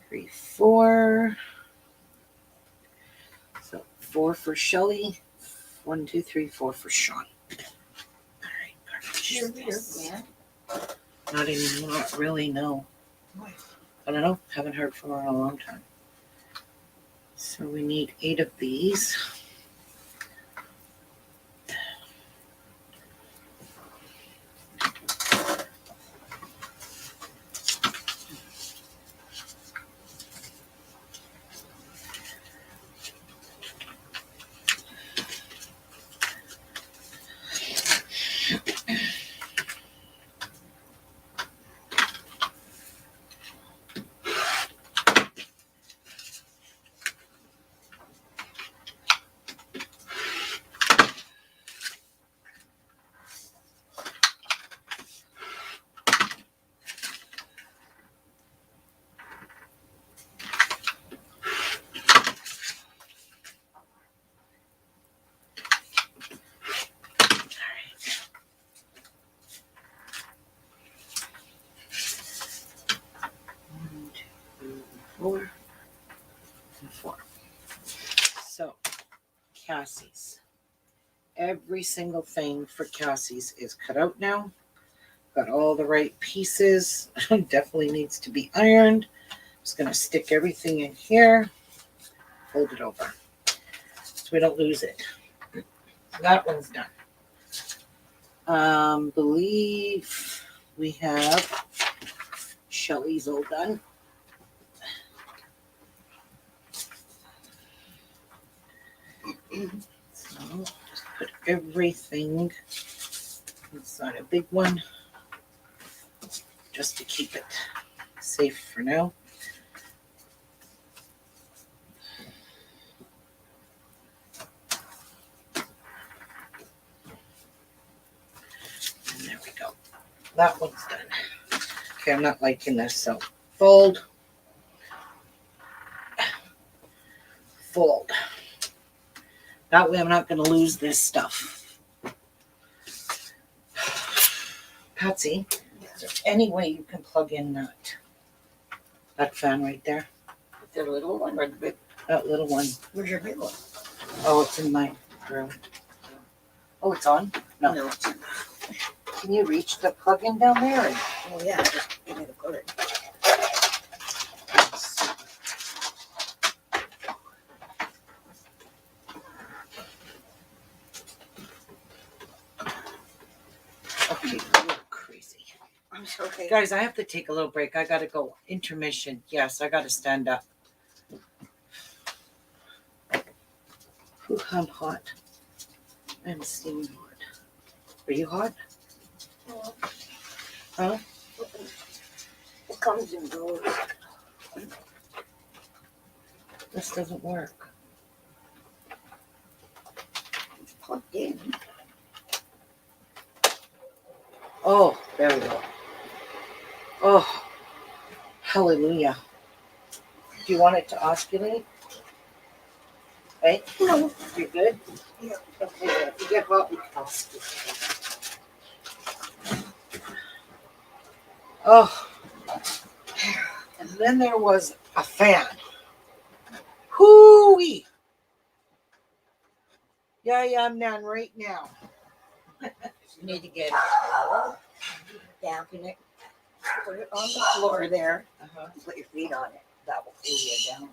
3, 4. So 4 for Shelly. 1, 2, 3, 4 for Sean. All right. You're weird, man. Not even, not really, no. Why? I don't know. Haven't heard from her in a long time. So we need 8 of these. Four and 4. So, Cassie's. Every single thing for Cassie's is cut out now. Got all the right pieces. Definitely needs to be ironed. Just going to stick everything in here. Fold it over. So we don't lose it. That one's done. Believe we have Shelly's all done. So just put everything inside a big one just to keep it safe for now. And there we go. That one's done. Okay, I'm not liking this, so fold. Fold. That way I'm not going to lose this stuff. Patsy, is there any way you can plug in that fan right there? The little one or the big? That little one. Where's your big one? Oh, it's in my room. Oh, it's on? No. No. Can you reach the plug-in down there? And Oh, yeah, just give me the cord. okay, you're crazy. I'm sorry. Guys, I have to take a little break. I gotta go. Intermission. Yes, I gotta stand up. Whew, I'm hot. I'm steaming hot. Are you hot? Huh? It comes and goes. This doesn't work. It's plugged in. Oh, there we go. Oh, hallelujah. Do you want it to oscillate? Hey, No. you're good? Yeah. Okay, good. If you get hot, we can oscillate. Oh, and then there was a fan. Hoo-wee. Yeah, I'm down right now. You need to get dampen it. Put it on the floor there. Uh-huh. Put your feet on it. That will cool you down.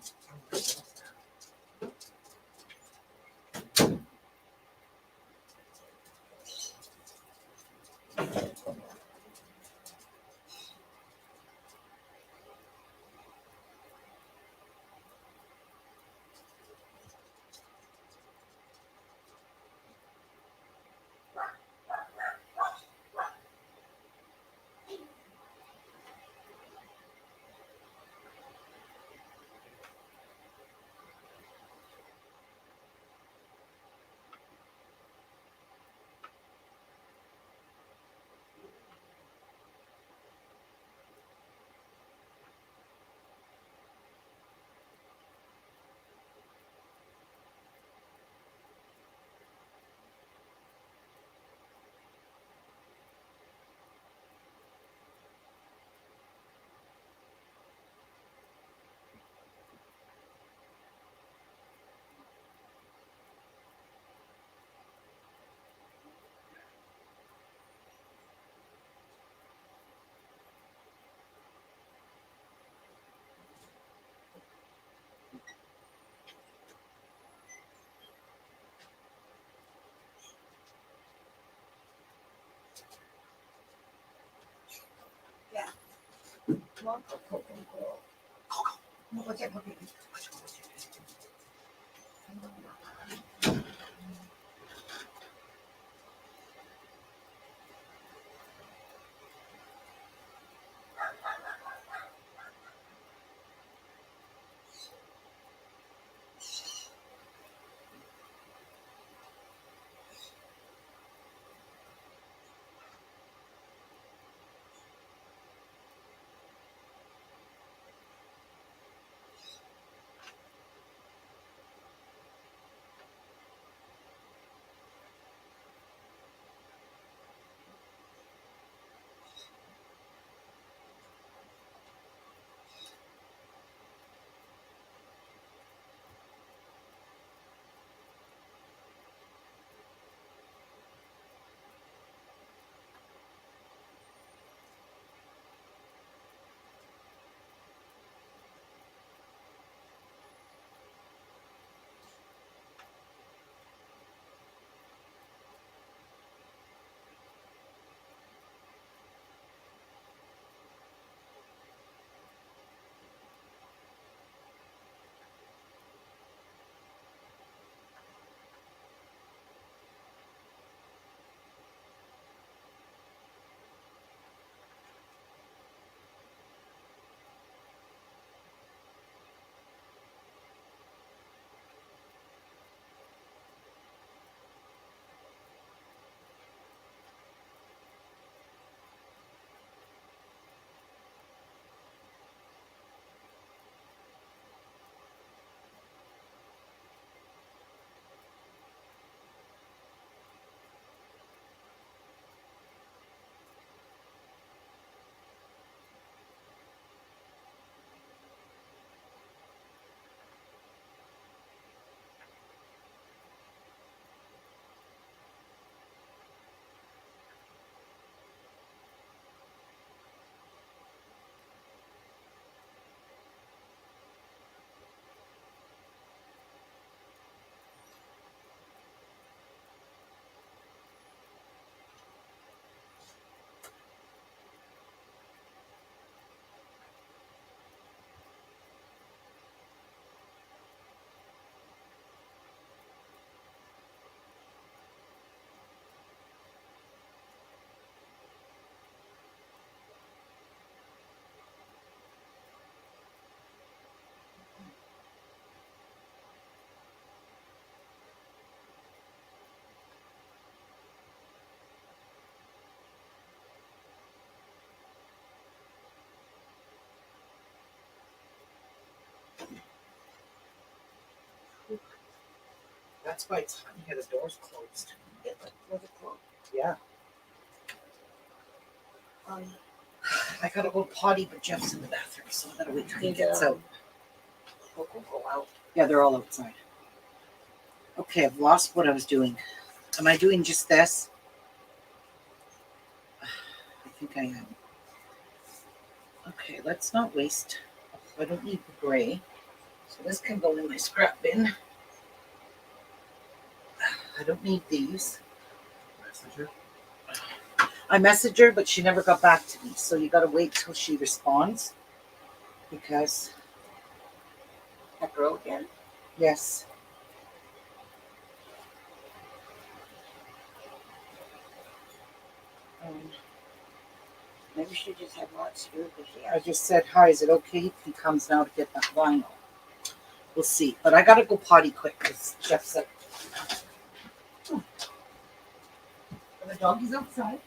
Come on, go. What's that? That's why it's hot in here. The door's closed. Yeah, but was it close? Yeah. I gotta go potty, but Jeff's in the bathroom, so I gotta wait till he gets out. Coco go out. Yeah, they're all outside. Okay, I've lost what I was doing. Am I doing just this? I think I am. Okay, let's not waste. I don't need the gray. So this can go in my scrap bin. I don't need these. Messenger. I messaged her, but she never got back to me. So you gotta wait till she responds. Because, That girl again. yes. Maybe she just had lots to do because she I has. just said, hi, is it okay if he comes now to get that vinyl? We'll see. But I gotta go potty quick because Jeff said. The doggy's outside.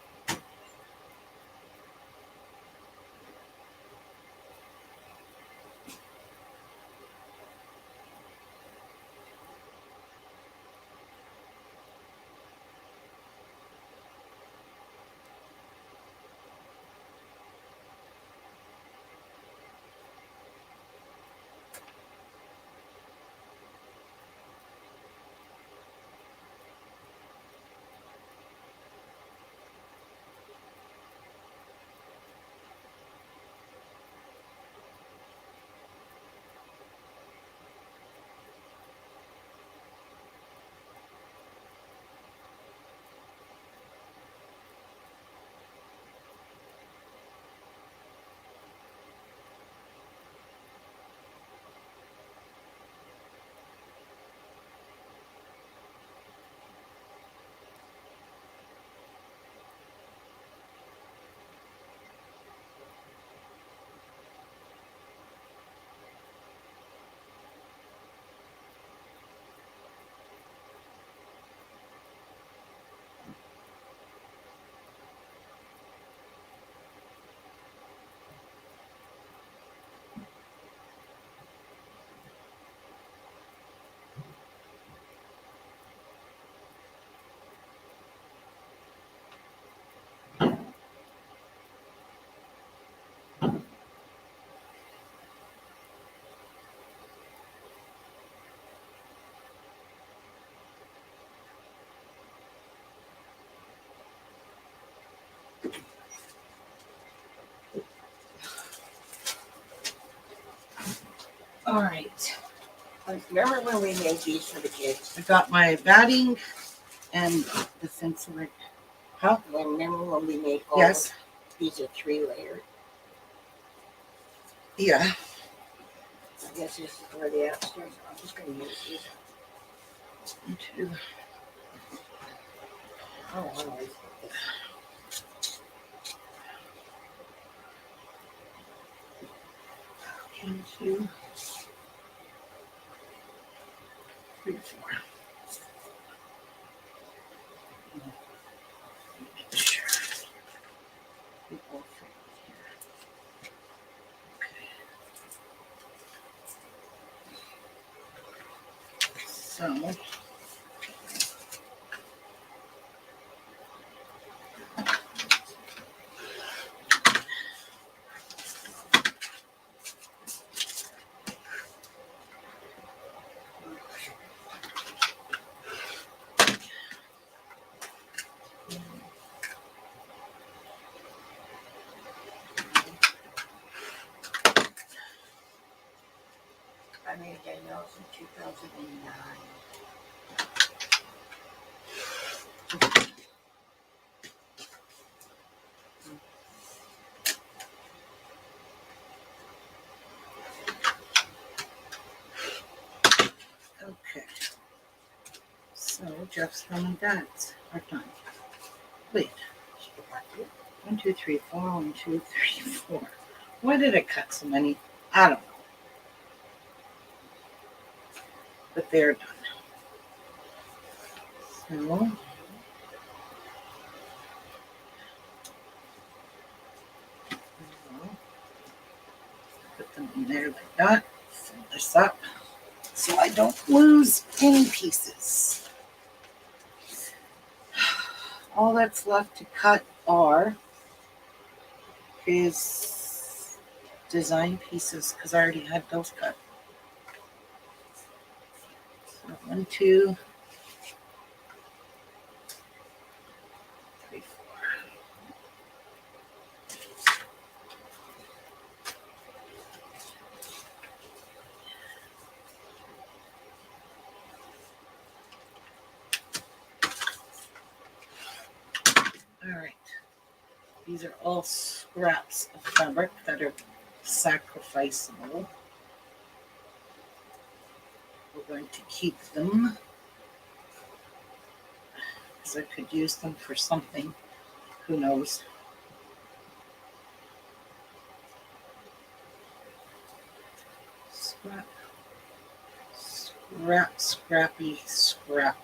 All right. Remember when we made these for the kids? I got my batting and the fence right. Huh? Remember when we made all Yes. these are 3-layered? Yeah. I guess this is where the upstairs. I'm just going to use these. Me too. Oh, wow. One, two, three, four. Sure. We all fit here. Okay. So. I made that nails in 2009. Okay. So Jeff's mom and dad's are done. Wait. 1, 2, 3, 4. 1, 2, 3, 4. Why did I cut so many? I don't know. But they're done. So put them in there like that. Fill this up. so I don't lose any pieces. All that's left to cut are his design pieces because I already had those cut. So 1, 2, 3, 4. All right. These are all scraps of fabric that are sacrificable. We're going to keep them because I could use them for something. Who knows? Scrap, scrap, scrappy, scrap.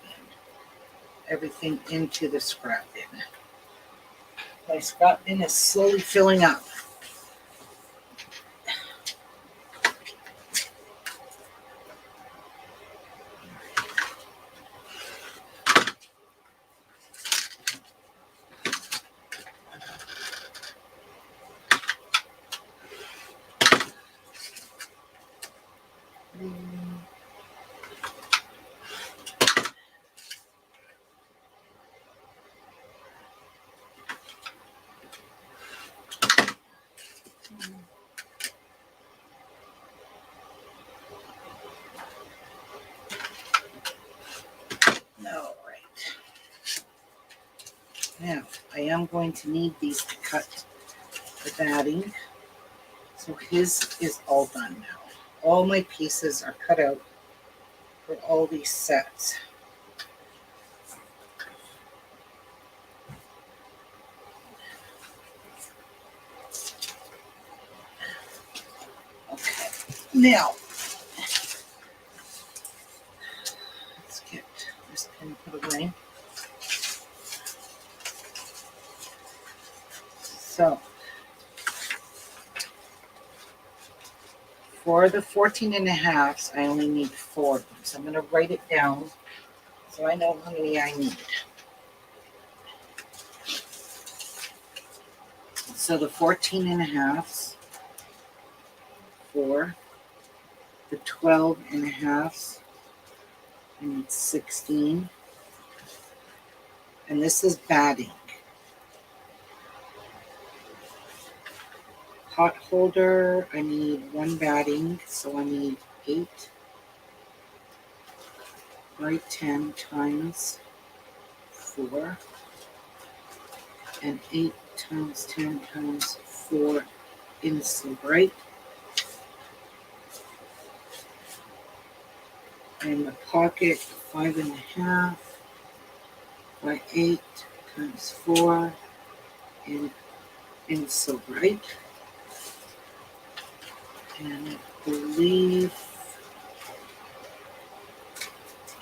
Everything into the scrap bin. My scrap bin is slowly filling up. All right. Now, I am going to need these to cut the batting. So his is all done now. All my pieces are cut out for all these sets. Okay. Now, let's get this pin put away. So, for the 14.5s, I only need 4 of them. So I'm going to write it down so I know how many I need. So the 14.5s, 4. The 12.5s, I need 16. And this is batting. Pot holder, I need 1 batting, so I need 8 by 10 times 4, and 8 times 10 times 4 insul, right? And the pocket, 5.5 by 8 times 4 in insul, right? And I believe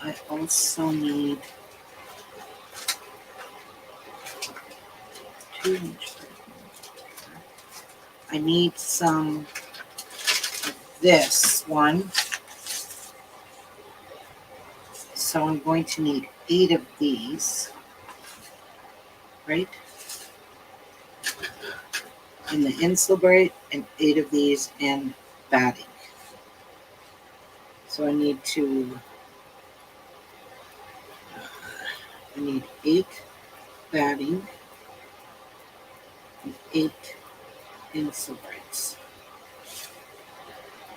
I also need 2 inch. I need some of this one. So I'm going to need 8 of these, right? In the insul braid and 8 of these in batting. So I need 8 batting and 8 insul braids.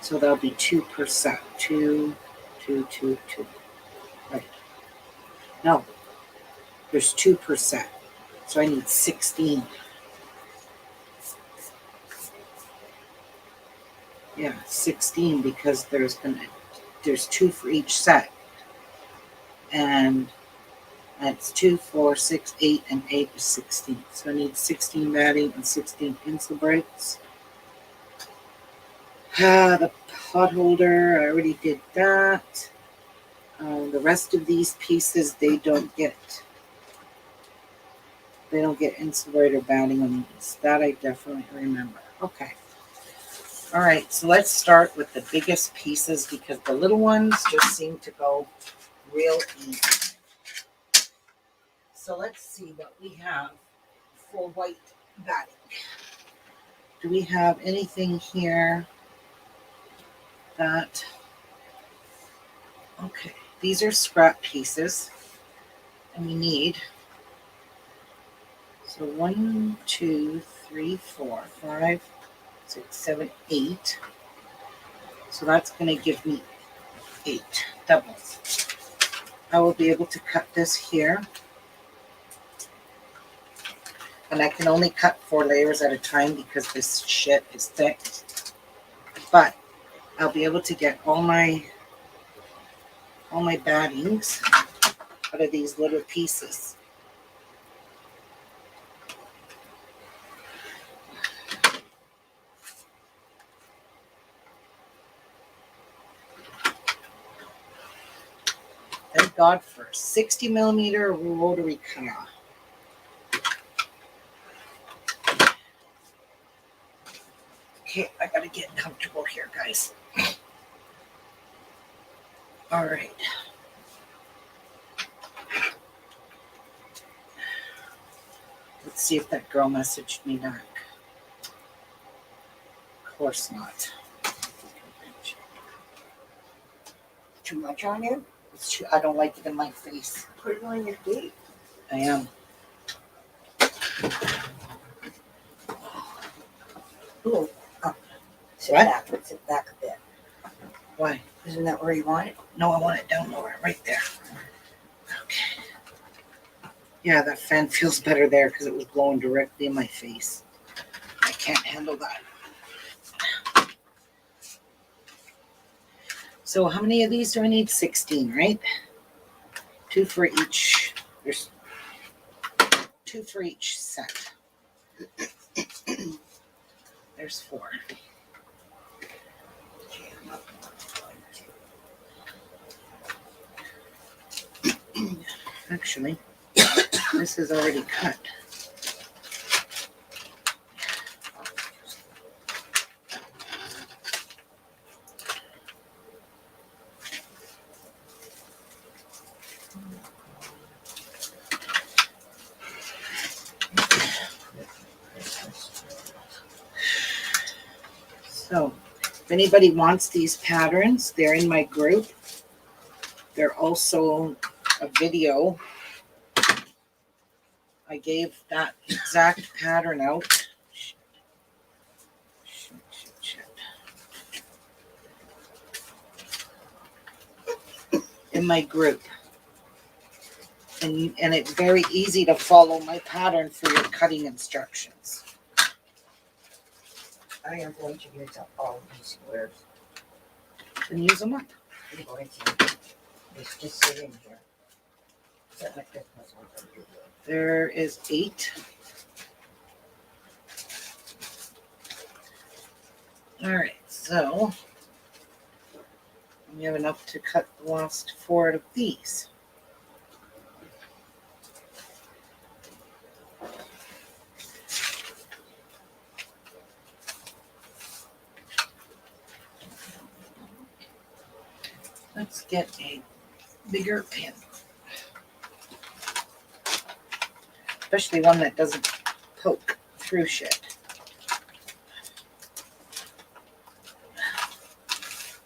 So that'll be 2%. 2, 2, 2, 2. Right. No. There's 2%. So I need 16. Yeah, 16 because there's 2 for each set. And that's 2, 4, 6, 8, and 8 is 16. So I need 16 batting and 16 insul braids. The pot holder, I already did that. The rest of these pieces, they don't get insul braid or batting on these. That I definitely remember. Okay. All right, so let's start with the biggest pieces because the little ones just seem to go real easy. So let's see what we have for white batting. Do we have anything here that, okay, these are scrap pieces and we need, so 1, 2, 3, 4, 5, 6, 7, 8. So that's going to give me 8 doubles. I will be able to cut this here. And I can only cut 4 layers at a time because this shit is thick. But I'll be able to get all my battings out of these little pieces. Thank God for a 60 millimeter rotary cutter. Okay, I gotta get comfortable here, guys. All right. Let's see if that girl messaged me back. Of course not. Too much on you? It's too, I don't like it in my face. Put it on your feet. I am. Ooh. Oh. Sit What? back. Sit back a bit. Why? Isn't that where you want it? No, I want it down lower, right there. Okay. Yeah, that fan feels better there because it was blowing directly in my face. I can't handle that. So how many of these do I need? 16, right? 2 for each. There's 2 for each set. There's 4. Actually, this is already cut. So, if anybody wants these patterns, they're in my group. They're also a video. I gave that exact pattern out. Shit. In my group. And it's very easy to follow my pattern for your cutting instructions. I am going to use up all of these squares. And use them up. I'm going to. It's just sitting here. So like this was what I'm doing. There is 8. All right, so we have enough to cut the last 4 of these. Let's get a bigger pin. Especially one that doesn't poke through shit.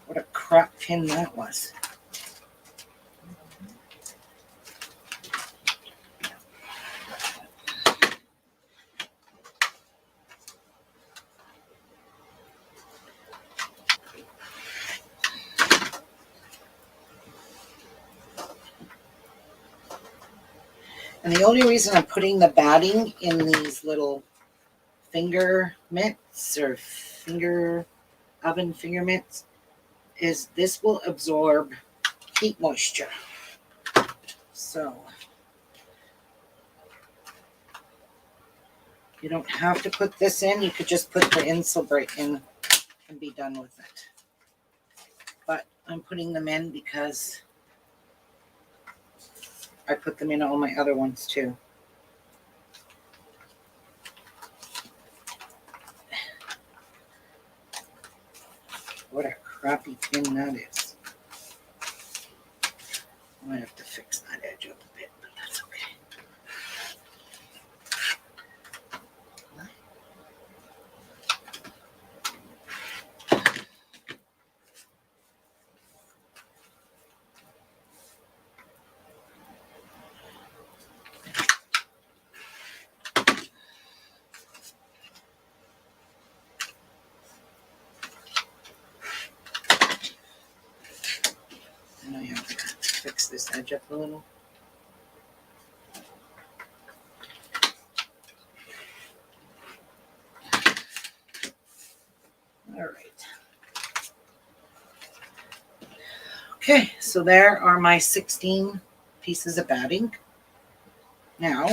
What a crap pin that was. And the only reason I'm putting the batting in these little finger mitts or oven finger mitts is this will absorb heat moisture. So you don't have to put this in. You could just put the Insulbrate in and be done with it. But I'm putting them in because I put them in all my other ones too. crappy pin that is. I might have to fix that edge up a bit, but that's okay. And I have to fix this edge up a little. All right. Okay, so there are my 16 pieces of batting. Now,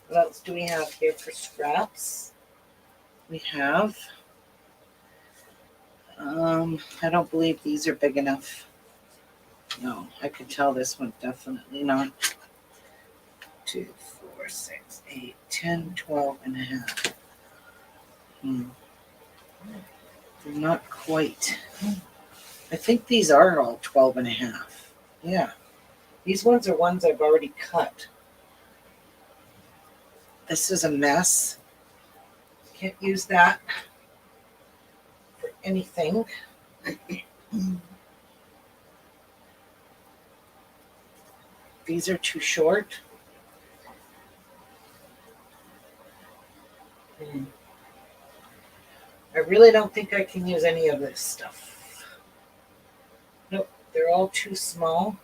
what else do we have here for scraps? We have, I don't believe these are big enough. No, I could tell this one definitely not. 2, 4, 6, 8, 10, 12 and a half. They're not quite. I think these are all 12 and a half. Yeah. These ones are ones I've already cut. This is a mess. Can't use that for anything. These are too short. I really don't think I can use any of this stuff. Nope, they're all too small.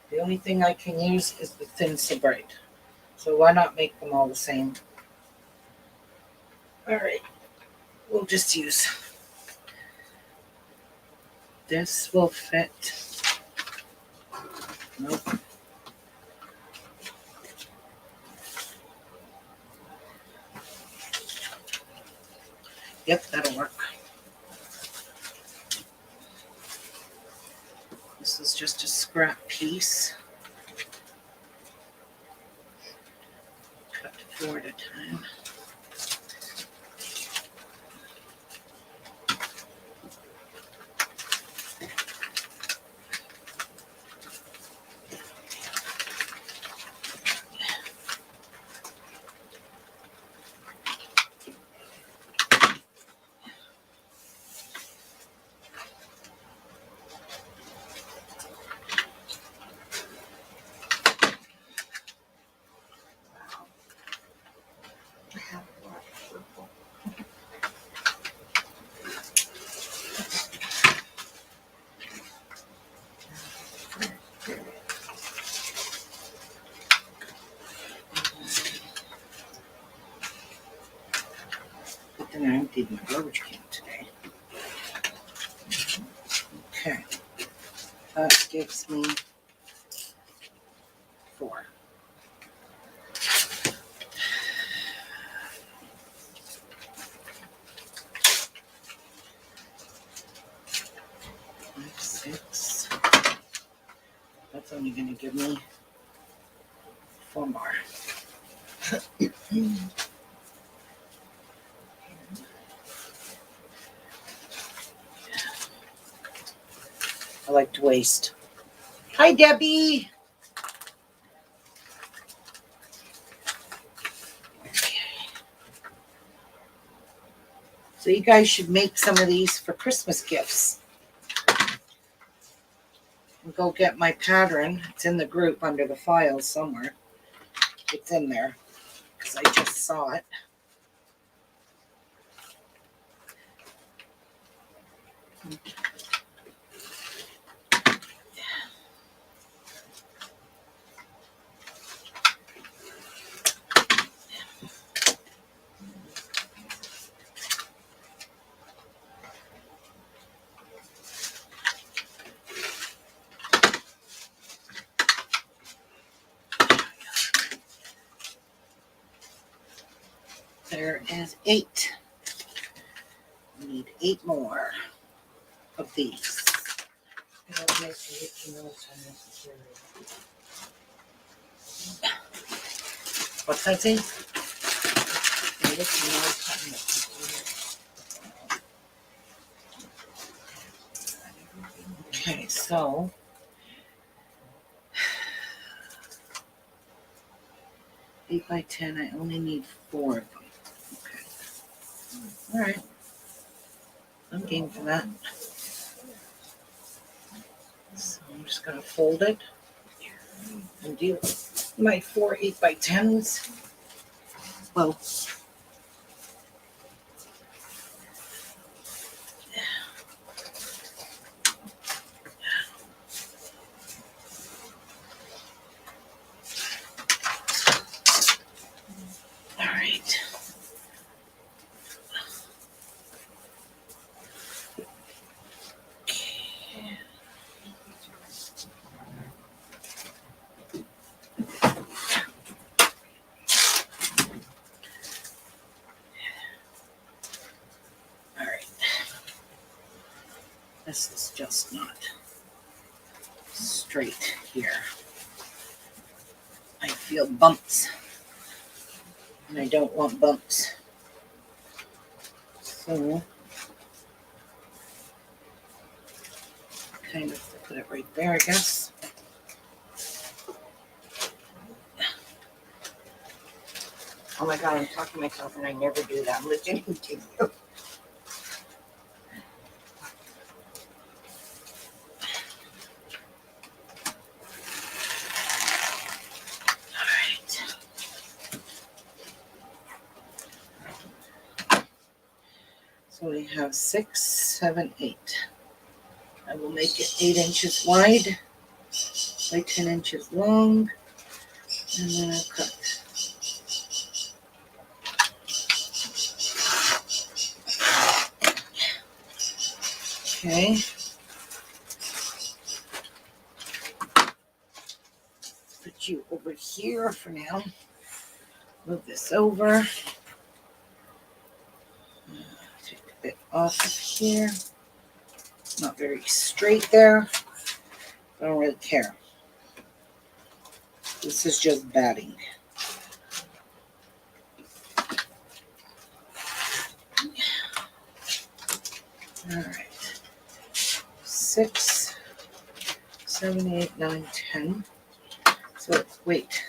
The only thing I can use is the thin Sabrite. So why not make them all the same? All right, we'll just use this. Will fit. Nope. Yep, that'll work. This is just a scrap piece. Cut 4 at a time. I have a lot of purple. Good thing I emptied my garbage can today. Okay. That gives me 4. Five, 6. That's only going to give me 4 more. I like to waste. Hi, Debbie. So you guys should make some of these for Christmas gifts. I'll go get my pattern. It's in the group under the files somewhere. It's in there because I just saw it. There is 8. We need 8 more of these. What's that say? Okay, so 8 by 10. I only need 4 of them. Okay. All right. I'm game for that. So I'm just gonna fold it and do my 4 8 by 10s. Well, all right. Okay. All right. This is just not straight here. I feel bumps, and I don't want bumps. So, kind of put it right there, I guess. Oh my God, I'm talking to myself and I never do that. I'm listening to you. All right. So we have 6, 7, 8. I will make it 8 inches wide by 10 inches long, and then I'll cut. Okay. Put you over here for now. Move this over. Take a bit off of here. Not very straight there. I don't really care. This is just batting. All right. 6, 7, 8, 9, 10. So wait.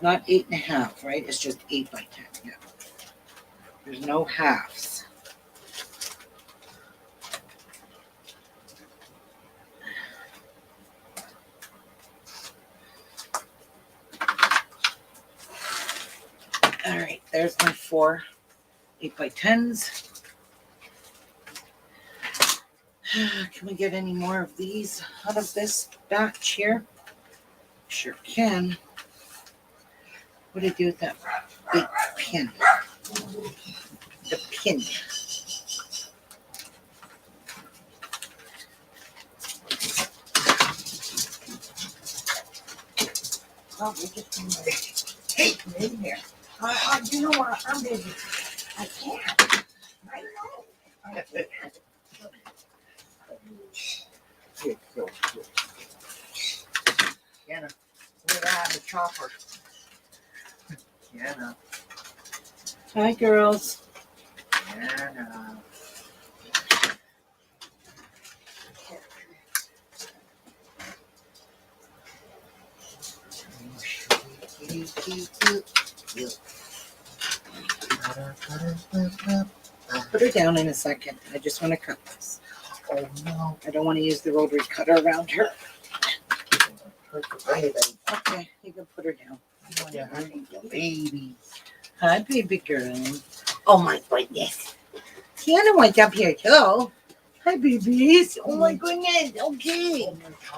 Not 8.5, right? It's just 8 by 10. Yeah. There's no halves. All right, there's my 4 8 by 10s. Can we get any more of these out of this batch here? Sure can. What do I do with that big pin? The pin. Oh, we just come take me in here. You know what? I'm busy. I can't. I know. I can't. Kiana. We have the chopper. Kiana. Hi, girls. Kiana. I'll put her down in a second. I just want to cut this. Oh no. I don't want to use the rotary cutter around her. Baby. Okay, you can put her down. Yeah, baby. Hi, baby girl. Oh my goodness. Tiana went up here too. Hi, babies. Oh my goodness. Okay.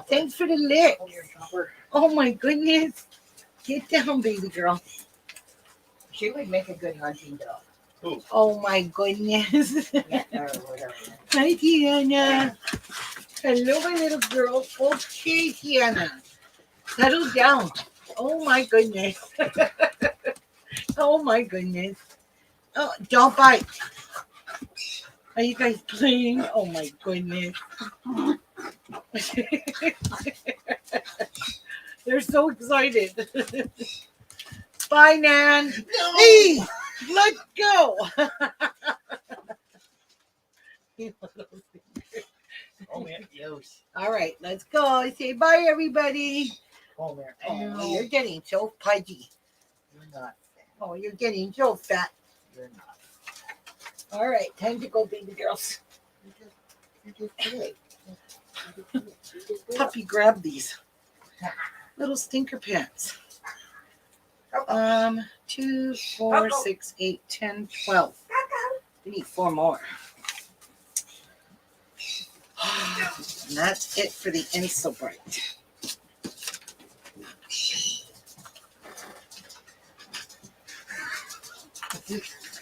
Thanks for the lick. Oh my goodness. Get down, baby girl. She would make a good hunting dog. Oh my goodness. Yeah, or whatever. Hi, Tiana. Hello, my little girl. Okay, Tiana. Settle down. Oh my goodness. Oh my goodness. Oh, don't bite. Are you guys playing? Oh my goodness. They're so excited. Bye, Nan. No. Hey, let go. Come here, Yosh. All right, let's go. Say bye, everybody. Come here. Oh, you're getting so pudgy. You're not. Oh, you're getting so fat. You're not. All right, time to go, baby girls. You just good. Puppy, grab these little stinker pants. 2, 4, 6, 8, 10, 12. We need 4 more. And that's it for the Inso Bright.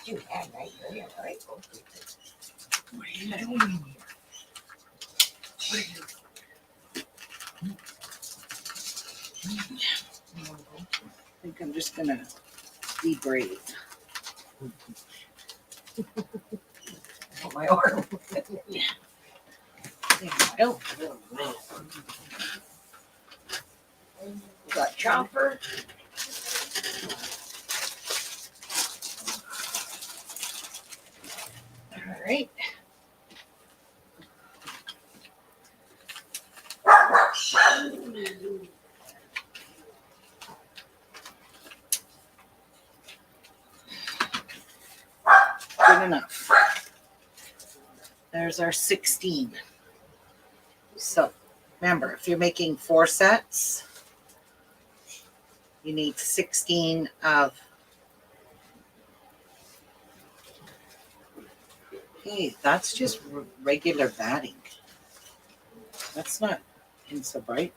You had right there, right? What are you doing here? What are you? I think I'm just gonna be brave. On my arm. There you go. We got Chopper. All right. Good enough. There's our 16. So remember, if you're making 4 sets, you need 16 of. Hey, that's just regular batting. That's not Inso Bright.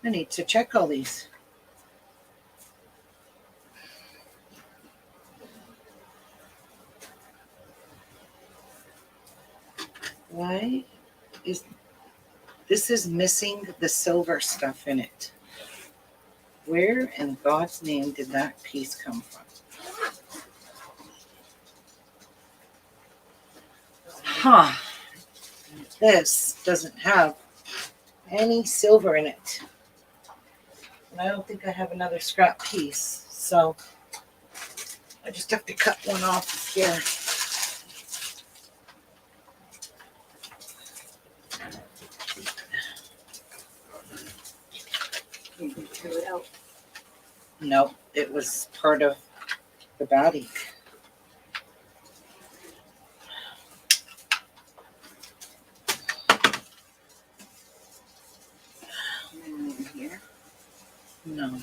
I need to check all these. Why is this is missing the silver stuff in it? Where in God's name did that piece come from? Huh. This doesn't have any silver in it. And I don't think I have another scrap piece. So I just have to cut one off here. You threw it out. No, it was part of the body. Here. No.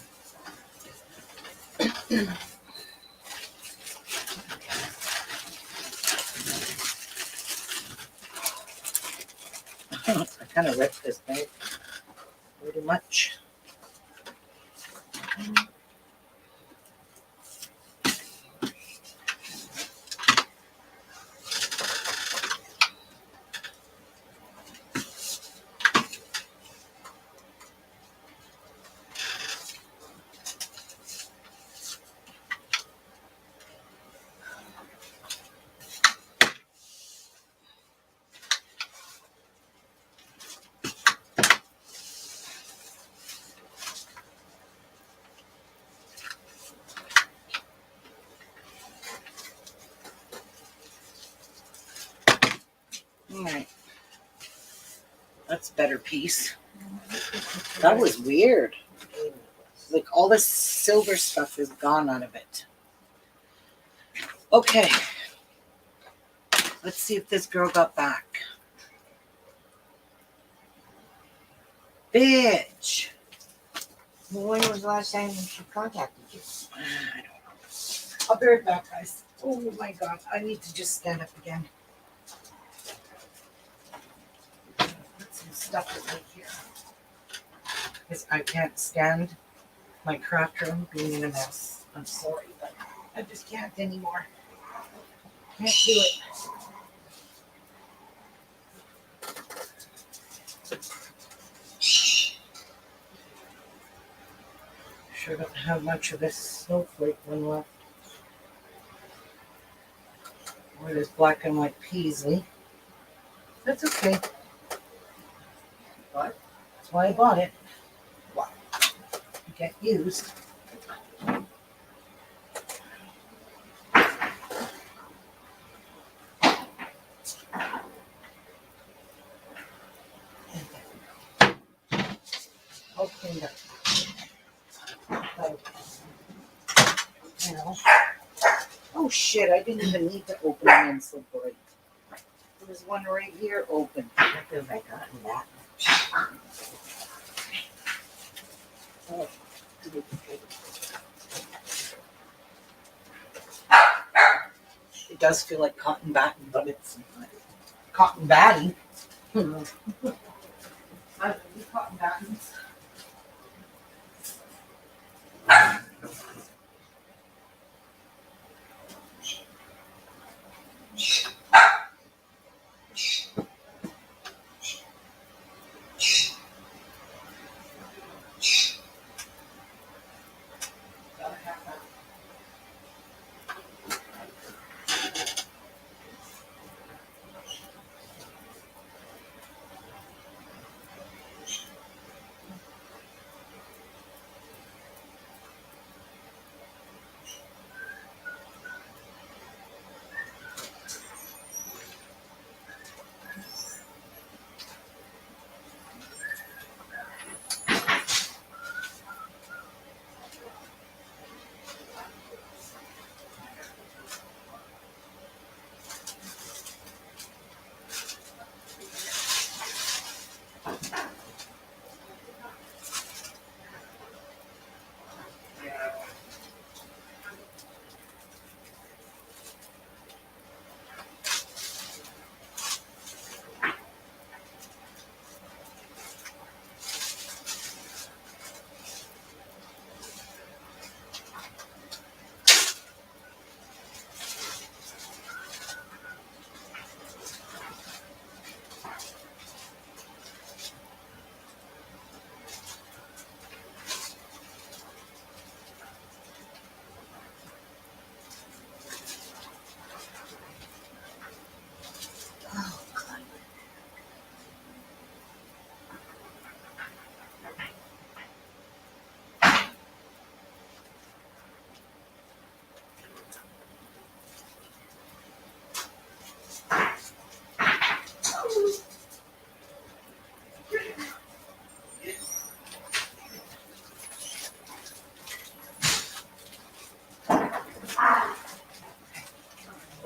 I kind of ripped this bag pretty much. All right. That's a better piece. That was weird. Like all the silver stuff is gone out of it. Okay. Let's see if this girl got back. Bitch. Well, when was the last time she contacted you? I don't know. I'll be right back, guys. Oh my God. I need to just stand up again. Put some stuff right here. Because I can't stand my craft room being in a mess. I'm sorry, but I just can't anymore. Can't do it. Sure don't have much of this snowflake one left. Or this black and white paisley. That's okay. What? That's why I bought it. What? Get used. everything that, like, you know. Oh shit, I didn't even need to open it in so bright. There's one right here open. I feel like I gotten that. Oh. It does feel like cotton batting, but it's not cotton batting. I don't do cotton battings. Gotta have that.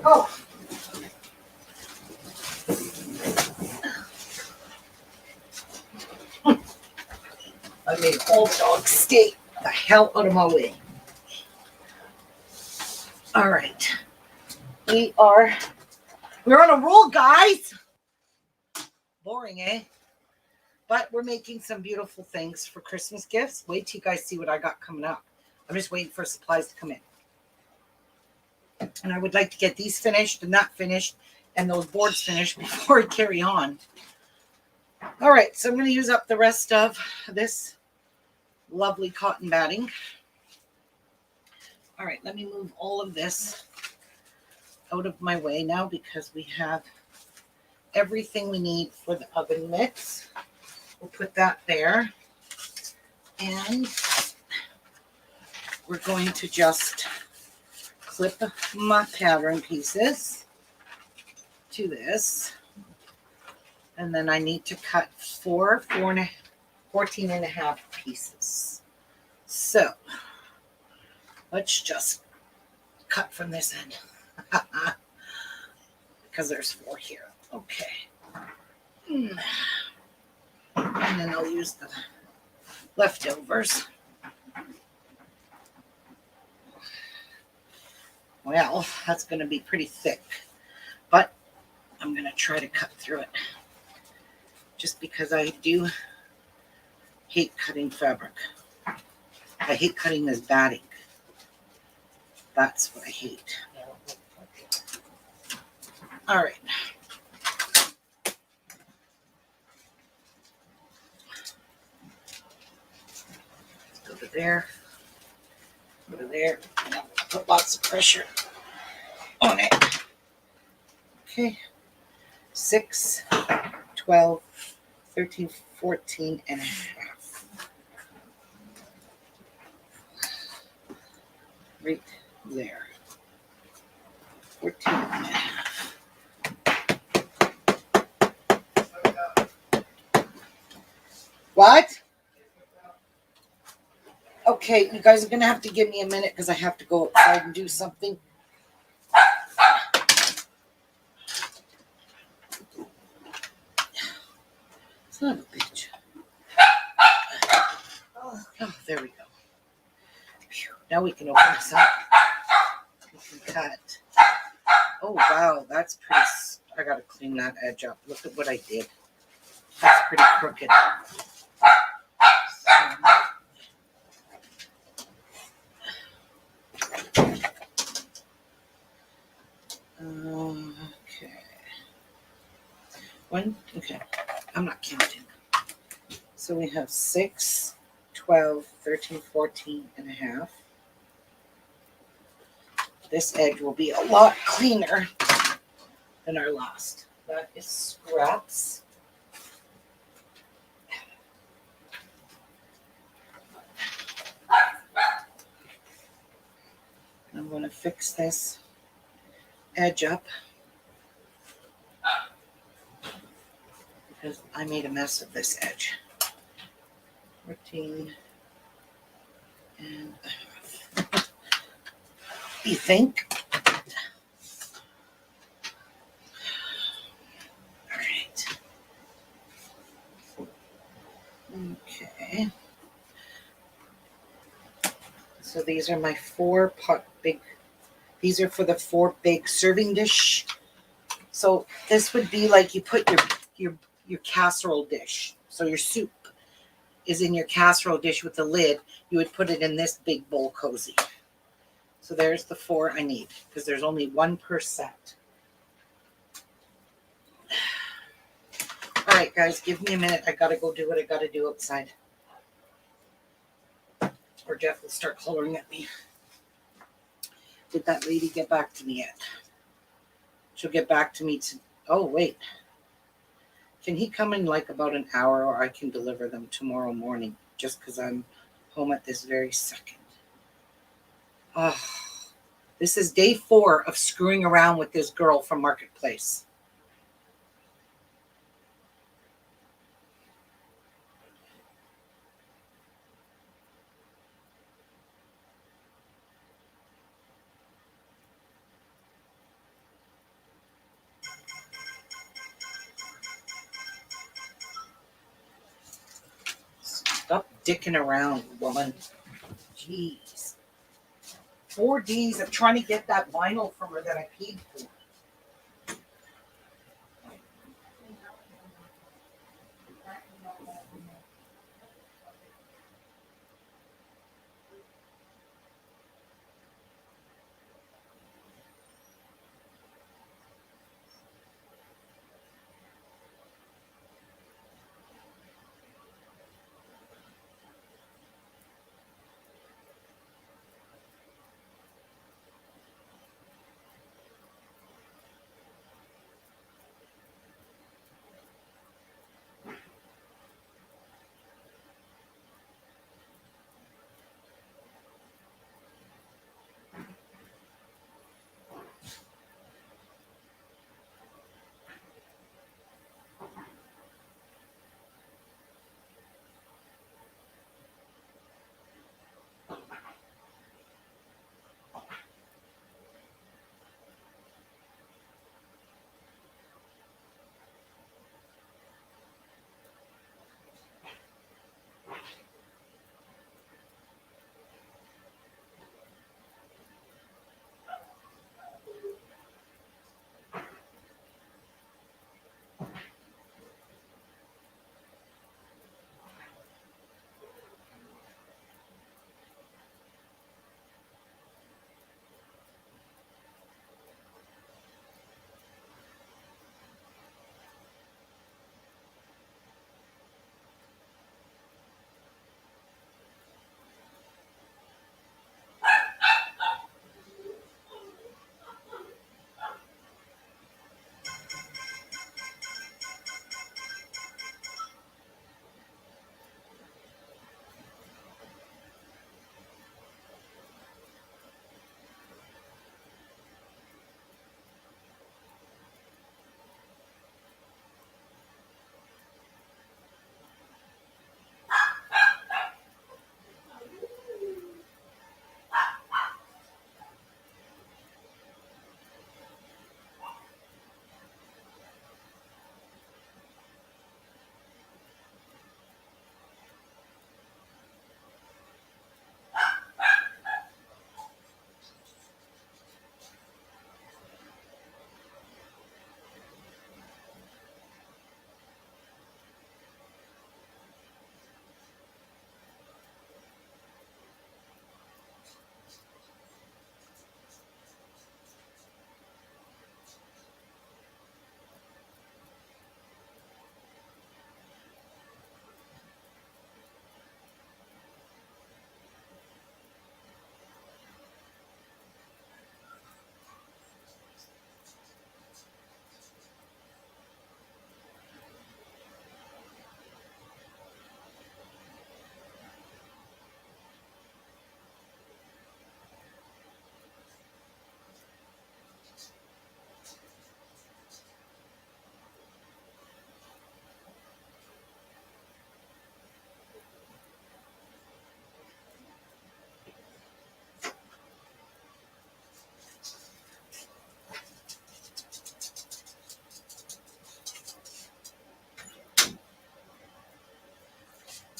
Oh. I made old dog stay the hell out of my way. All right. We're on a roll, guys. Boring, eh? But we're making some beautiful things for Christmas gifts. Wait till you guys see what I got coming up. I'm just waiting for supplies to come in. And I would like to get these finished and that finished and those boards finished before I carry on. All right, so I'm going to use up the rest of this lovely cotton batting. All right, let me move all of this out of my way now because we have everything we need for the oven mitts. We'll put that there. And we're going to just clip my pattern pieces to this. And then I need to cut 14 and a half pieces. So let's just cut from this end because there's 4 here. Okay. And then I'll use the leftovers. Well, that's going to be pretty thick, but I'm going to try to cut through it just because I do hate cutting fabric. I hate cutting this batting. That's what I hate. All right. Let's go to there. Go to there. Now put lots of pressure on it. Okay. 6, 12, 13, 14 and a half. Right there. 14 and a half. What? Okay, you guys are gonna have to give me a minute because I have to go outside and do something. Son of a bitch. Oh, there we go. Phew, now we can open this up. We can cut. Oh wow, that's pretty. I gotta clean that edge up. Look at what I did. That's pretty crooked. Okay. Okay. I'm not counting. So we have 6, 12, 13, 14 and a half. This edge will be a lot cleaner than our last. That is scraps. I'm going to fix this edge up because I made a mess of this edge. 14 and a half. You think? All right. Okay. So these are my 4 big. These are for the 4 big serving dish. So this would be like you put your casserole dish. So your soup is in your casserole dish with the lid. You would put it in this big bowl cozy. So there's the 4 I need because there's only 1 per set. All right, guys, give me a minute. I gotta go do what I gotta do outside. Or Jeff will start hollering at me. Did that lady get back to me yet? She'll get back to me oh, wait. Can he come in like about an hour or I can deliver them tomorrow morning just because I'm home at this very second? Oh, this is day 4 of screwing around with this girl from Marketplace. Stop dicking around, woman. Jeez. 4 days of trying to get that vinyl from her that I paid for.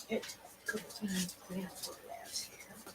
It's good. We have to last here.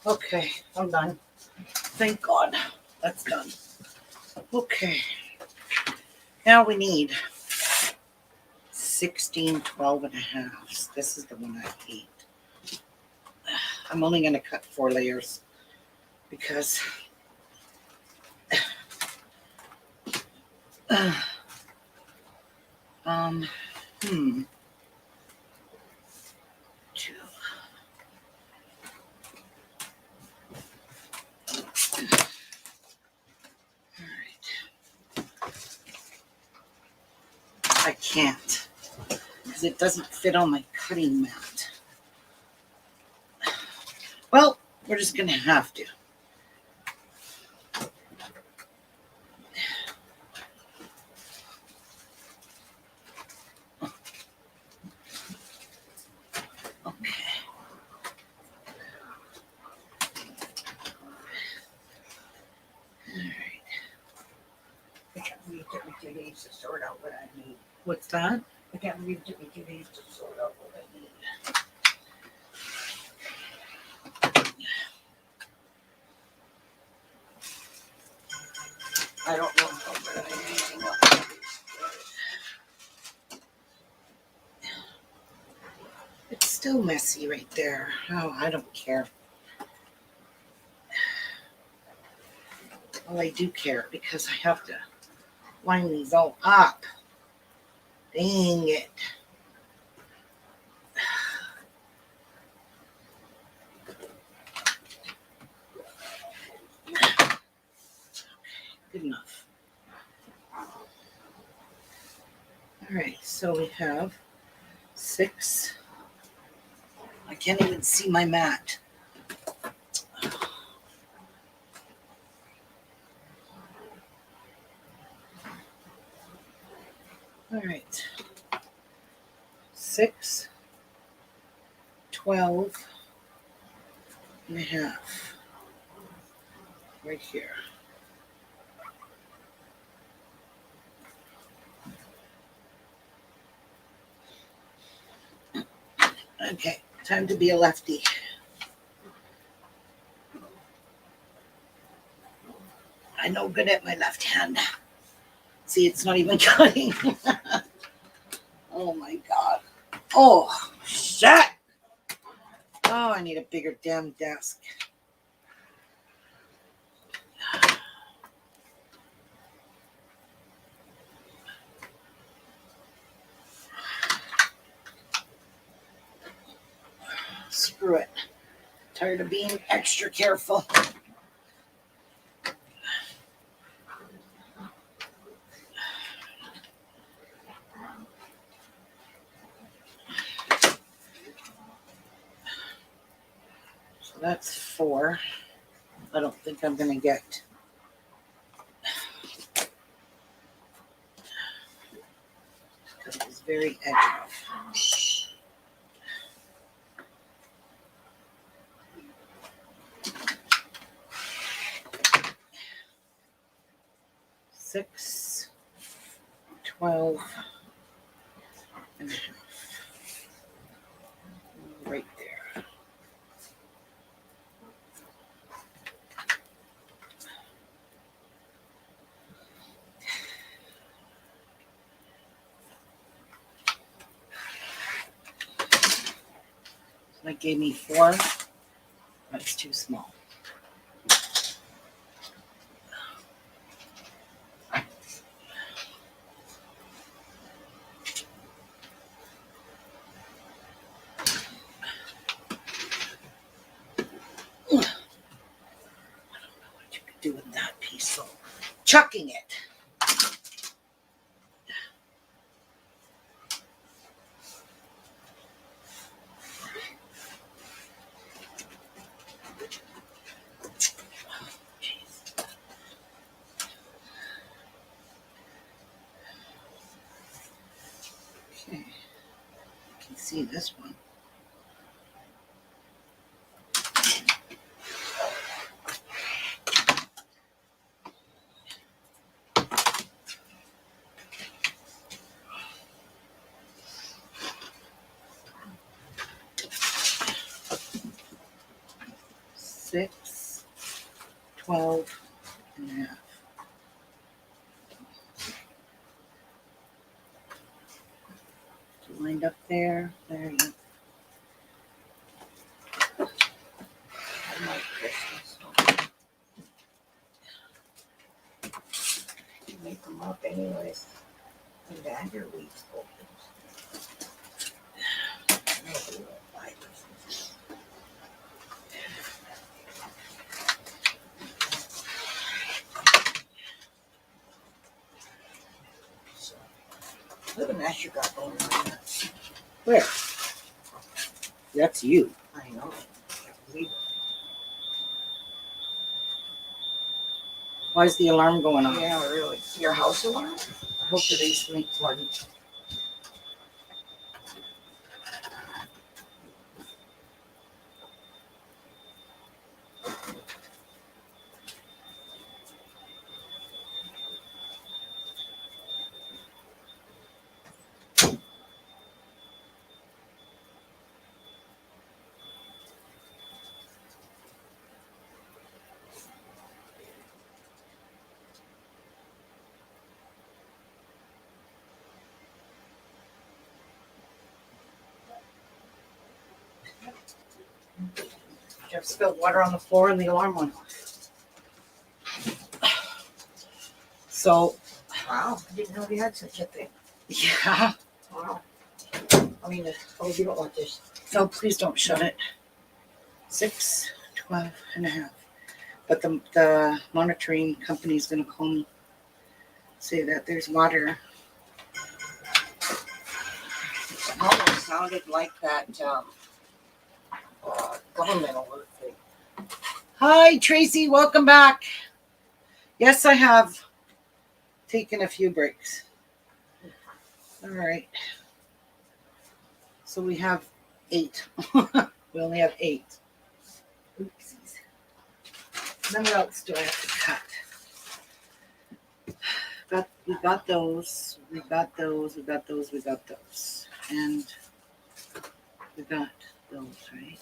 Okay, I'm done. Thank God that's done. Okay. Now we need 16 12.5. This is the one I hate. I'm only going to cut 4 layers because um, hmm. 2. All right. I can't because it doesn't fit on my cutting mat. Well, we're just going to have to. Okay. All right. I can't believe it took me 2 days to sort out what I need. What's that? I can't believe it took me 2 days to sort out what I need. I don't know how good I'm using up. It's still messy right there. Oh, I don't care. Well, I do care because I have to line these all up. Dang it. Good enough. All right, so we have 6. I can't even see my mat. All right. 6, 12.5. Right here. Okay, time to be a lefty. I'm no good at my left hand. See, it's not even cutting. Oh my God. Oh, shit. Oh, I need a bigger damn desk. Screw it. Tired of being extra careful. So that's 4. I don't think I'm going to get. Cut this very edge off. Six, 12 and a half. Right there. That gave me 4. That's too small. Do with that piece, so chucking it. Okay, you can see this one. 6, 12 and a half. Lined up there. There you go. I like Christmas. You make them up anyways. And add your wheat opens. Nobody will buy this. So, look at that you got going on there. Where? That's you. I know. I believe it. Why is the alarm going off? Yeah, really. Your house alarm? I hope today's late flooding. Jeff spilled water on the floor and the alarm went off. So, Wow. I didn't know we had such a thing. yeah. Wow. I mean, oh, you don't want this. No, please don't shut it. 6, 12 and a half. But the monitoring company's going to call me, say that there's water. It almost sounded like that government alert thing. Hi, Tracy. Welcome back. Yes, I have taken a few breaks. All right. So we have 8. We only have 8. Oopsies. Then what else do I have to cut? We got those. We got those. We got those. We got those. And we got those, right?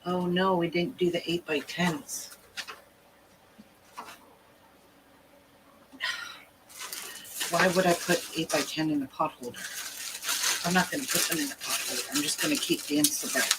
Oh no, we didn't do the 8x10s. Why would I put 8x10 in a pot holder? I'm not going to put them in a pot holder. I'm just going to keep the Instabout.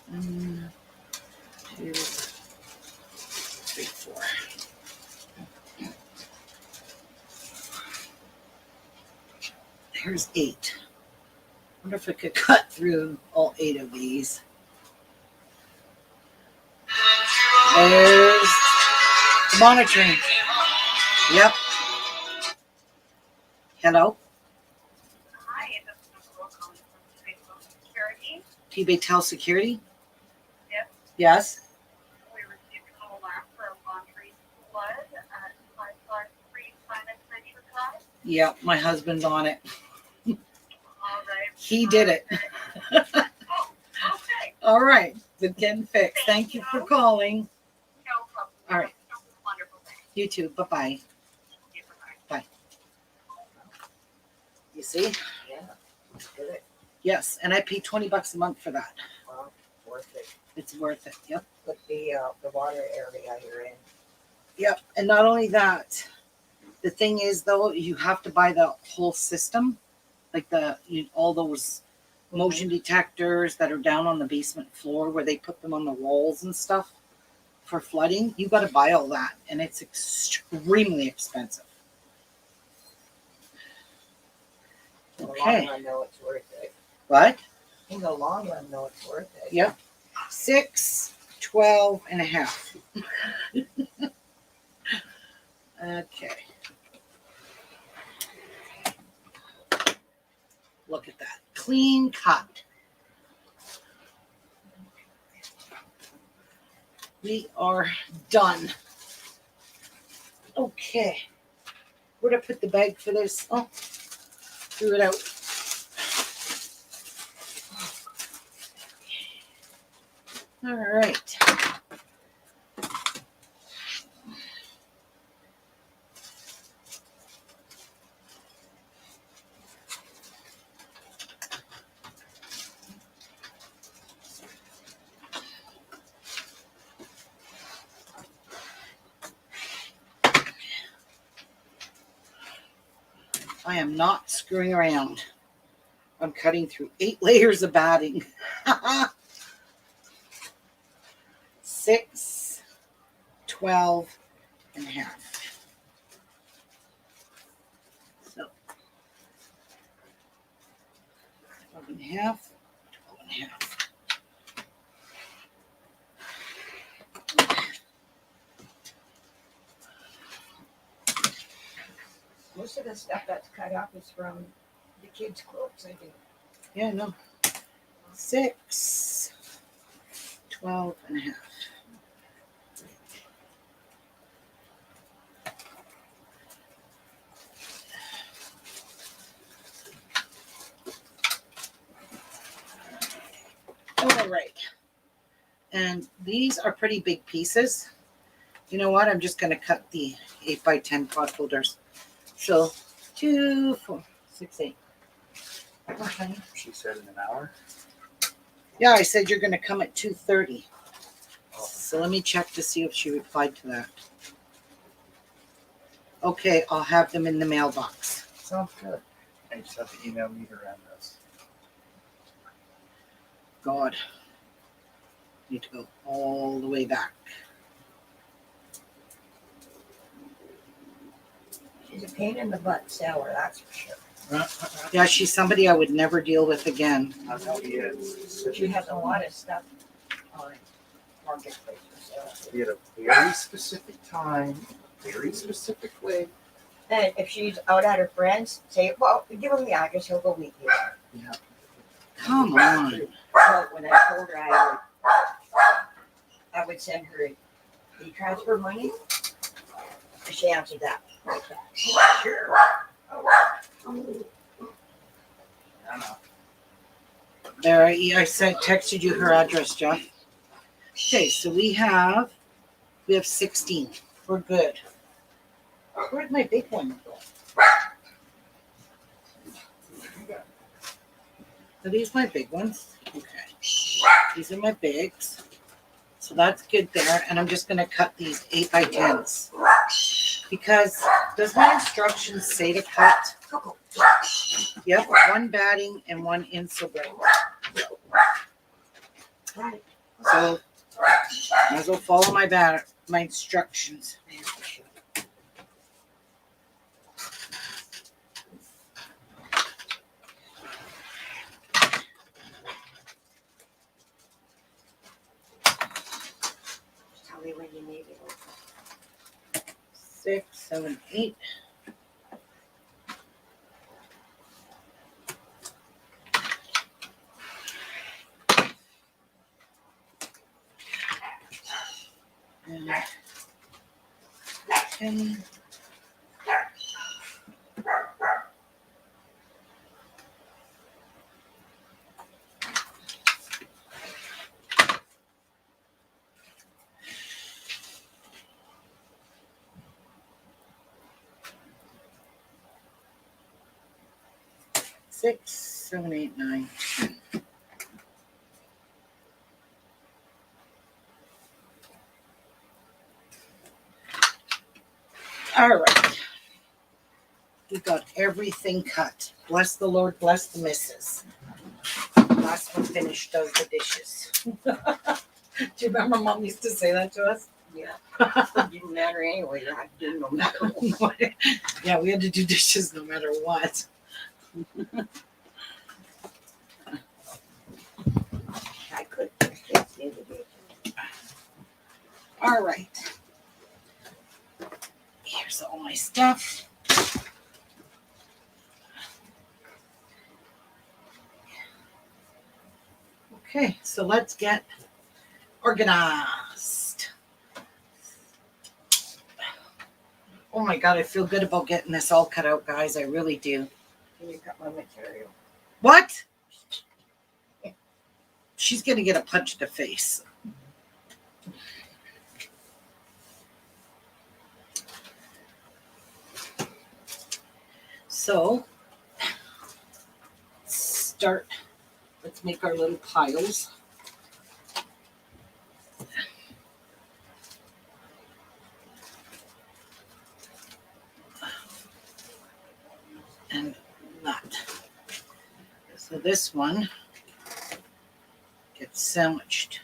One, 2, 3, 4. There's 8. I wonder if I could cut through all 8 of these. There's the monitoring. Yep. Hello? Hi, this is Nicole calling from Facebook Security. T-Bay Security? Yes. Yes. We received an alarm for a laundry flood at 553 Simon Fraser Drive. Yep, my husband's on it. All right. He did it. Oh, okay. All right. It's getting fixed. Thank you for calling. No problem. All right. Have a wonderful day. You too. Bye-bye. Okay, bye-bye. You see? Yeah. Did it? Yes, and I pay $20 a month for that. Wow. Worth it. It's worth it. Yep. With the water area you're in. Yep. And not only that, the thing is though, you have to buy the whole system, like all those motion detectors that are down on the basement floor where they put them on the walls and stuff for flooding. You got to buy all that, and it's extremely expensive. In the Okay. long run, though, it's worth it. What? In the long run, though, it's worth it. Yep. 6, 12 and a half. Okay. Look at that. Clean cut. We are done. Okay. Where'd I put the bag for this? Oh, threw it out. All right. I am not screwing around. I'm cutting through 8 layers of batting. 6, 12 and a half. So 12 and a half, 12 and a half. Most of the stuff that's cut off is from the kids' quilts, I think. Yeah, no. 6, 12 and a half. All right. And these are pretty big pieces. You know what? I'm just going to cut the 8x10 pot holders. So 2, 4, 6, 8. Okay. She said in an hour. Yeah, I said you're going to come at 2:30. Oh. So let me check to see if she replied to that. Okay, I'll have them in the mailbox. Sounds good. I just have to email me her address. God. Need to go all the way back. She's a pain in the butt seller, that's for sure. Yeah, she's somebody I would never deal with again. That's how he is. She has a lot of stuff on Marketplace for sale. He had a very specific time, very specific way. And if she's out at her friends, say, well, give him the address, he'll go meet you. Yeah. Come on. But when I told her I would send her the transfer money, she answered that. Like that. Sure. I know. There, I said, texted you her address, Jeff. Okay, so we have 16. We're good. Where'd my big one go? Are these my big ones? Okay. These are my bigs. So that's good there. And I'm just going to cut these 8x10s. Because does my instructions say to cut? Yep, 1 batting and 1 insole break. Right. So might as well follow my instructions. Tell me when you need it. 6, 7, 8. And 10. Six, 7, 8, 9, 10. All right. We got everything cut. Bless the Lord, bless the missus. Last one finished does the dishes. Do you remember Mom used to say that to us? Yeah. It didn't matter anyway. You had to do no matter what. Yeah, we had to do dishes no matter what. I could fix the other day. All right. Here's all my stuff. Okay, so let's get organized. Oh my God, I feel good about getting this all cut out, guys. I really do. Can you cut my material? What? She's going to get a punch in the face. So, let's make our little piles. And that. So this one gets sandwiched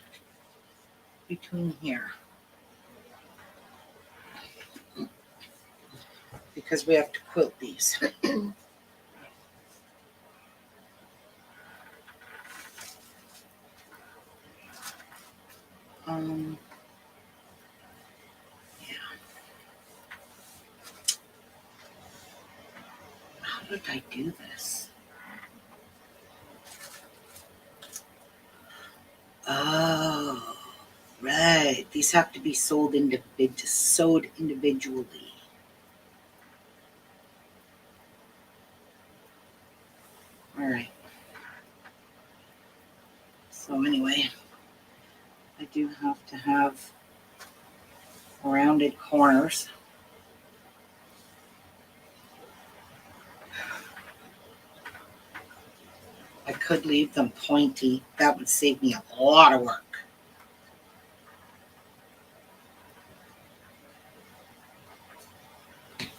between here. Because we have to quilt these. Yeah. How did I do this? Oh, right. These have to be sewed individually. All right. So anyway, I do have to have rounded corners. I could leave them pointy. That would save me a lot of work.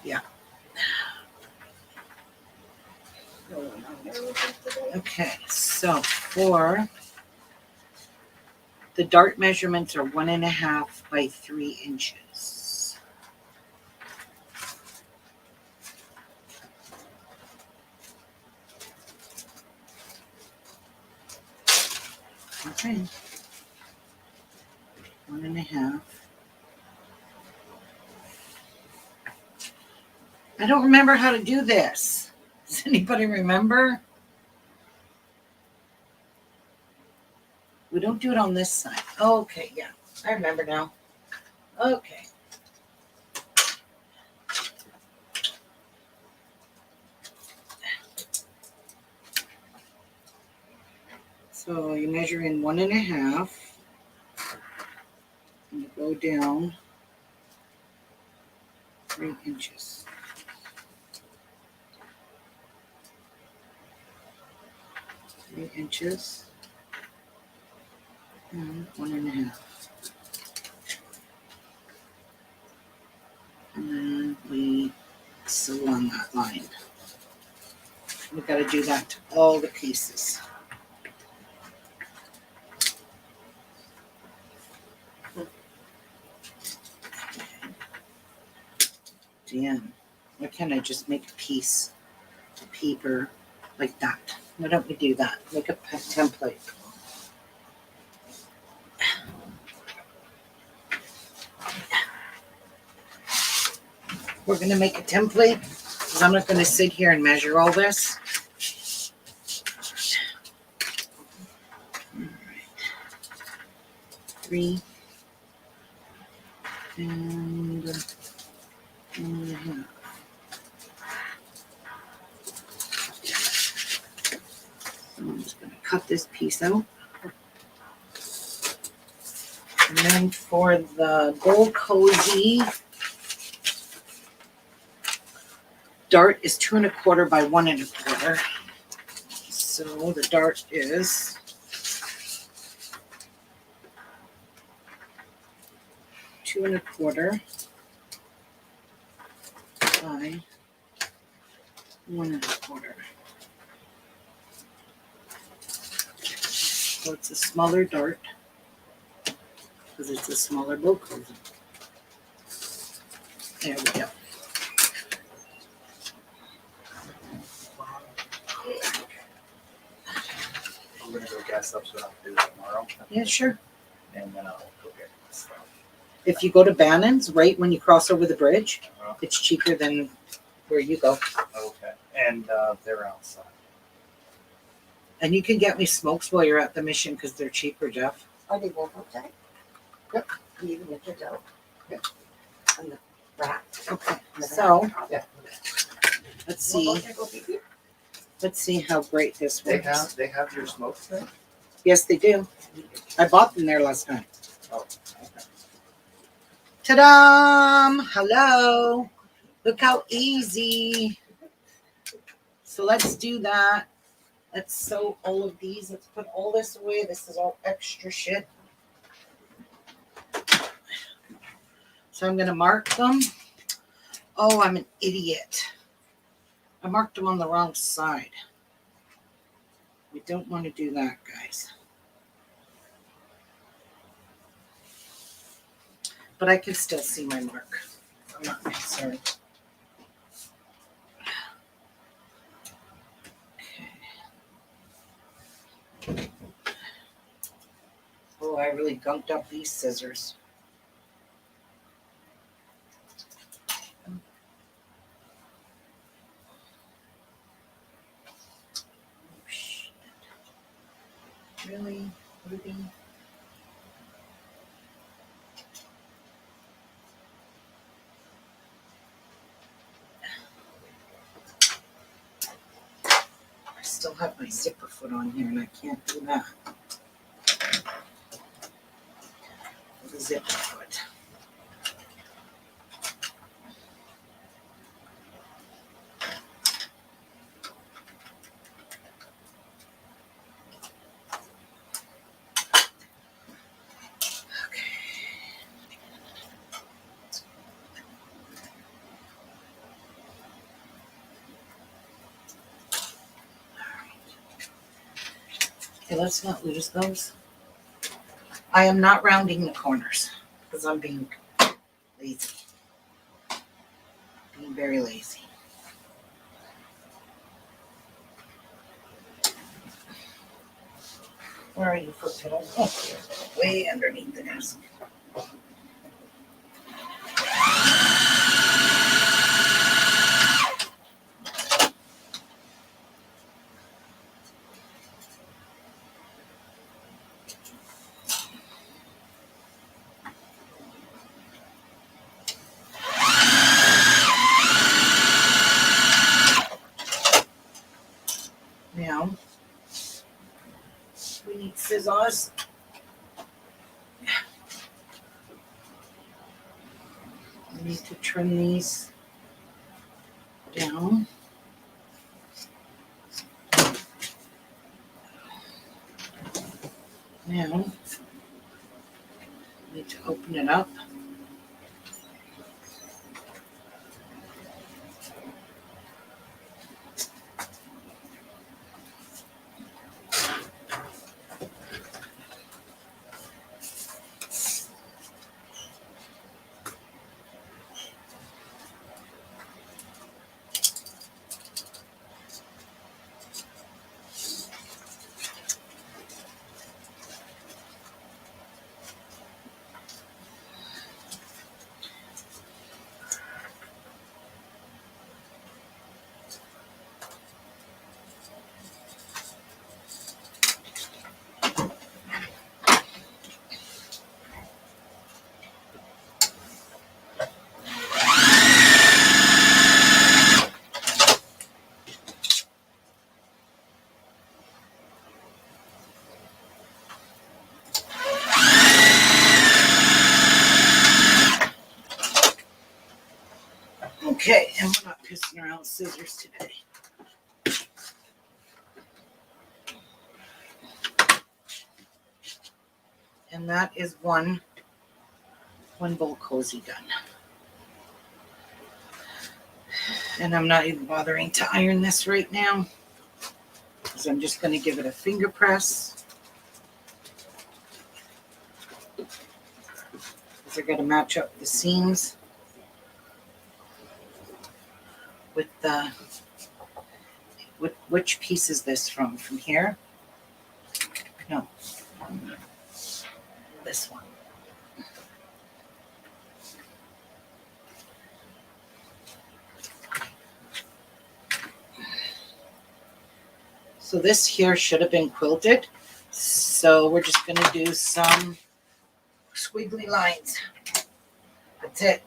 Yeah. Okay, so for the dart measurements are 1.5 by 3 inches. Okay. 1.5. I don't remember how to do this. Does anybody remember? We don't do it on this side. Okay, yeah. I remember now. Okay. So you measure in 1.5. And you go down 3 inches. Three inches. And 1.5. And then we sew on that line. We've got to do that to all the pieces. Damn. Why can't I just make a piece of paper like that? Why don't we do that? Make a template. We're going to make a template because I'm not going to sit here and measure all this. All right. 3 and 1.5. So I'm just going to cut this piece out. And then for the Gold Cozy, dart is 2 1/4 by 1 1/4. So the dart is 2 1/4 by 1 1/4. So it's a smaller dart because it's a smaller bow cozy. There we go. I'm gonna go gas up so I don't do it tomorrow. Yeah, sure. And then I'll go get stuff. If you go to Bannon's, right when you cross over the bridge, Uh-huh. it's cheaper than where you go. Okay. And they're outside. And you can get me smokes while you're at the mission because they're cheaper, Jeff. Are they both outside? Yep. You can get yours out. Yep. And Right. Okay, so Yeah. let's Well, see. go go pee-pee. Let's see how great this They works. have your smoke thing? Yes, they do. I bought them there last night. Oh. Ta-da! Hello. Look how easy. So let's do that. Let's sew all of these. Let's put all this away. This is all extra shit. So I'm going to mark them. Oh, I'm an idiot. I marked them on the wrong side. We don't want to do that, guys. But I can still see my mark. I'm not concerned. Okay. Oh, I really gunked up these scissors. Oh, shit. Really? Ruby? I still have my zipper foot on here and I can't do that. The zipper foot. Okay. Okay, let's not lose those. I am not rounding the corners because I'm being lazy. Being very lazy. Where are you, foot pedal? Oh, way underneath the desk. Now, we need scissors. I need to trim these down. Now, I need to open it up. Okay, and we're not pissing around with scissors today. And that is one bowl cozy done. And I'm not even bothering to iron this right now, because I'm just going to give it a finger press. Because I got to match up the seams with the. Which piece is this from? From here? No. This one. So this here should have been quilted. So we're just going to do some squiggly lines. That's it.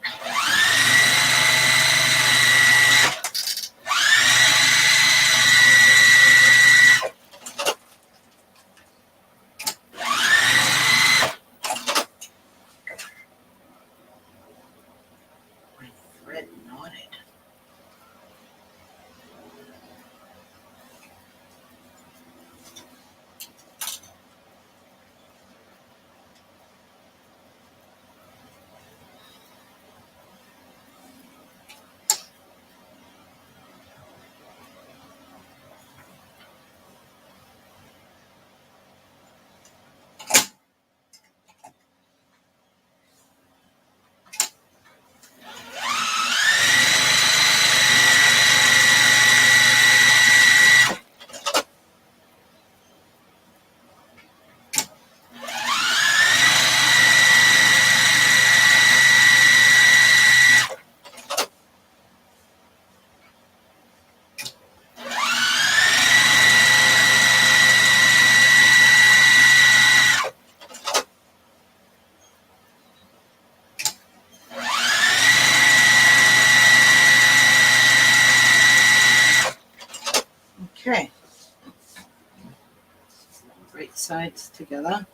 Okay. Right sides together.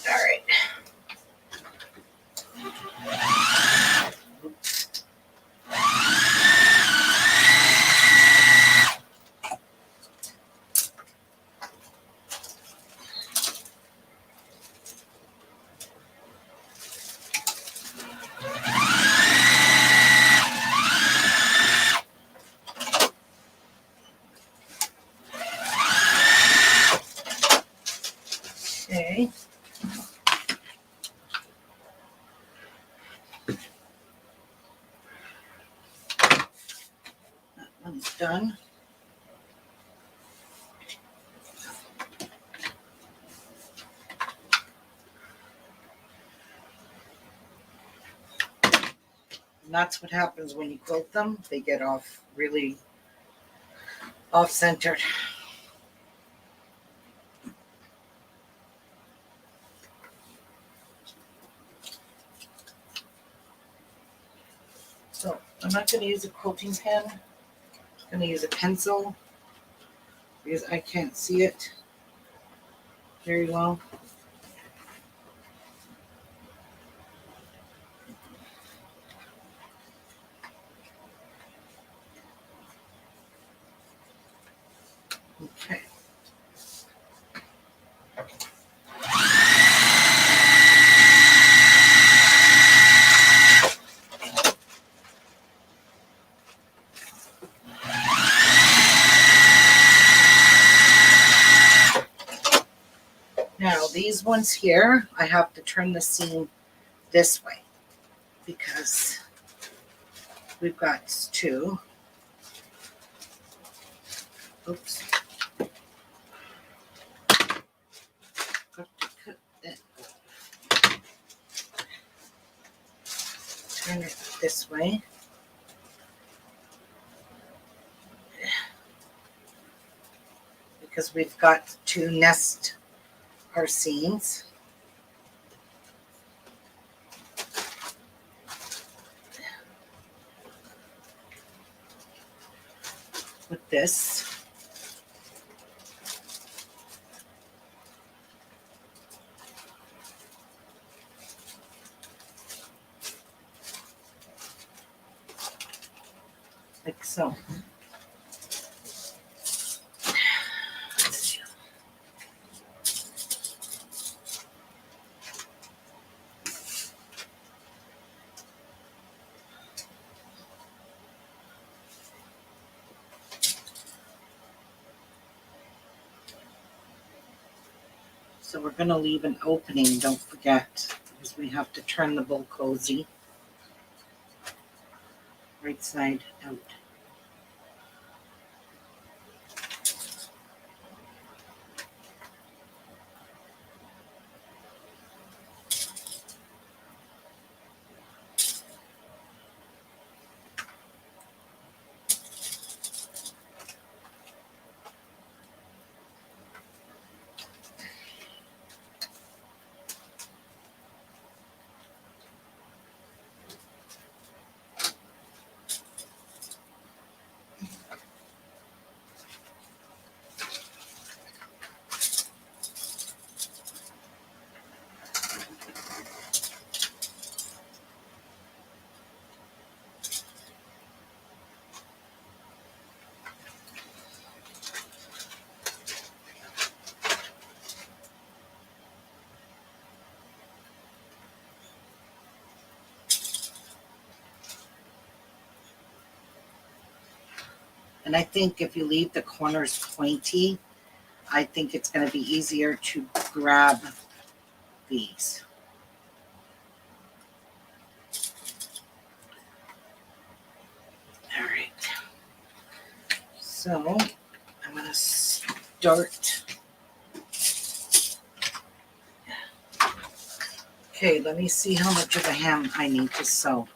All right. Okay. That one's done. And that's what happens when you quilt them. They get really off-centered. So I'm not going to use a quilting pen. I'm going to use a pencil because I can't see it very well. Okay. Now these ones here, I have to turn the seam this way because we've got two. Oops. Got to cut that. Turn it this way. Because we've got to nest our seams. With this. Like so. So we're going to leave an opening, don't forget, because we have to turn the bowl cozy. Right side out. And I think if you leave the corners pointy, I think it's going to be easier to grab these. All right. So I'm going to start Okay, let me see how much of a hem I need to sew.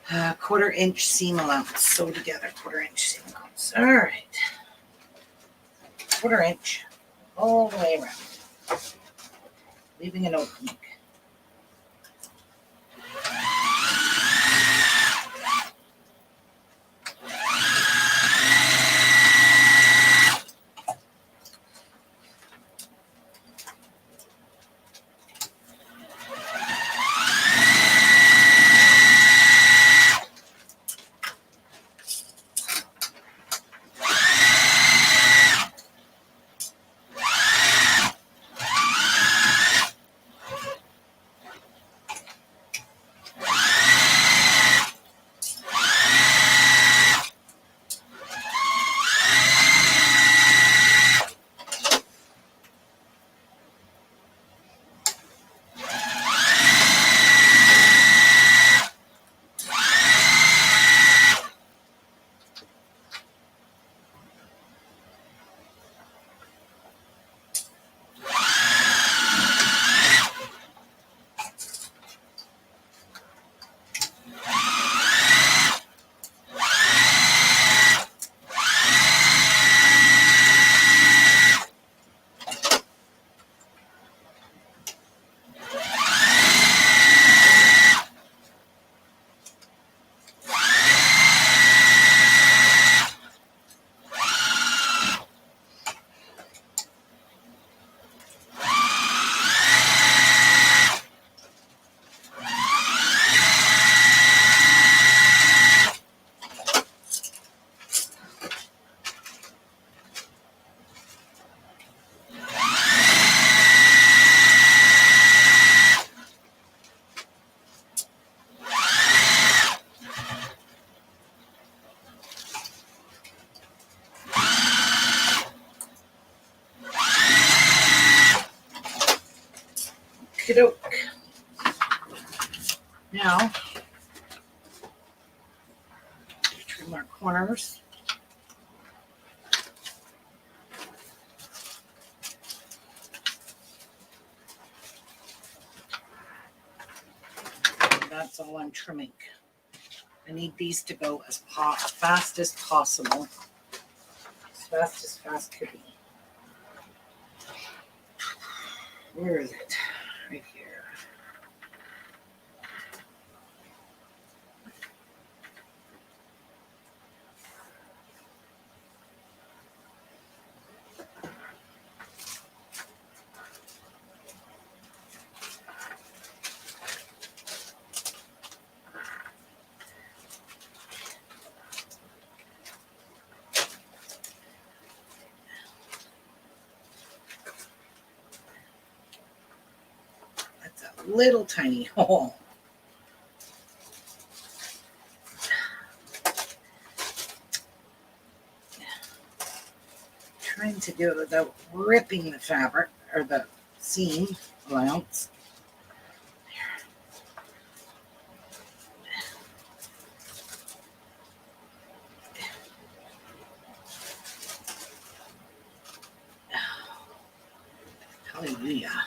1/4 inch seam allowance. Sew together 1/4 inch seam allowance. All right. 1/4 inch all the way around. Leaving an opening. Okey-doke. Now, trim our corners. That's all I'm trimming. I need these to go as fast as possible. As fast could be. Where is it? Right here. That's a little tiny hole. Trying to do it without ripping the fabric or the seam allowance. Hallelujah.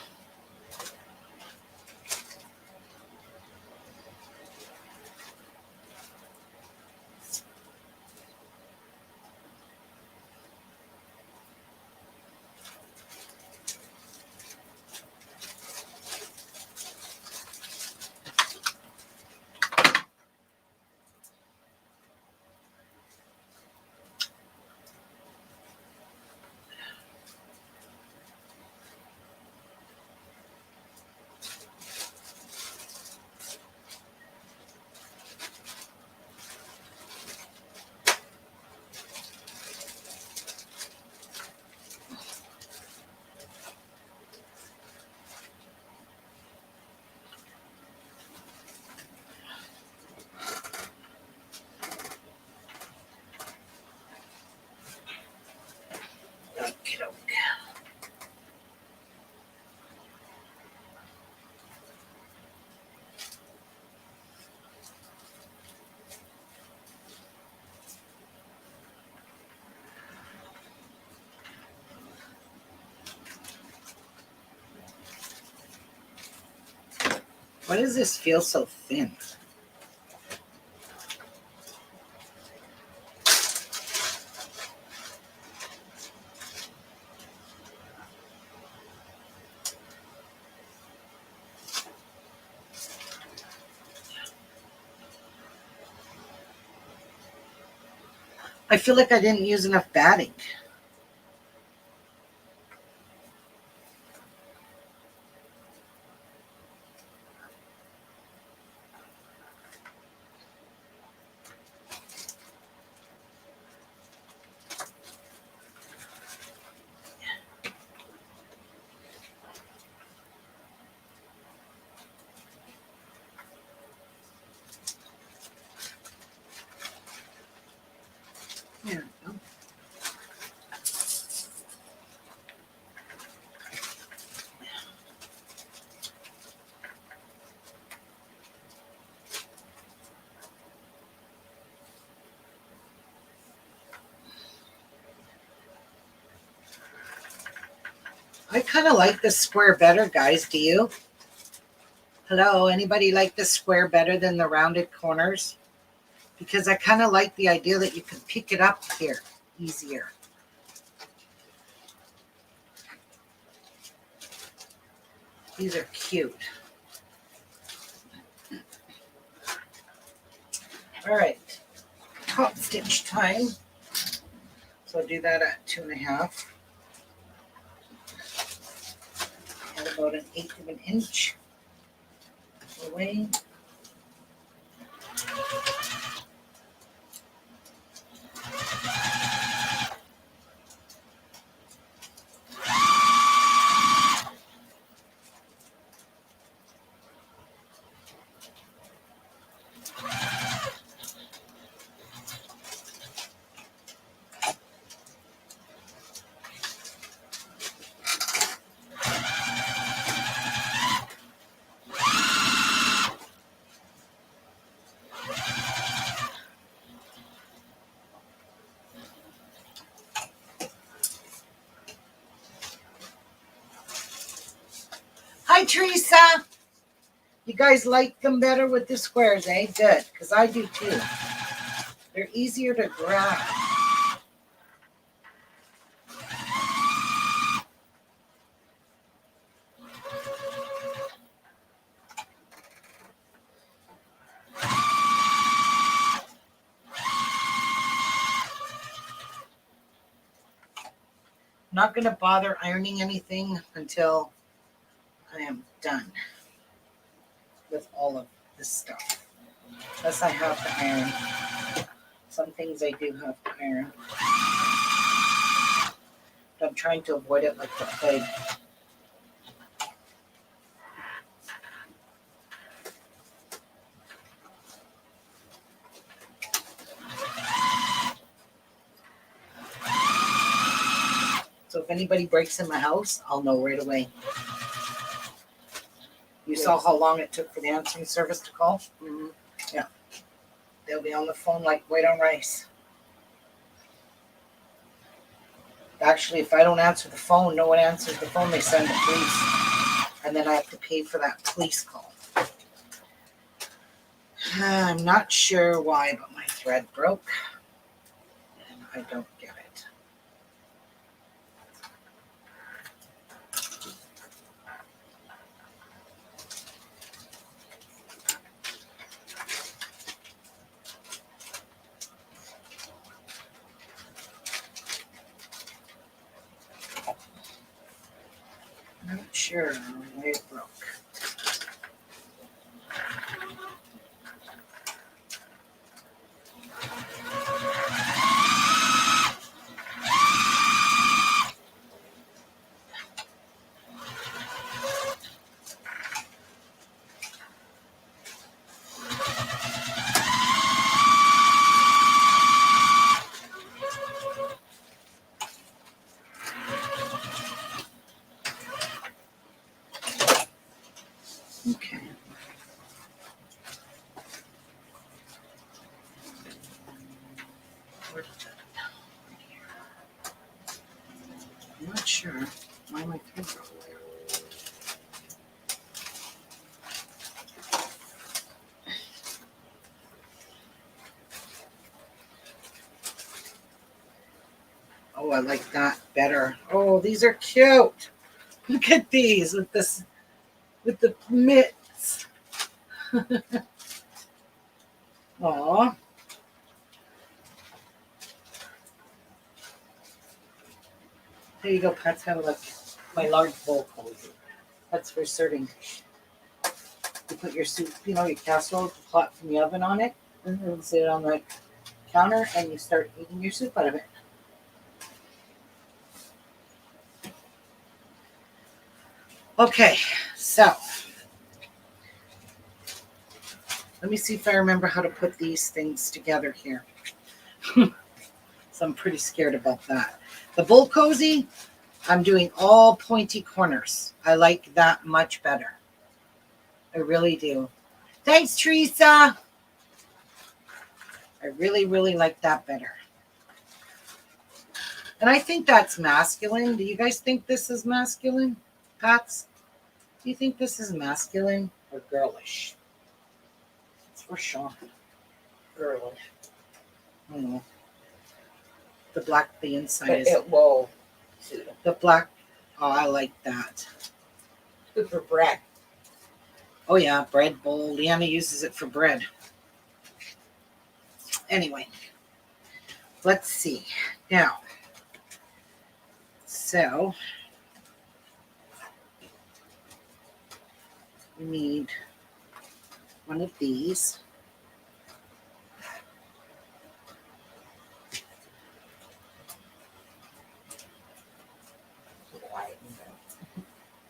Why does this feel so thin? I feel like I didn't use enough batting. Yeah. I kind of like this square better, guys. Do you? Hello, anybody like the square better than the rounded corners? Because I kind of like the idea that you can pick it up here easier. These are cute. All right, top stitch time. So I'll do that at 2.5. And about 1/8 of an inch away. Hi, Teresa. You guys like them better with the squares, eh? Good, because I do too. They're easier to grab. Not going to bother ironing anything until I am done with all of this stuff. Unless I have to iron. Some things I do have to iron. But I'm trying to avoid it like the plague. So if anybody breaks in my house, I'll know right away. You saw how long it took for the answering service to call? Mhm. Yeah. They'll be on the phone like white on rice. Actually, if I don't answer the phone, no one answers the phone, they send the police. And then I have to pay for that police call. I'm not sure why, but my thread broke. And I don't get it. Not sure why it broke. Okay. Where did that go? Right here. I'm not sure why my thread broke there. I like that better. Oh, these are cute. Look at these with this, with the mitts. Aw. There you go, Pats. Have a look. My large bowl cozy. That's for serving. You put your soup, you know, your casserole, hot from the oven on it, Mm-hmm. sit it on the counter, and you start eating your soup out of it. Okay, so let me see if I remember how to put these things together here. So I'm pretty scared about that. The bowl cozy, I'm doing all pointy corners. I like that much better. I really do. Thanks, Teresa. I really, really like that better. And I think that's masculine. Do you guys think this is masculine, Pats? Do you think this is masculine or girlish? It's for Sean. Girlish. I don't know. The black, the inside But is it will suit them. the black. Oh, I like that. Good for bread. Oh yeah, bread bowl. Leanna uses it for bread. Anyway, let's see. Now, so we need one of these.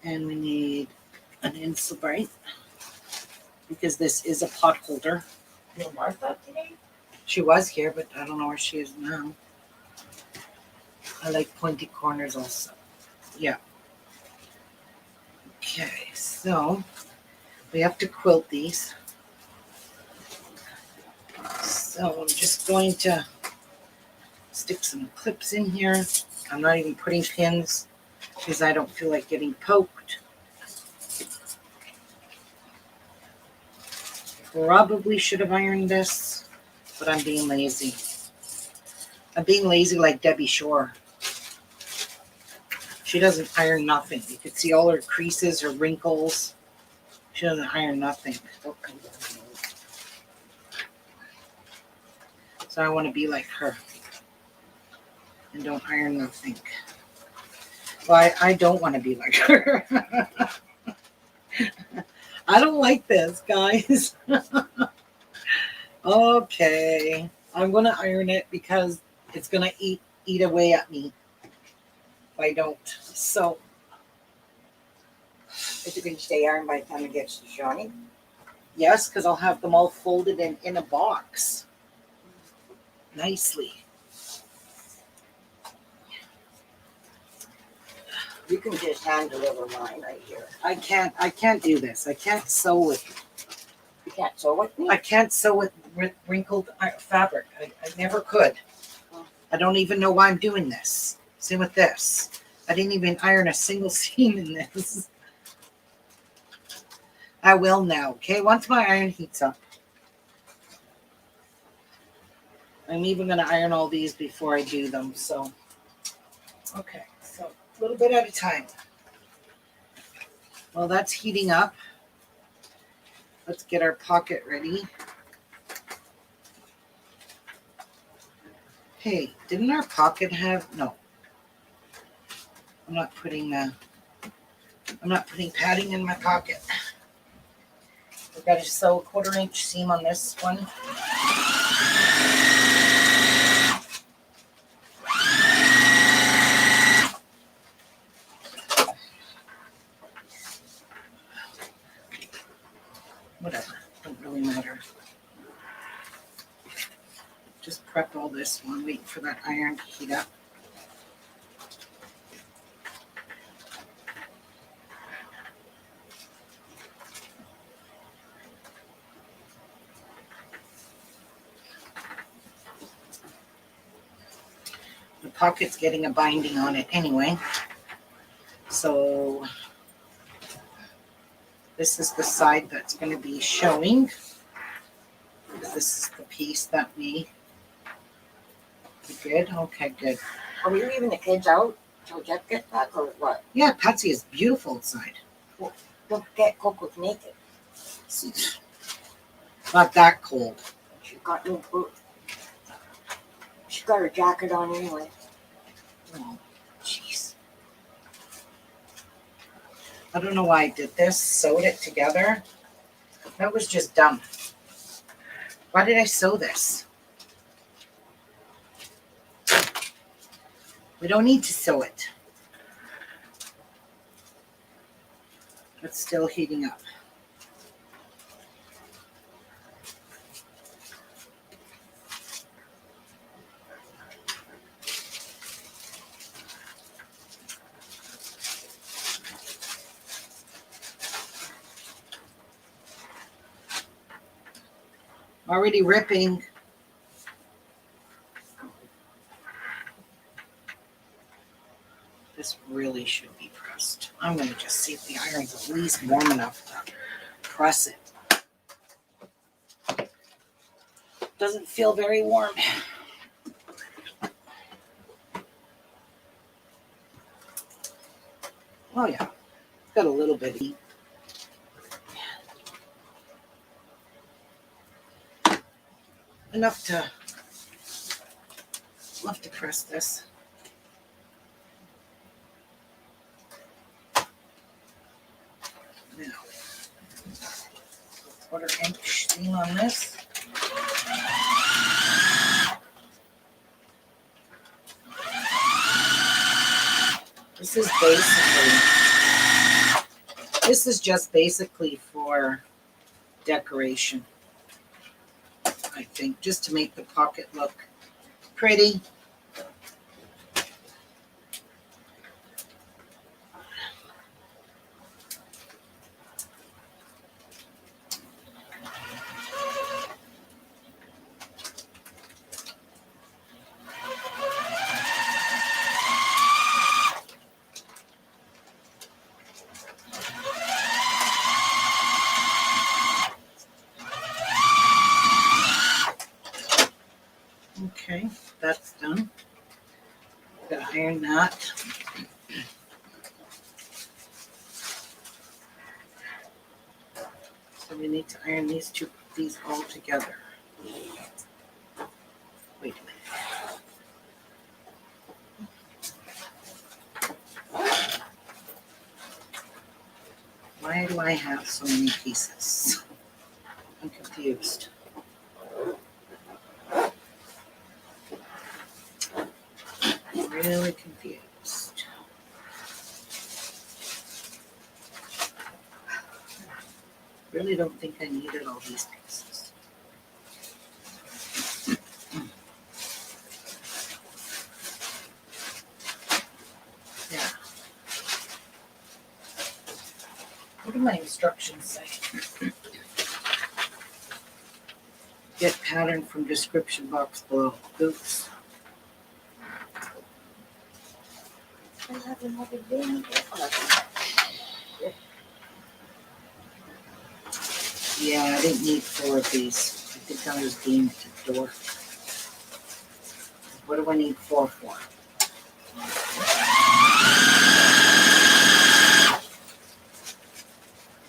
And we need an Insulbrite because this is a pot holder. No Martha today? She was here, but I don't know where she is now. I like pointy corners also. Yeah. Okay, so we have to quilt these. So I'm just going to stick some clips in here. I'm not even putting pins because I don't feel like getting poked. Probably should have ironed this, but I'm being lazy. I'm being lazy like Debbie Shore. She doesn't iron nothing. You could see all her creases, her wrinkles. She doesn't iron nothing. So I want to be like her and don't iron nothing. Well, I don't want to be like her. I don't like this, guys. Okay. I'm going to iron it because it's going to eat away at me if I don't. So, Is it going to stay ironed by the time it gets to Shawnee? yes, because I'll have them all folded in a box. Nicely. You can just hand deliver mine right here. I can't do this. I can't sew with You can't sew with me? I can't sew with wrinkled fabric. I never could. I don't even know why I'm doing this. Same with this. I didn't even iron a single seam in this. I will now, okay? Once my iron heats up. I'm even going to iron all these before I do them, so. Okay, so a little bit at a time. Well, that's heating up. Let's get our pocket ready. Hey, didn't our pocket have, no. I'm not putting padding in my pocket. I've got to sew a 1/4 inch seam on this one. Whatever, don't really matter. Just prep all this one, wait for that iron to heat up. The pocket's getting a binding on it anyway. So this is the side that's going to be showing. This is the piece that we did. Okay, good. Are we leaving the kids out till Jeff gets back or what? Yeah, Patsy is beautiful outside. Don't forget Coco's naked. Not that cold. She got no boots. She got her jacket on anyway. Oh, jeez. I don't know why I did this. Sewed it together. That was just dumb. Why did I sew this? We don't need to sew it. It's still heating up. Already ripping. This really should be pressed. I'm going to just see if the iron's at least warm enough to press it. Doesn't feel very warm. Oh yeah, got a little bit of heat. Enough to press this. Now, 1/4 inch seam on this. This is just basically for decoration. I think, just to make the pocket look pretty. Okay, that's done. Gotta iron that. So we need to iron these all together. Wait a minute. Why do I have so many pieces? I'm confused. I'm really confused. Really don't think I needed all these pieces. Yeah. What do my instructions say? Get pattern from description box below. Oops. I have another day. Yeah, I didn't need 4 of these. I think I was being a dork. What do I need 4 for?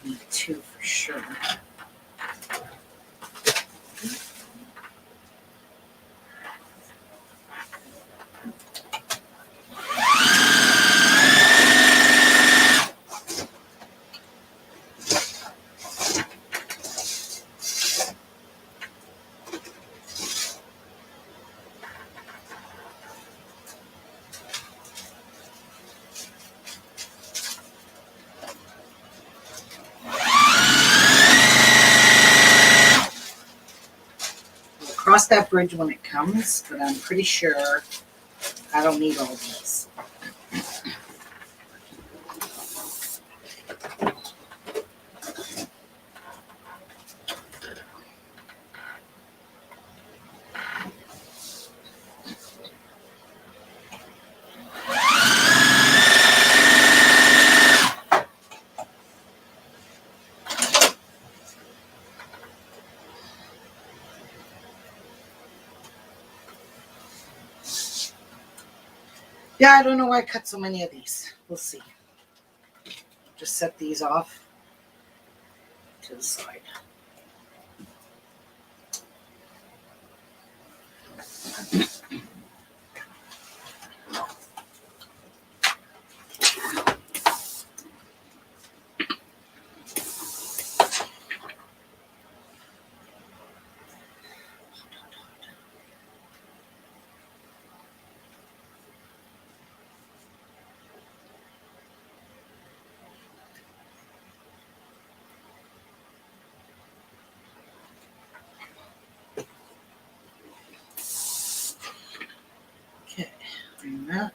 I need 2 for sure. Cross that bridge when it comes, but I'm pretty sure I don't need all this. Yeah, I don't know why I cut so many of these. We'll see. Just set these off to the side. Okay, bring that.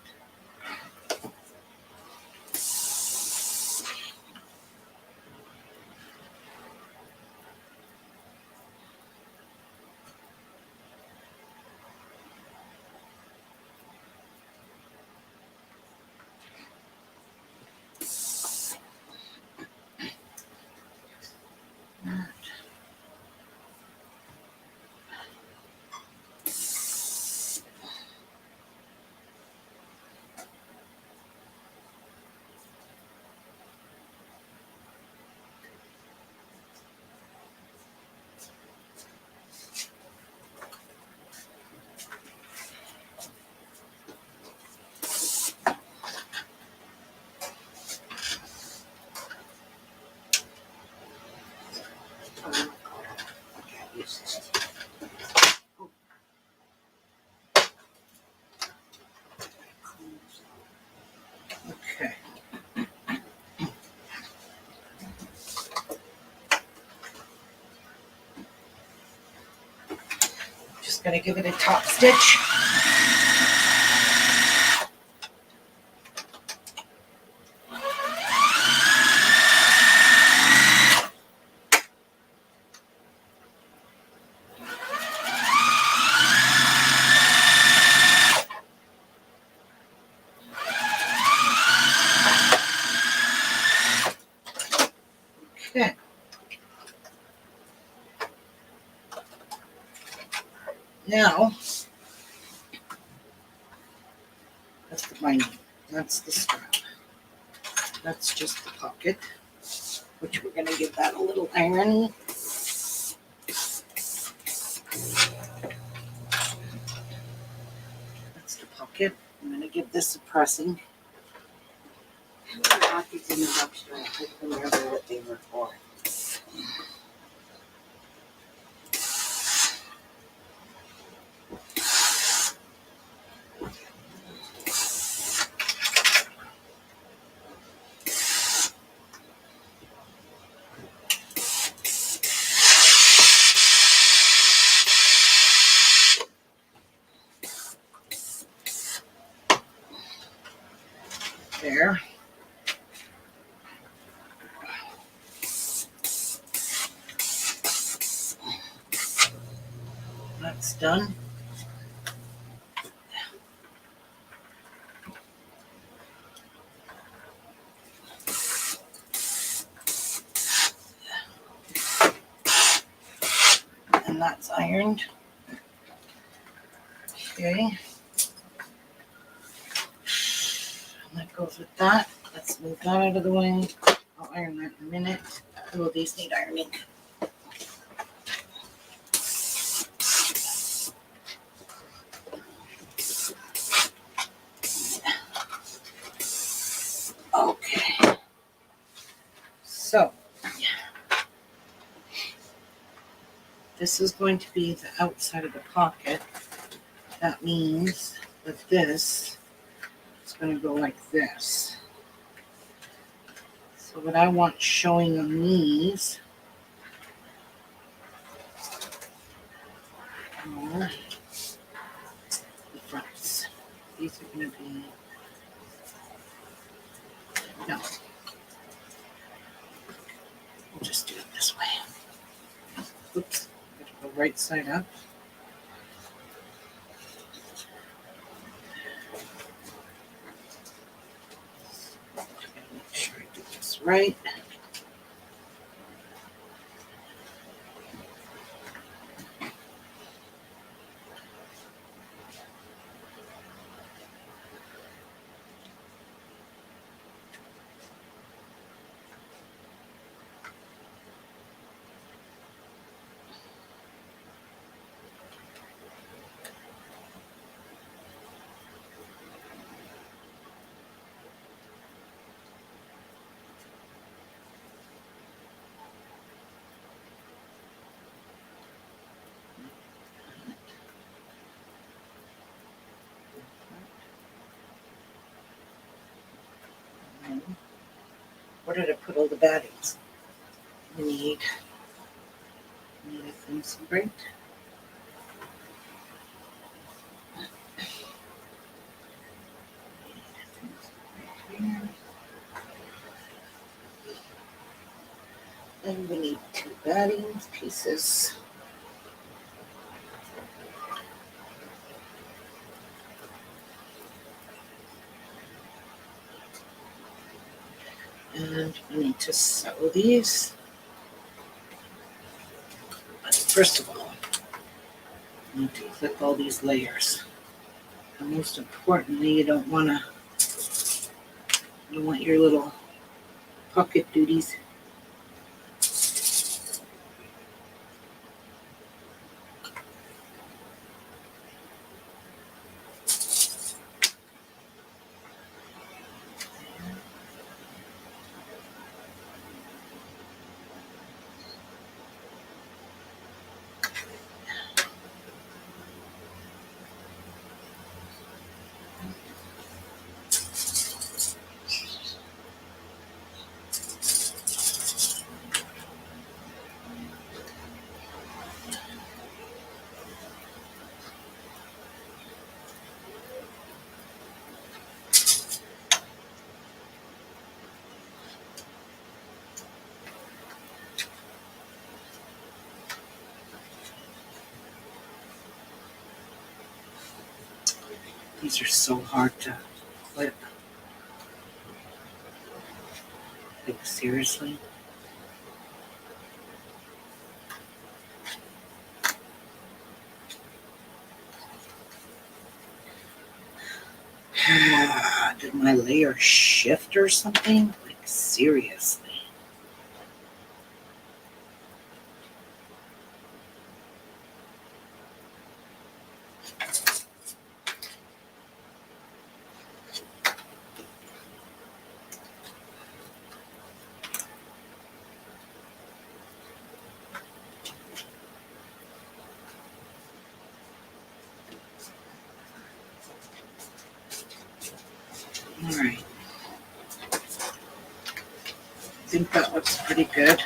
Okay. Just gonna give it a top stitch. Okay. Now, that's the binding. That's the strap. That's just the pocket, which we're gonna give that a little iron. That's the pocket. I'm gonna give this a pressing. How many pockets in the box do I put remember what they were for? There. That's done. And that's ironed. Okay. And that goes with that. Let's move that out of the way. I'll iron that in a minute. Oh, these need ironing. Okay. So, this is going to be the outside of the pocket. That means that this is going to go like this. So what I want showing on these are the fronts. These are going to be, no, we'll just do it this way. Oops, gotta go right side up. Make sure I do this right. Where did I put all the battings? We need a thin grate. And we need 2 batting pieces. And we need to sew these. But first of all, you need to clip all these layers. And most importantly, you don't want your little pocket duties. These are so hard to clip. Like, seriously? Did my layer shift or something? Like, seriously. All right. I think that looks pretty good.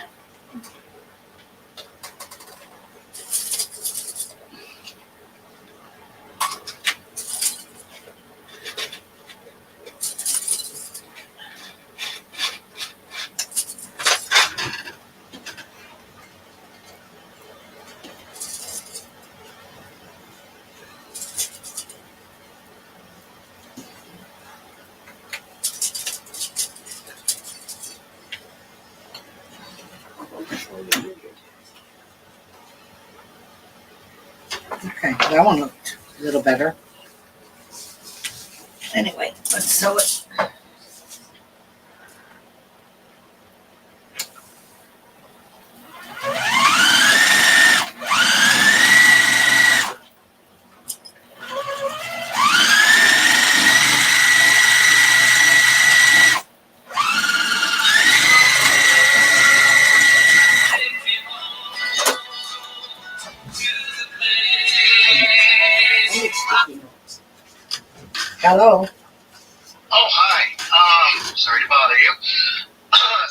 Okay, that one looked a little better. Anyway, let's sew it. Hello. Oh, hi. Sorry to bother you.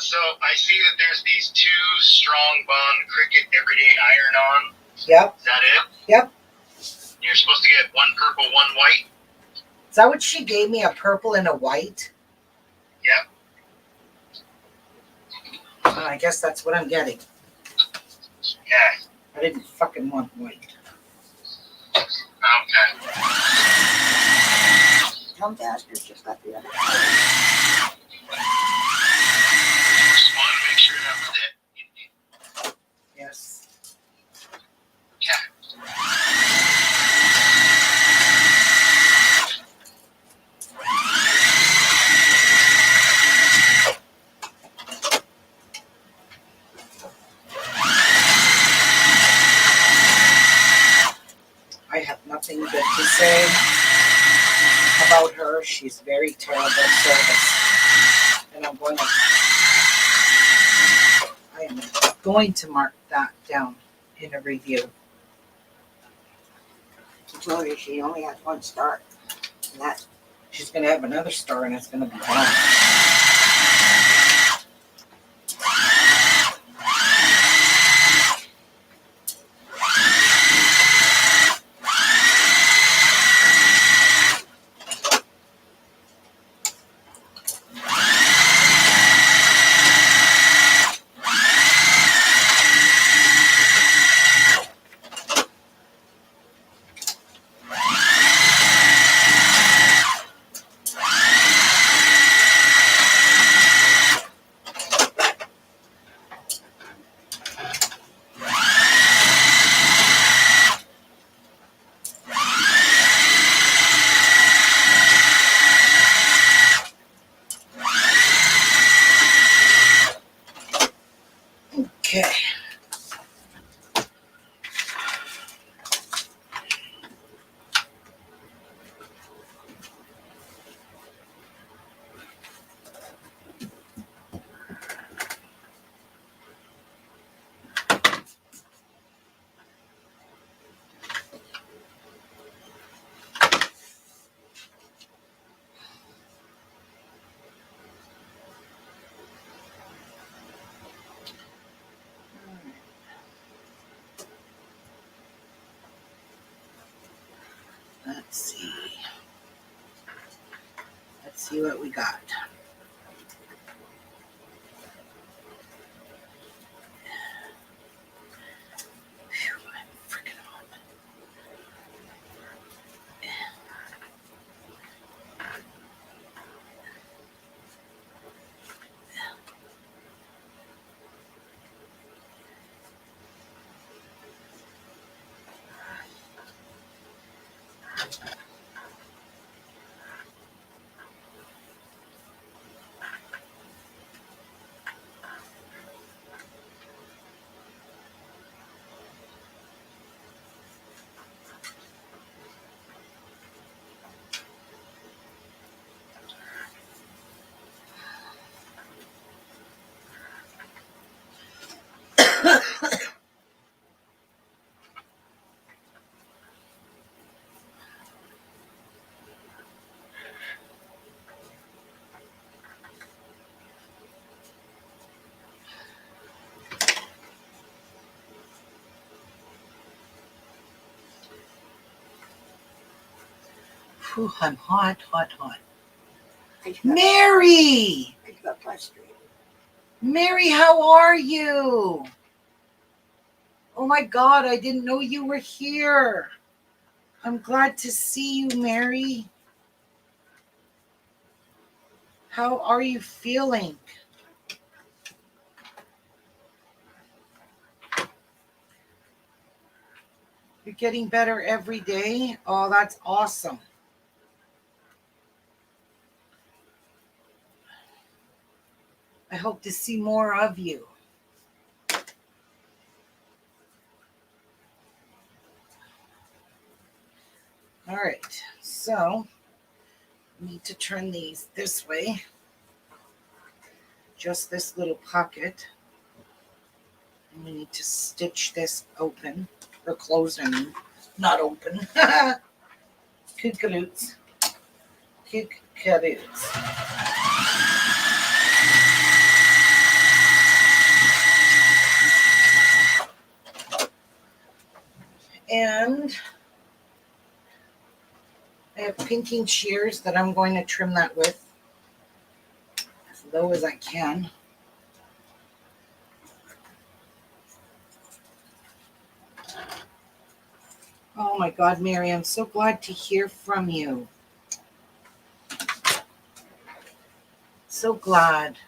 So I see that there's these 2 strong bond cricut everyday iron-on. Yep. Is that it? Yep. You're supposed to get 1 purple, 1 white? Is that what she gave me? A purple and a white? Yep. I guess that's what I'm getting. Yeah. I didn't fucking want white. Okay. Come faster, just got the other. Just wanted to make sure that was it. Yes. Okay. I have nothing good to say about her. She's very terrible service. And I am going to mark that down in a review. I told her she only has 1 star. And that's She's going to have another star and it's going to be bad. Okay. Let's see. Let's see what we got. Phew, I'm freaking hot. Whew, I'm hot, hot, hot. I just Mary! got frustrated. Mary, how are you? Oh my God, I didn't know you were here. I'm glad to see you, Mary. How are you feeling? You're getting better every day? Oh, that's awesome. I hope to see more of you. All right, so I need to turn these this way. Just this little pocket. And we need to stitch this open, or closed, I mean, not open. Cucuroots. Cucuroots. And I have pinking shears that I'm going to trim that with as low as I can. Oh my God, Mary, I'm so glad to hear from you. So glad.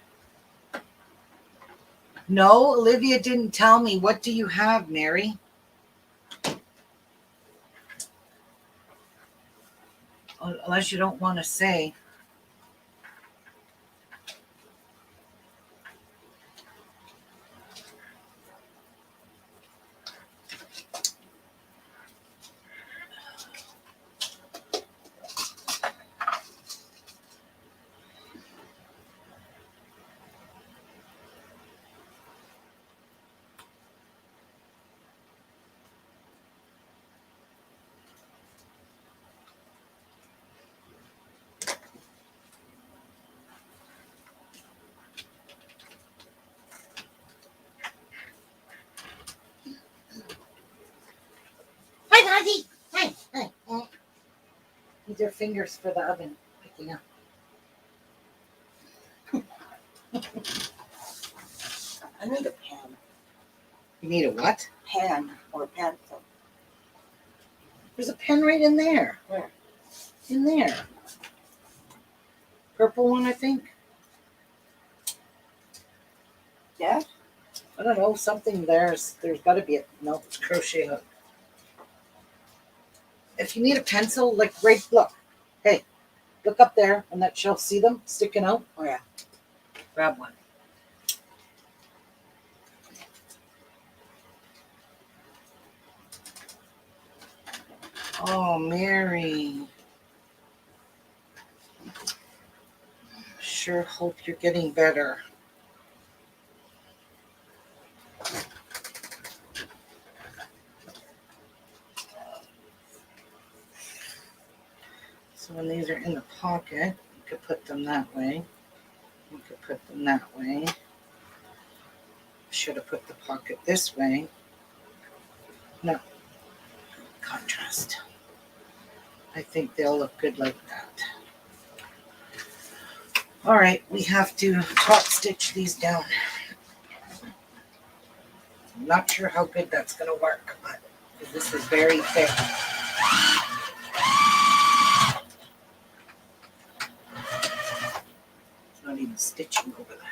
No, Olivia didn't tell me. What do you have, Mary? Unless you don't want to say. Hi, Doggy. Hi. Hi. These are fingers for the oven picking up. I need a pen. You need a what? Pen or pencil. There's a pen right in there. Where? In there. Purple one, I think. Yeah? I don't know. Something there's got to be a no. It's crochet hook. If you need a pencil, like right, look. Hey, look up there on that shelf. See them sticking out? Oh, yeah. Grab one. Oh, Mary. Sure hope you're getting better. So when these are in the pocket, you could put them that way. You could put them that way. Should have put the pocket this way. No. Contrast. I think they'll look good like that. All right, we have to top stitch these down. I'm not sure how good that's going to work, but this is very thick. It's not even stitching over that.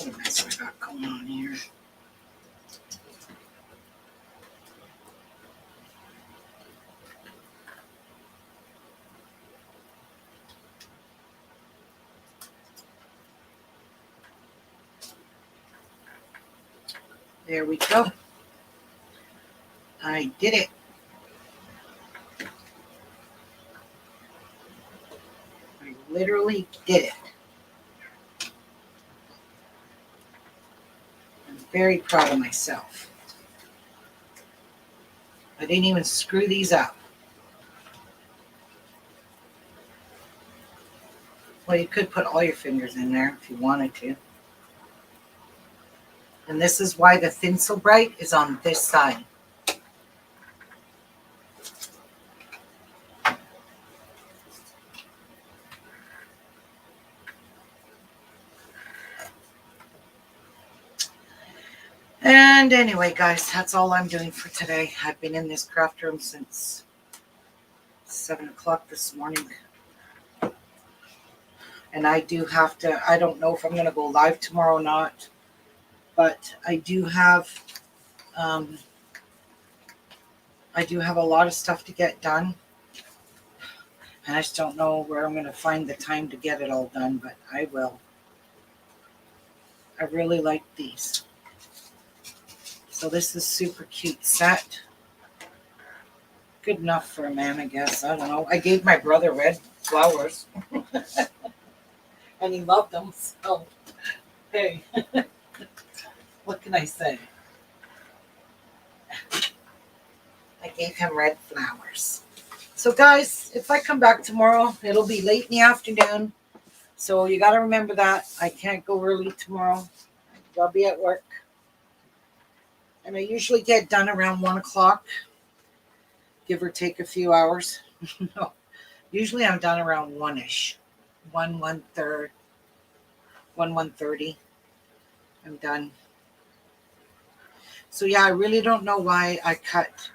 What mess I got going on here? There we go. I did it. I literally did it. I'm very proud of myself. I didn't even screw these up. Well, you could put all your fingers in there if you wanted to. And this is why the Thin So Bright is on this side. And anyway, guys, that's all I'm doing for today. I've been in this craft room since 7 o'clock this morning. And I do have to, I don't know if I'm going to go live tomorrow or not, but I do have a lot of stuff to get done. And I just don't know where I'm going to find the time to get it all done, but I will. I really like these. So this is super cute set. Good enough for a man, I guess. I don't know. I gave my brother red flowers. And he loved them. So, hey. What can I say? I gave him red flowers. So guys, if I come back tomorrow, it'll be late in the afternoon. So you got to remember that. I can't go early tomorrow. I'll be at work. And I usually get done around 1 o'clock. Give or take a few hours. No. Usually I'm done around 1-ish. 1:30. I'm done. So yeah, I really don't know why I cut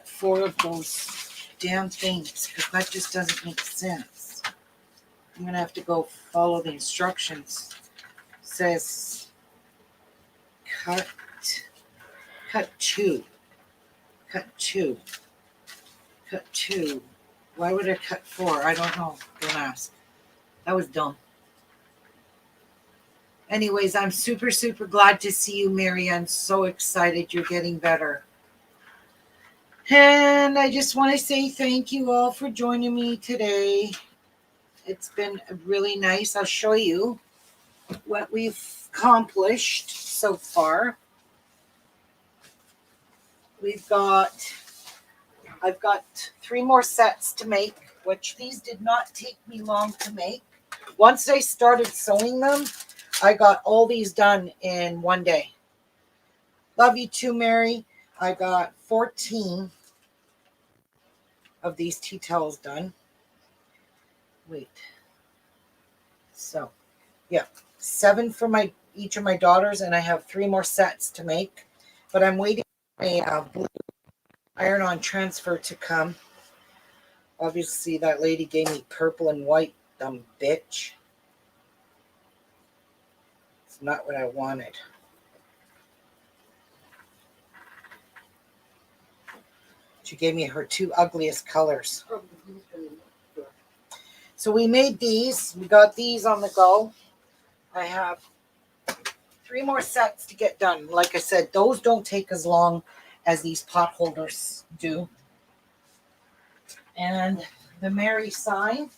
4 of those damn things, because that just doesn't make sense. I'm gonna have to go follow the instructions. It says cut 2. Cut 2. Why would I cut 4? I don't know. Don't ask. That was dumb. Anyways, I'm super, super glad to see you, Mary. I'm so excited you're getting better. And I just want to say thank you all for joining me today. It's been really nice. I'll show you what we've accomplished so far. I've got 3 more sets to make, which these did not take me long to make. Once I started sewing them, I got all these done in one day. Love you too, Mary. I got 14 of these tea towels done. Wait. So, yeah, 7 for each of my daughters, and I have 3 more sets to make. But I'm waiting for a blue iron-on transfer to come. Obviously, that lady gave me purple and white, dumb bitch. It's not what I wanted. She gave me her 2 ugliest colors. So we made these. We got these on the go. I have 3 more sets to get done. Like I said, those don't take as long as these pot holders do. And the Mary sign.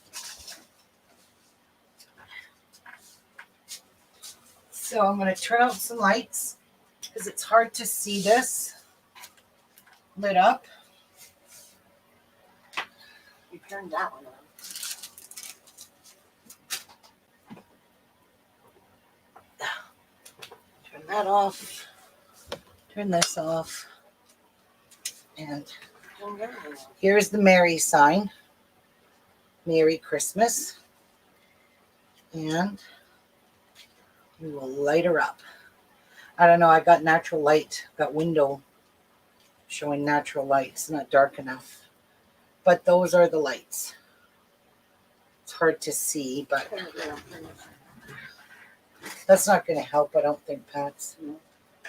So I'm going to turn out some lights because it's hard to see this lit up. You turned that one on. Turn that off. Turn this off. And Turn that one on. here's the Mary sign. Merry Christmas. And we will light her up. I don't know. I got natural light. Got window showing natural light. It's not dark enough. But those are the lights. It's hard to see, but Turn it around. that's not going to help, I don't think, Pats. No.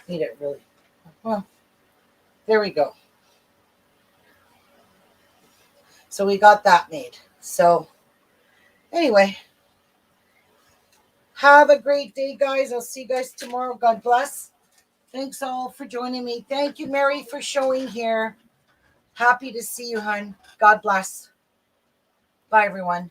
Need it really. Well, there we go. So we got that made. So anyway, have a great day, guys. I'll see you guys tomorrow. God bless. Thanks all for joining me. Thank you, Mary, for showing here. Happy to see you, hon. God bless. Bye, everyone.